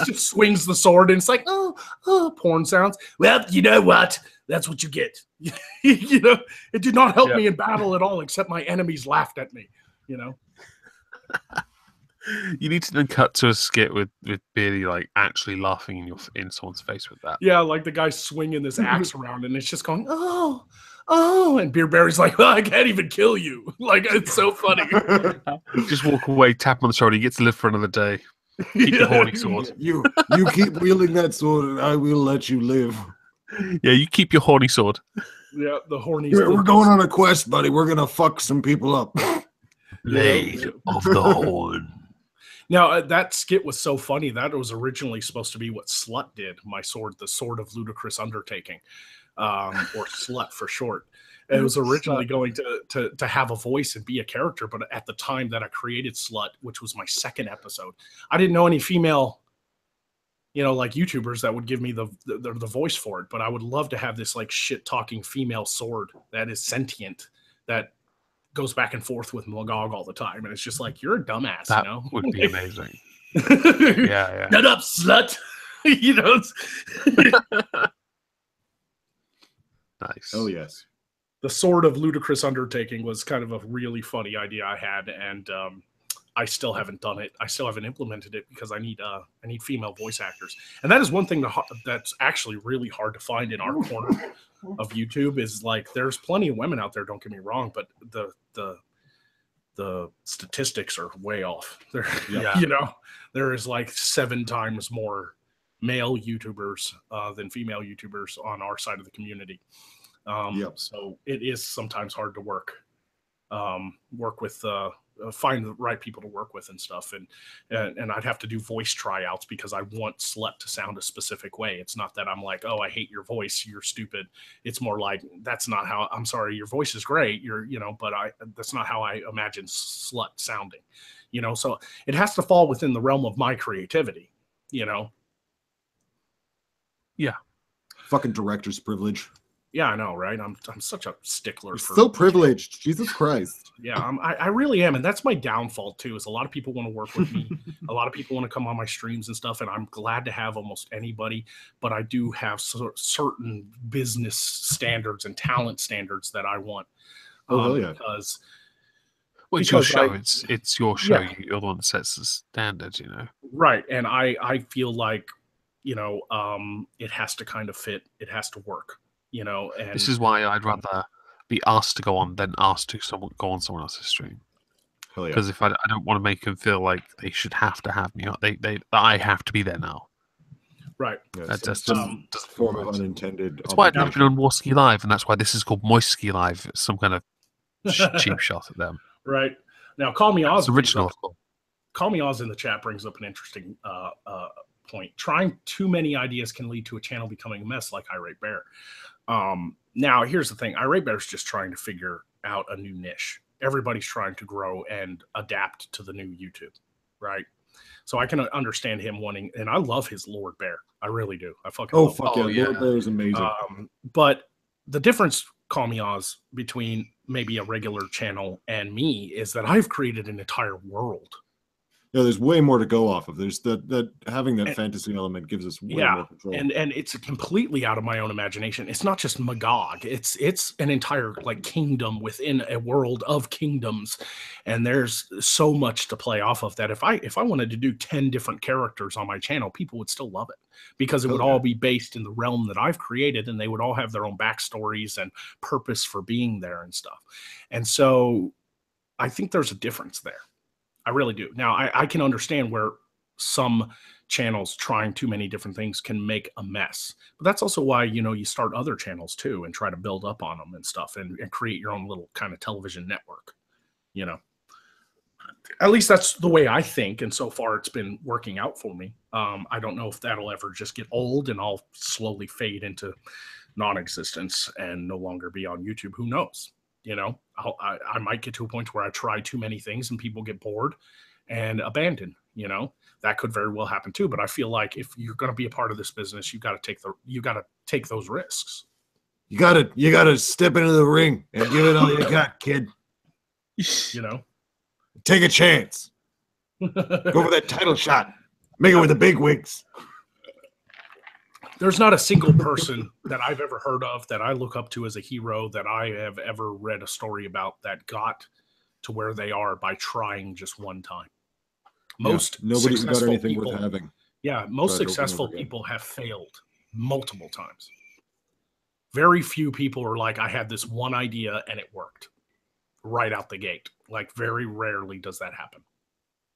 just swings the sword and it's like, oh, porn sounds. Well, you know what? That's what you get. It did not help me in battle at all, except my enemies laughed at me. You need to then cut to a skit with Beardy like actually laughing in someone's face with that. Yeah, like the guy swinging this axe around and it's just going, oh, and Beardbarian's like, well, I can't even kill you. Like, it's so funny. Just walk away, tap him on the shoulder. You get to live for another day. Keep your horny sword. You keep wielding that sword, and I will let you live. Yeah, you keep your horny sword. Yeah, the horny. We're going on a quest, buddy. We're gonna fuck some people up. Blade of the Horn. Now, that skit was so funny. That was originally supposed to be what Slut did. My sword, the Sword of Ludicrous Undertaking, or Slut for short. It was originally going to have a voice and be a character, but at the time that I created Slut, which was my second episode, I didn't know any female, like YouTubers that would give me the voice for it. But I would love to have this like shit talking female sword that is sentient, that goes back and forth with Magog all the time, and it's just like, you're a dumbass. That would be amazing. Yeah. Shut up, slut. Nice. Oh yes. The Sword of Ludicrous Undertaking was kind of a really funny idea I had, and I still haven't done it. I still haven't implemented it because I need female voice actors, and that is one thing that's actually really hard to find in our corner of YouTube. Is like, there's plenty of women out there. Don't get me wrong, but the statistics are way off. There is like 7 times more male YouTubers than female YouTubers on our side of the community. So it is sometimes hard to work with, find the right people to work with and stuff. And I'd have to do voice tryouts because I want Slut to sound a specific way. It's not that I'm like, oh, I hate your voice, you're stupid. It's more like, that's not how, I'm sorry, your voice is great. But that's not how I imagine Slut sounding, so it has to fall within the realm of my creativity, Yeah. Fucking director's privilege. Yeah, I know, right? I'm such a stickler. You're so privileged. Jesus Christ. Yeah, I really am, and that's my downfall too. Is a lot of people want to work with me. A lot of people want to come on my streams and stuff, and I'm glad to have almost anybody. But I do have certain business standards and talent standards that I want. Oh yeah. Because it's your show. It's your show. Yeah. You're the one that sets the standards. Right, and I feel like it has to kind of fit. It has to work. And this is why I'd rather be asked to go on than asked to go on someone else's stream. Because if I don't want to make them feel like they should have to have me, I have to be there now. Right. Yeah, that just doesn't form of unintended. That's why I've never been on Morskar Live, and that's why this is called Moistski Live. It's some kind of cheap shot at them. Right. Now, Call Me Oz. Original. Call Me Oz in the chat brings up an interesting point. Trying too many ideas can lead to a channel becoming a mess, like Irate Bear. Now, here's the thing. Irate Bear's just trying to figure out a new niche. Everybody's trying to grow and adapt to the new YouTube, right? So I can understand him wanting, and I love his Lord Bear. I really do. I fucking oh love fuck him. yeah, Lord Bear is amazing. But the difference, call me Oz, between maybe a regular channel and me is that I've created an entire world. Yeah, there's way more to go off of. There's that having that fantasy element gives us way more control. And it's completely out of my own imagination. It's not just Magog. It's an entire like kingdom within a world of kingdoms, and there's so much to play off of that. If I wanted to do 10 different characters on my channel, people would still love it because it would all be based in the realm that I've created, and they would all have their own backstories and purpose for being there and stuff. And so I think there's a difference there. I really do. Now, I can understand where some channels trying too many different things can make a mess. But that's also why, you know, you start other channels too and try to build up on them and stuff and create your own little kind of television network, you know. At least that's the way I think. And so far it's been working out for me. I don't know if that'll ever just get old and I'll slowly fade into non-existence and no longer be on YouTube. Who knows? You know, I might get to a point where I try too many things and people get bored and abandon, you know, that could very well happen too. But I feel like if you're going to be a part of this business, you got to take those risks. You gotta step into the ring and give it all you got, kid. You know, take a chance. Go for that title shot. Make it with the big wigs. There's not a single person that I've ever heard of that I look up to as a hero that I have ever read a story about that got to where they are by trying just one time. Most nobody's got anything worth having. Yeah, most successful people have failed multiple times. Very few people are like, I had this one idea and it worked right out the gate. Like very rarely does that happen.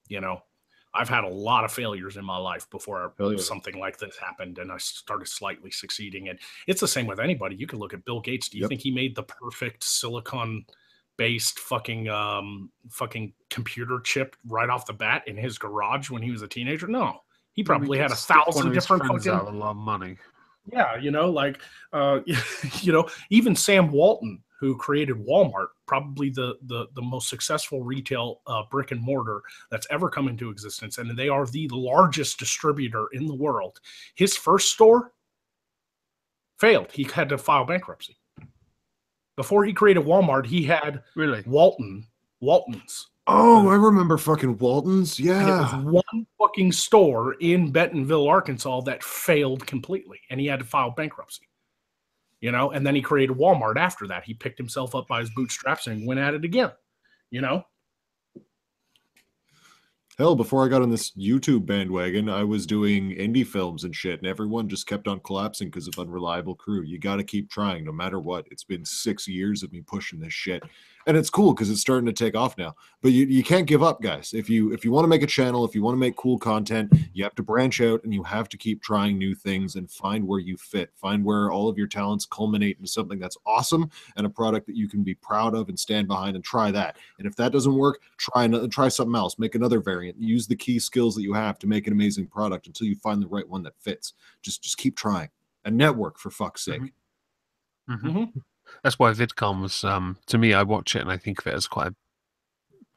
You know, I've had a lot of failures in my life before something like this happened and I started slightly succeeding. And it's the same with anybody. You can look at Bill Gates. Do you think he made the perfect silicon-based fucking computer chip right off the bat in his garage when he was a teenager? No. He probably had 1,000 different fucking... out a lot of money. Yeah, you know, like, you know, even Sam Walton, who created Walmart, probably the most successful retail brick and mortar that's ever come into existence. And they are the largest distributor in the world. His first store failed. He had to file bankruptcy. Before he created Walmart, he had Walton's. Oh, I remember fucking Walton's. Yeah. And it was one fucking store in Bentonville, Arkansas that failed completely. And he had to file bankruptcy. You know, and then he created Walmart after that. He picked himself up by his bootstraps and went at it again, you know? Hell, before I got on this YouTube bandwagon, I was doing indie films and shit, and everyone just kept on collapsing because of unreliable crew. You got to keep trying no matter what. It's been 6 years of me pushing this shit. And it's cool because it's starting to take off now. But you can't give up, guys. If you want to make a channel, if you want to make cool content, you have to branch out and you have to keep trying new things and find where you fit. Find where all of your talents culminate into something that's awesome and a product that you can be proud of and stand behind, and try that. And if that doesn't work, try something else. Make another variant. Use the key skills that you have to make an amazing product until you find the right one that fits. Just keep trying. And network, for fuck's sake. Mm-hmm. Mm-hmm. That's why VidComs, to me, I watch it and I think of it as quite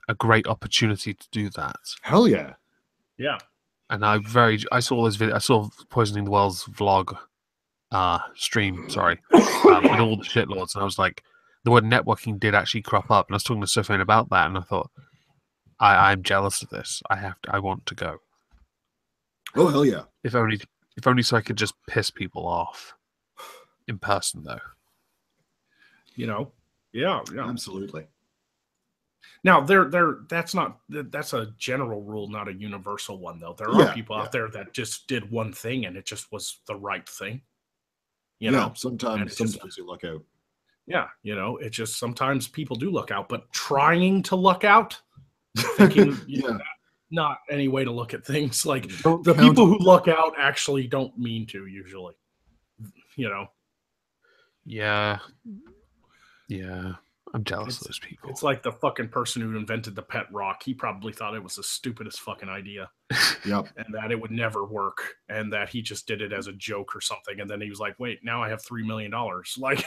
a great opportunity to do that. Hell yeah. Yeah. And I saw this video, I saw Poisoning the Wells vlog stream, sorry, with all the shitlords, and I was like, the word networking did actually crop up, and I was talking to Sophie about that, and I thought, I'm jealous of this. I want to go. Oh, hell yeah. If only so I could just piss people off in person, though. You know, yeah, absolutely. Now, that's a general rule, not a universal one, though. There are people out there that just did one thing and it just was the right thing. You know, sometimes you luck out. Yeah, you know, it just sometimes people do luck out, but trying to luck out, thinking not any way to look at things. Like the people who luck out actually don't mean to usually. You know. Yeah. Yeah, I'm jealous of those people. It's like the fucking person who invented the pet rock. He probably thought it was the stupidest fucking idea. Yep. And that it would never work. And that he just did it as a joke or something. And then he was like, wait, now I have $3 million. Like,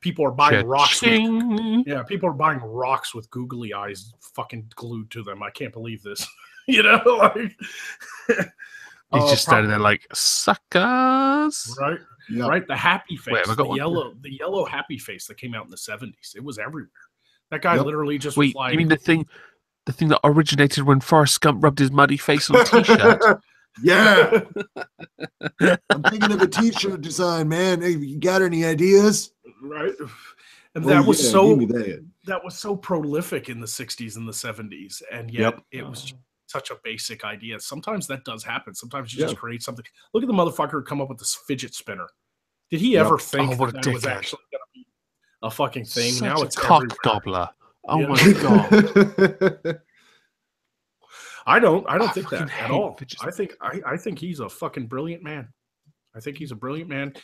People are buying rocks. Cha-ching. People are buying rocks with googly eyes fucking glued to them. I can't believe this. You know, like he's just standing there like suckers. Right. Yep. Right. The happy face. Wait, the yellow happy face that came out in the 70s. It was everywhere. That guy literally just was like, you mean the thing that originated when Forrest Gump rubbed his muddy face on a t-shirt? Yeah. I'm thinking of a t-shirt design, man. Hey, you got any ideas? Right. And that was so prolific in the 60s and the 70s. And yet it was such a basic idea. Sometimes that does happen. Sometimes you just create something. Look at the motherfucker who come up with this fidget spinner. Did he ever think that was actually going to be a fucking thing? Such now it's cock everywhere. Gobbler. Oh my god. I don't think that at all. I think he's a fucking brilliant man. I think he's a brilliant man.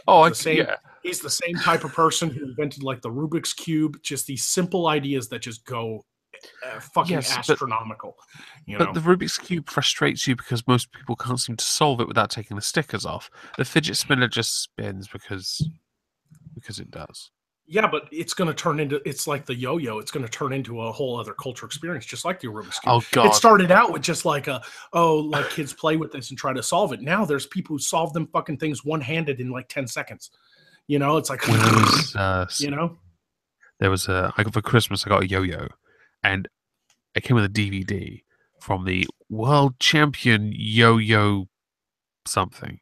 He's the same type of person who invented like the Rubik's Cube, just these simple ideas that just go fucking astronomical. But the Rubik's Cube frustrates you because most people can't seem to solve it without taking the stickers off. The fidget spinner just spins because it does. Yeah, but it's going to turn into, it's like the yo-yo. It's going to turn into a whole other culture experience, just like the Rubik's Cube. Oh, God. It started out with just like like kids play with this and try to solve it. Now there's people who solve them fucking things one-handed in like 10 seconds. You know, it's like, when I was, you know? There was for Christmas, I got a yo-yo, and it came with a DVD from the world champion yo-yo something.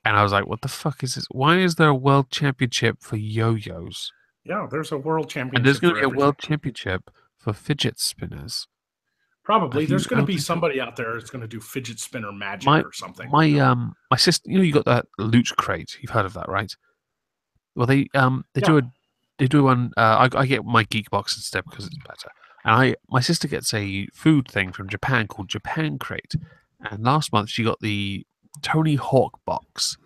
And I was like, what the fuck is this? Why is there a world championship for yo-yos? Yeah, there's a world championship. And there's going to be a world championship for fidget spinners. Probably. There's going to be somebody out there that's going to do fidget spinner magic or something. My sister, you got that loot crate. You've heard of that, right? Well, they do one. I get my geek box instead because it's better. And my sister gets a food thing from Japan called Japan Crate. And last month she got the Tony Hawk box.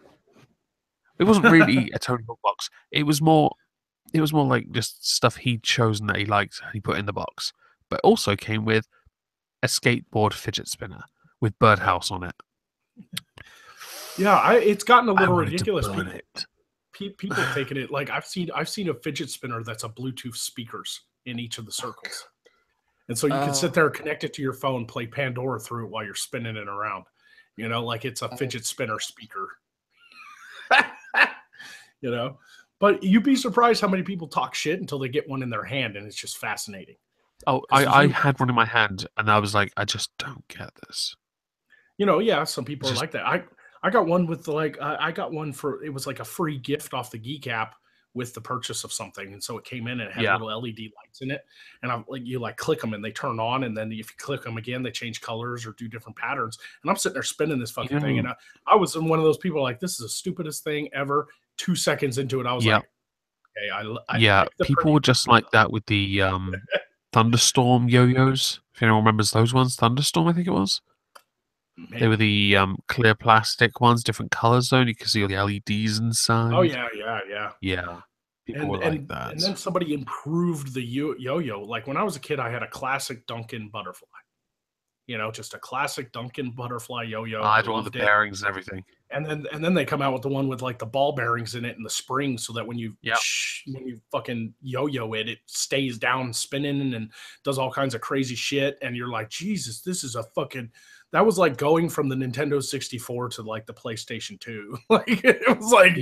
It wasn't really a Tony Hawk box. It was more like just stuff he'd chosen that he liked and he put in the box. But also came with a skateboard fidget spinner with Birdhouse on it. Yeah, it's gotten a little ridiculous. People taking it like I've seen a fidget spinner that's a Bluetooth speakers in each of the circles. And so you can sit there, connect it to your phone, play Pandora through it while you're spinning it around. You know, like it's a fidget spinner speaker. You know, but you'd be surprised how many people talk shit until they get one in their hand, and it's just fascinating. Oh, I had one in my hand, and I was like, I just don't get this. You know, yeah, some people are like that. I got one with I got one for, it was like a free gift off the Geek app with the purchase of something, and so it came in and it had little LED lights in it, and I'm like, you like click them and they turn on, and then if you click them again, they change colors or do different patterns. And I'm sitting there spinning this fucking thing, and I was one of those people like, this is the stupidest thing ever. 2 seconds into it, I was like, okay, people were just like that with the Thunderstorm yo-yos. If anyone remembers those ones, Thunderstorm, I think it was. Maybe. They were the clear plastic ones, different colors though, and you can see all the LEDs inside. Oh yeah. People were like that. And then somebody improved the yo-yo. Like when I was a kid, I had a classic Duncan butterfly. You know, just a classic Duncan butterfly yo-yo. I had all the bearings and everything. And then they come out with the one with like the ball bearings in it and the springs, so that when you fucking yo-yo it, it stays down spinning and does all kinds of crazy shit. And you're like, Jesus, this is a fucking. That was like going from the Nintendo 64 to like the PlayStation 2. Like it was like,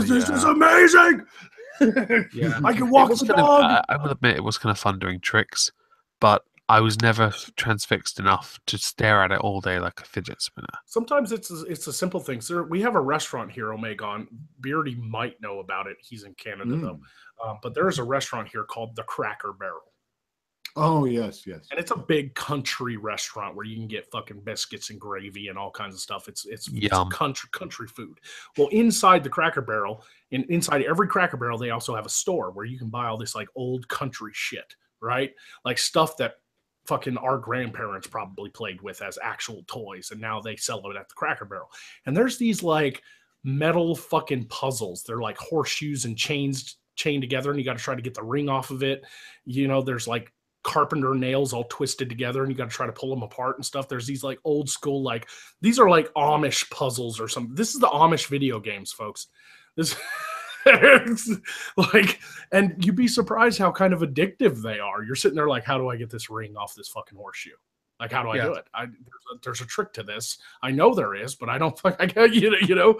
this is amazing. I can walk the dog. I will admit it was kind of fun doing tricks, but I was never transfixed enough to stare at it all day like a fidget spinner. Sometimes it's a simple thing. So we have a restaurant here, Omegon. Beardy might know about it. He's in Canada though. But there is a restaurant here called the Cracker Barrel. Oh, yes. And it's a big country restaurant where you can get fucking biscuits and gravy and all kinds of stuff. It's country food. Well, inside the Cracker Barrel, inside every Cracker Barrel, they also have a store where you can buy all this like old country shit, right? Like stuff that fucking our grandparents probably played with as actual toys, and now they sell it at the Cracker Barrel. And there's these like metal fucking puzzles. They're like horseshoes and chained together, and you got to try to get the ring off of it. You know, there's like carpenter nails all twisted together, and you got to try to pull them apart and stuff. There's these like old school, like these are like Amish puzzles or something. This is the Amish video games, folks. This, like, and you'd be surprised how kind of addictive they are. You're sitting there like, how do I get this ring off this fucking horseshoe? Like, how do I do it? There's a trick to this. I know there is, but I don't think I got, you know,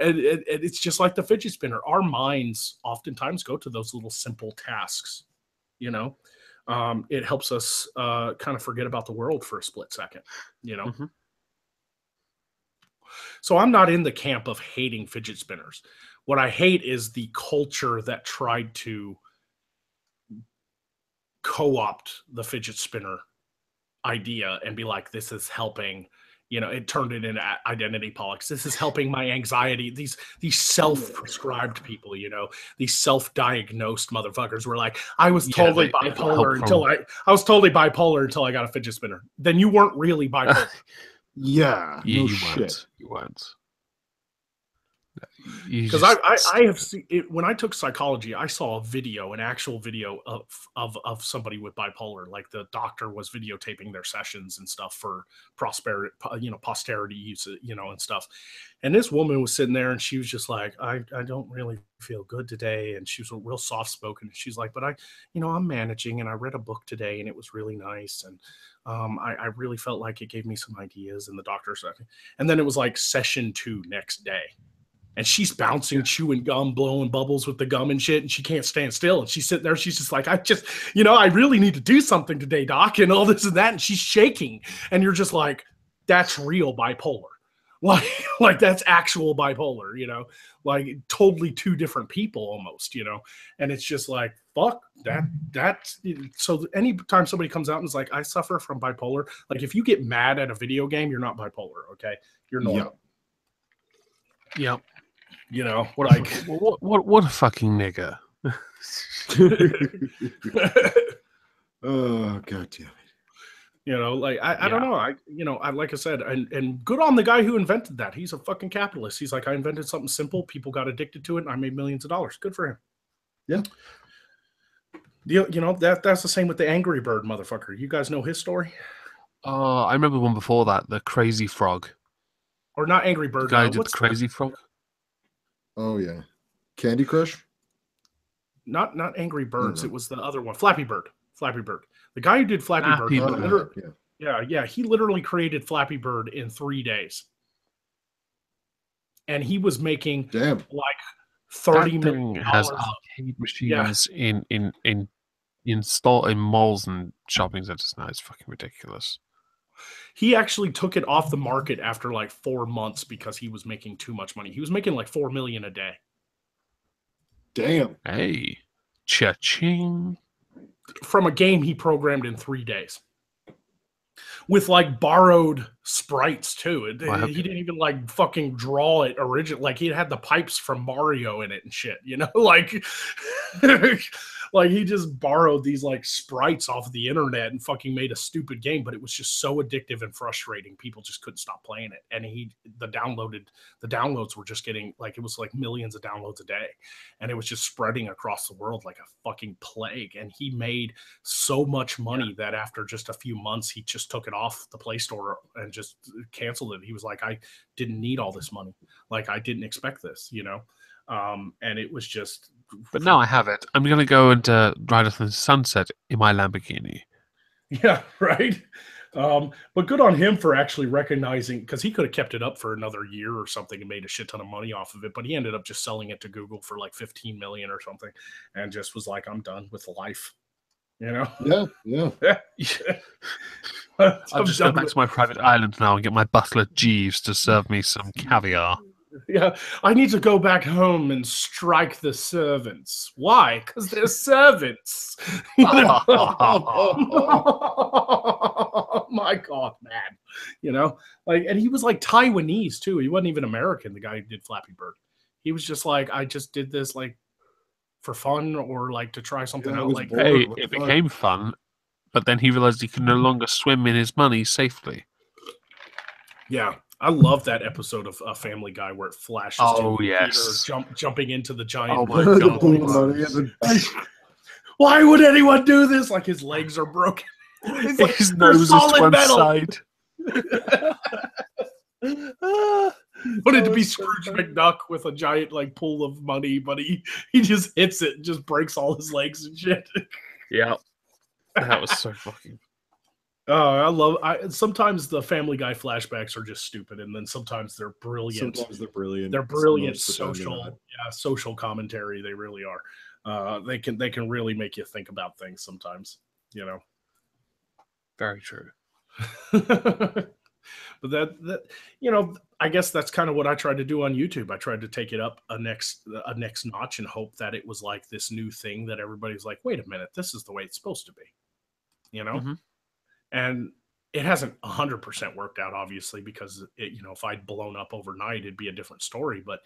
and it's just like the fidget spinner. Our minds oftentimes go to those little simple tasks, you know. It helps us kind of forget about the world for a split second, you know. Mm-hmm. So I'm not in the camp of hating fidget spinners. What I hate is the culture that tried to co-opt the fidget spinner idea and be like, this is helping, you know, it turned it into identity politics. This is helping my anxiety. These self-prescribed people, you know, these self-diagnosed motherfuckers were like, I was totally bipolar until I was totally bipolar until I got a fidget spinner. Then you weren't really bipolar. Yeah, you weren't. You weren't. Because I have seen it, when I took psychology, I saw a video, an actual video of somebody with bipolar. Like the doctor was videotaping their sessions and stuff for prosperity, you know, posterity use, you know, and stuff. And this woman was sitting there and she was just like, I don't really feel good today. And she was real soft spoken. She's like, but I'm managing, and I read a book today and it was really nice. And I really felt like it gave me some ideas. And the doctor said, and then it was like session 2 next day. And she's bouncing, chewing gum, blowing bubbles with the gum and shit. And she can't stand still. And she's sitting there. She's just like, I really need to do something today, doc. And all this and that. And she's shaking. And you're just like, that's real bipolar. Like that's actual bipolar, you know, like totally 2 different people almost, you know. And it's just like, fuck that's so anytime somebody comes out and is like, I suffer from bipolar. Like if you get mad at a video game, you're not bipolar. Okay. You're normal. Yep. You know, like what a fucking nigger. Oh god damn it. You know, like I don't know. I like I said, and good on the guy who invented that. He's a fucking capitalist. He's like, I invented something simple, people got addicted to it, and I made millions of dollars. Good for him. Yeah. You know, that's the same with the Angry Bird motherfucker. You guys know his story? I remember one before that, the Crazy Frog. Or not Angry Bird. The guy did the Crazy Frog. Oh yeah, Candy Crush. Not Angry Birds. It was the other one, Flappy Bird. Flappy Bird. The guy who did Flappy Bird. Yeah. He literally created Flappy Bird in 3 days, and he was making like $30 million. Has arcade machines in malls and shopping centers now. It's fucking ridiculous. He actually took it off the market after like 4 months because he was making too much money. He was making like $4 million a day. Damn. Hey, cha-ching. From a game he programmed in 3 days. With like borrowed sprites too. He didn't even like fucking draw it original. Like he had the pipes from Mario in it and shit, you know, like like he just borrowed these like sprites off of the internet and fucking made a stupid game, but it was just so addictive and frustrating. People just couldn't stop playing it. And the downloads were just getting like, it was like millions of downloads a day. And it was just spreading across the world like a fucking plague. And he made so much money that after just a few months, he just took it off the Play Store and just canceled it. He was like, I didn't need all this money. Like I didn't expect this, you know? And it was just... But now I have it. I'm going to go and ride off the sunset in my Lamborghini. Yeah, right? But good on him for actually recognizing, because he could have kept it up for another year or something and made a shit ton of money off of it, but he ended up just selling it to Google for like $15 million or something and just was like, I'm done with life. You know? Yeah. I'll just go back to my private island now and get my butler Jeeves to serve me some caviar. Yeah, I need to go back home and strike the servants. Why? Because they're servants. Oh my God, man. You know, like, and he was like Taiwanese too. He wasn't even American, the guy who did Flappy Bird. He was just like, I just did this like for fun or like to try something out. Like, hey, it became fun, but then he realized he could no longer swim in his money safely. Yeah. I love that episode of Family Guy where it flashes to yes. Peter jumping into the giant. Oh my God. Why would anyone do this? Like his legs are broken. His like, nose is to one side. wanted to be Scrooge McDuck with a giant like pool of money, but he just hits it and just breaks all his legs and shit. Yeah, that was so fucking. Sometimes the Family Guy flashbacks are just stupid, and then sometimes they're brilliant. Sometimes they're brilliant. They're brilliant social commentary. They really are. They can really make you think about things sometimes. You know. Very true. But that you know, I guess that's kind of what I tried to do on YouTube. I tried to take it up a next notch and hope that it was like this new thing that everybody's like, wait a minute, this is the way it's supposed to be. You know? Mm-hmm. And it hasn't 100% worked out, obviously, because if I'd blown up overnight, it'd be a different story. But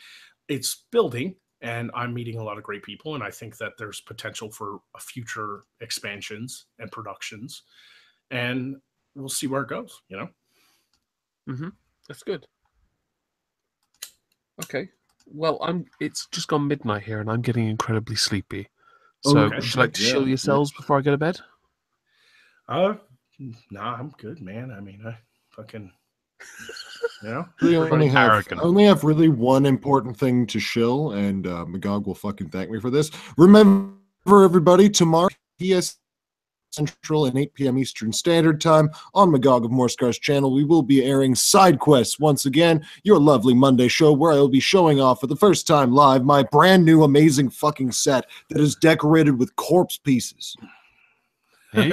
it's building, and I'm meeting a lot of great people, and I think that there's potential for future expansions and productions, and we'll see where it goes. You know. Mm-hmm. That's good. Okay. Well, it's just gone midnight here, and I'm getting incredibly sleepy. So, would you like to chill yourselves before I go to bed? Nah, I'm good, man. I mean, I fucking, I only have really one important thing to shill, and Magog will fucking thank me for this. Remember, everybody, tomorrow, PS Central and 8 p.m. Eastern Standard Time on Magog of Morskar's channel, we will be airing Side Quests once again, your lovely Monday show where I will be showing off for the first time live my brand new amazing fucking set that is decorated with corpse pieces. Hey.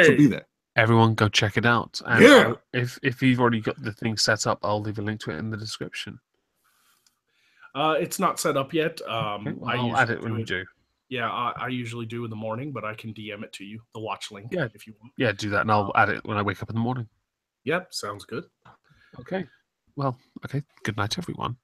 So be there. Everyone go check it out. And if you've already got the thing set up, I'll leave a link to it in the description. It's not set up yet. I'll add it when we do. Yeah, I usually do in the morning, but I can DM it to you, the watch link, if you want. Yeah, do that, and I'll add it when I wake up in the morning. Yep, sounds good. Okay. Well, okay. Good night, everyone.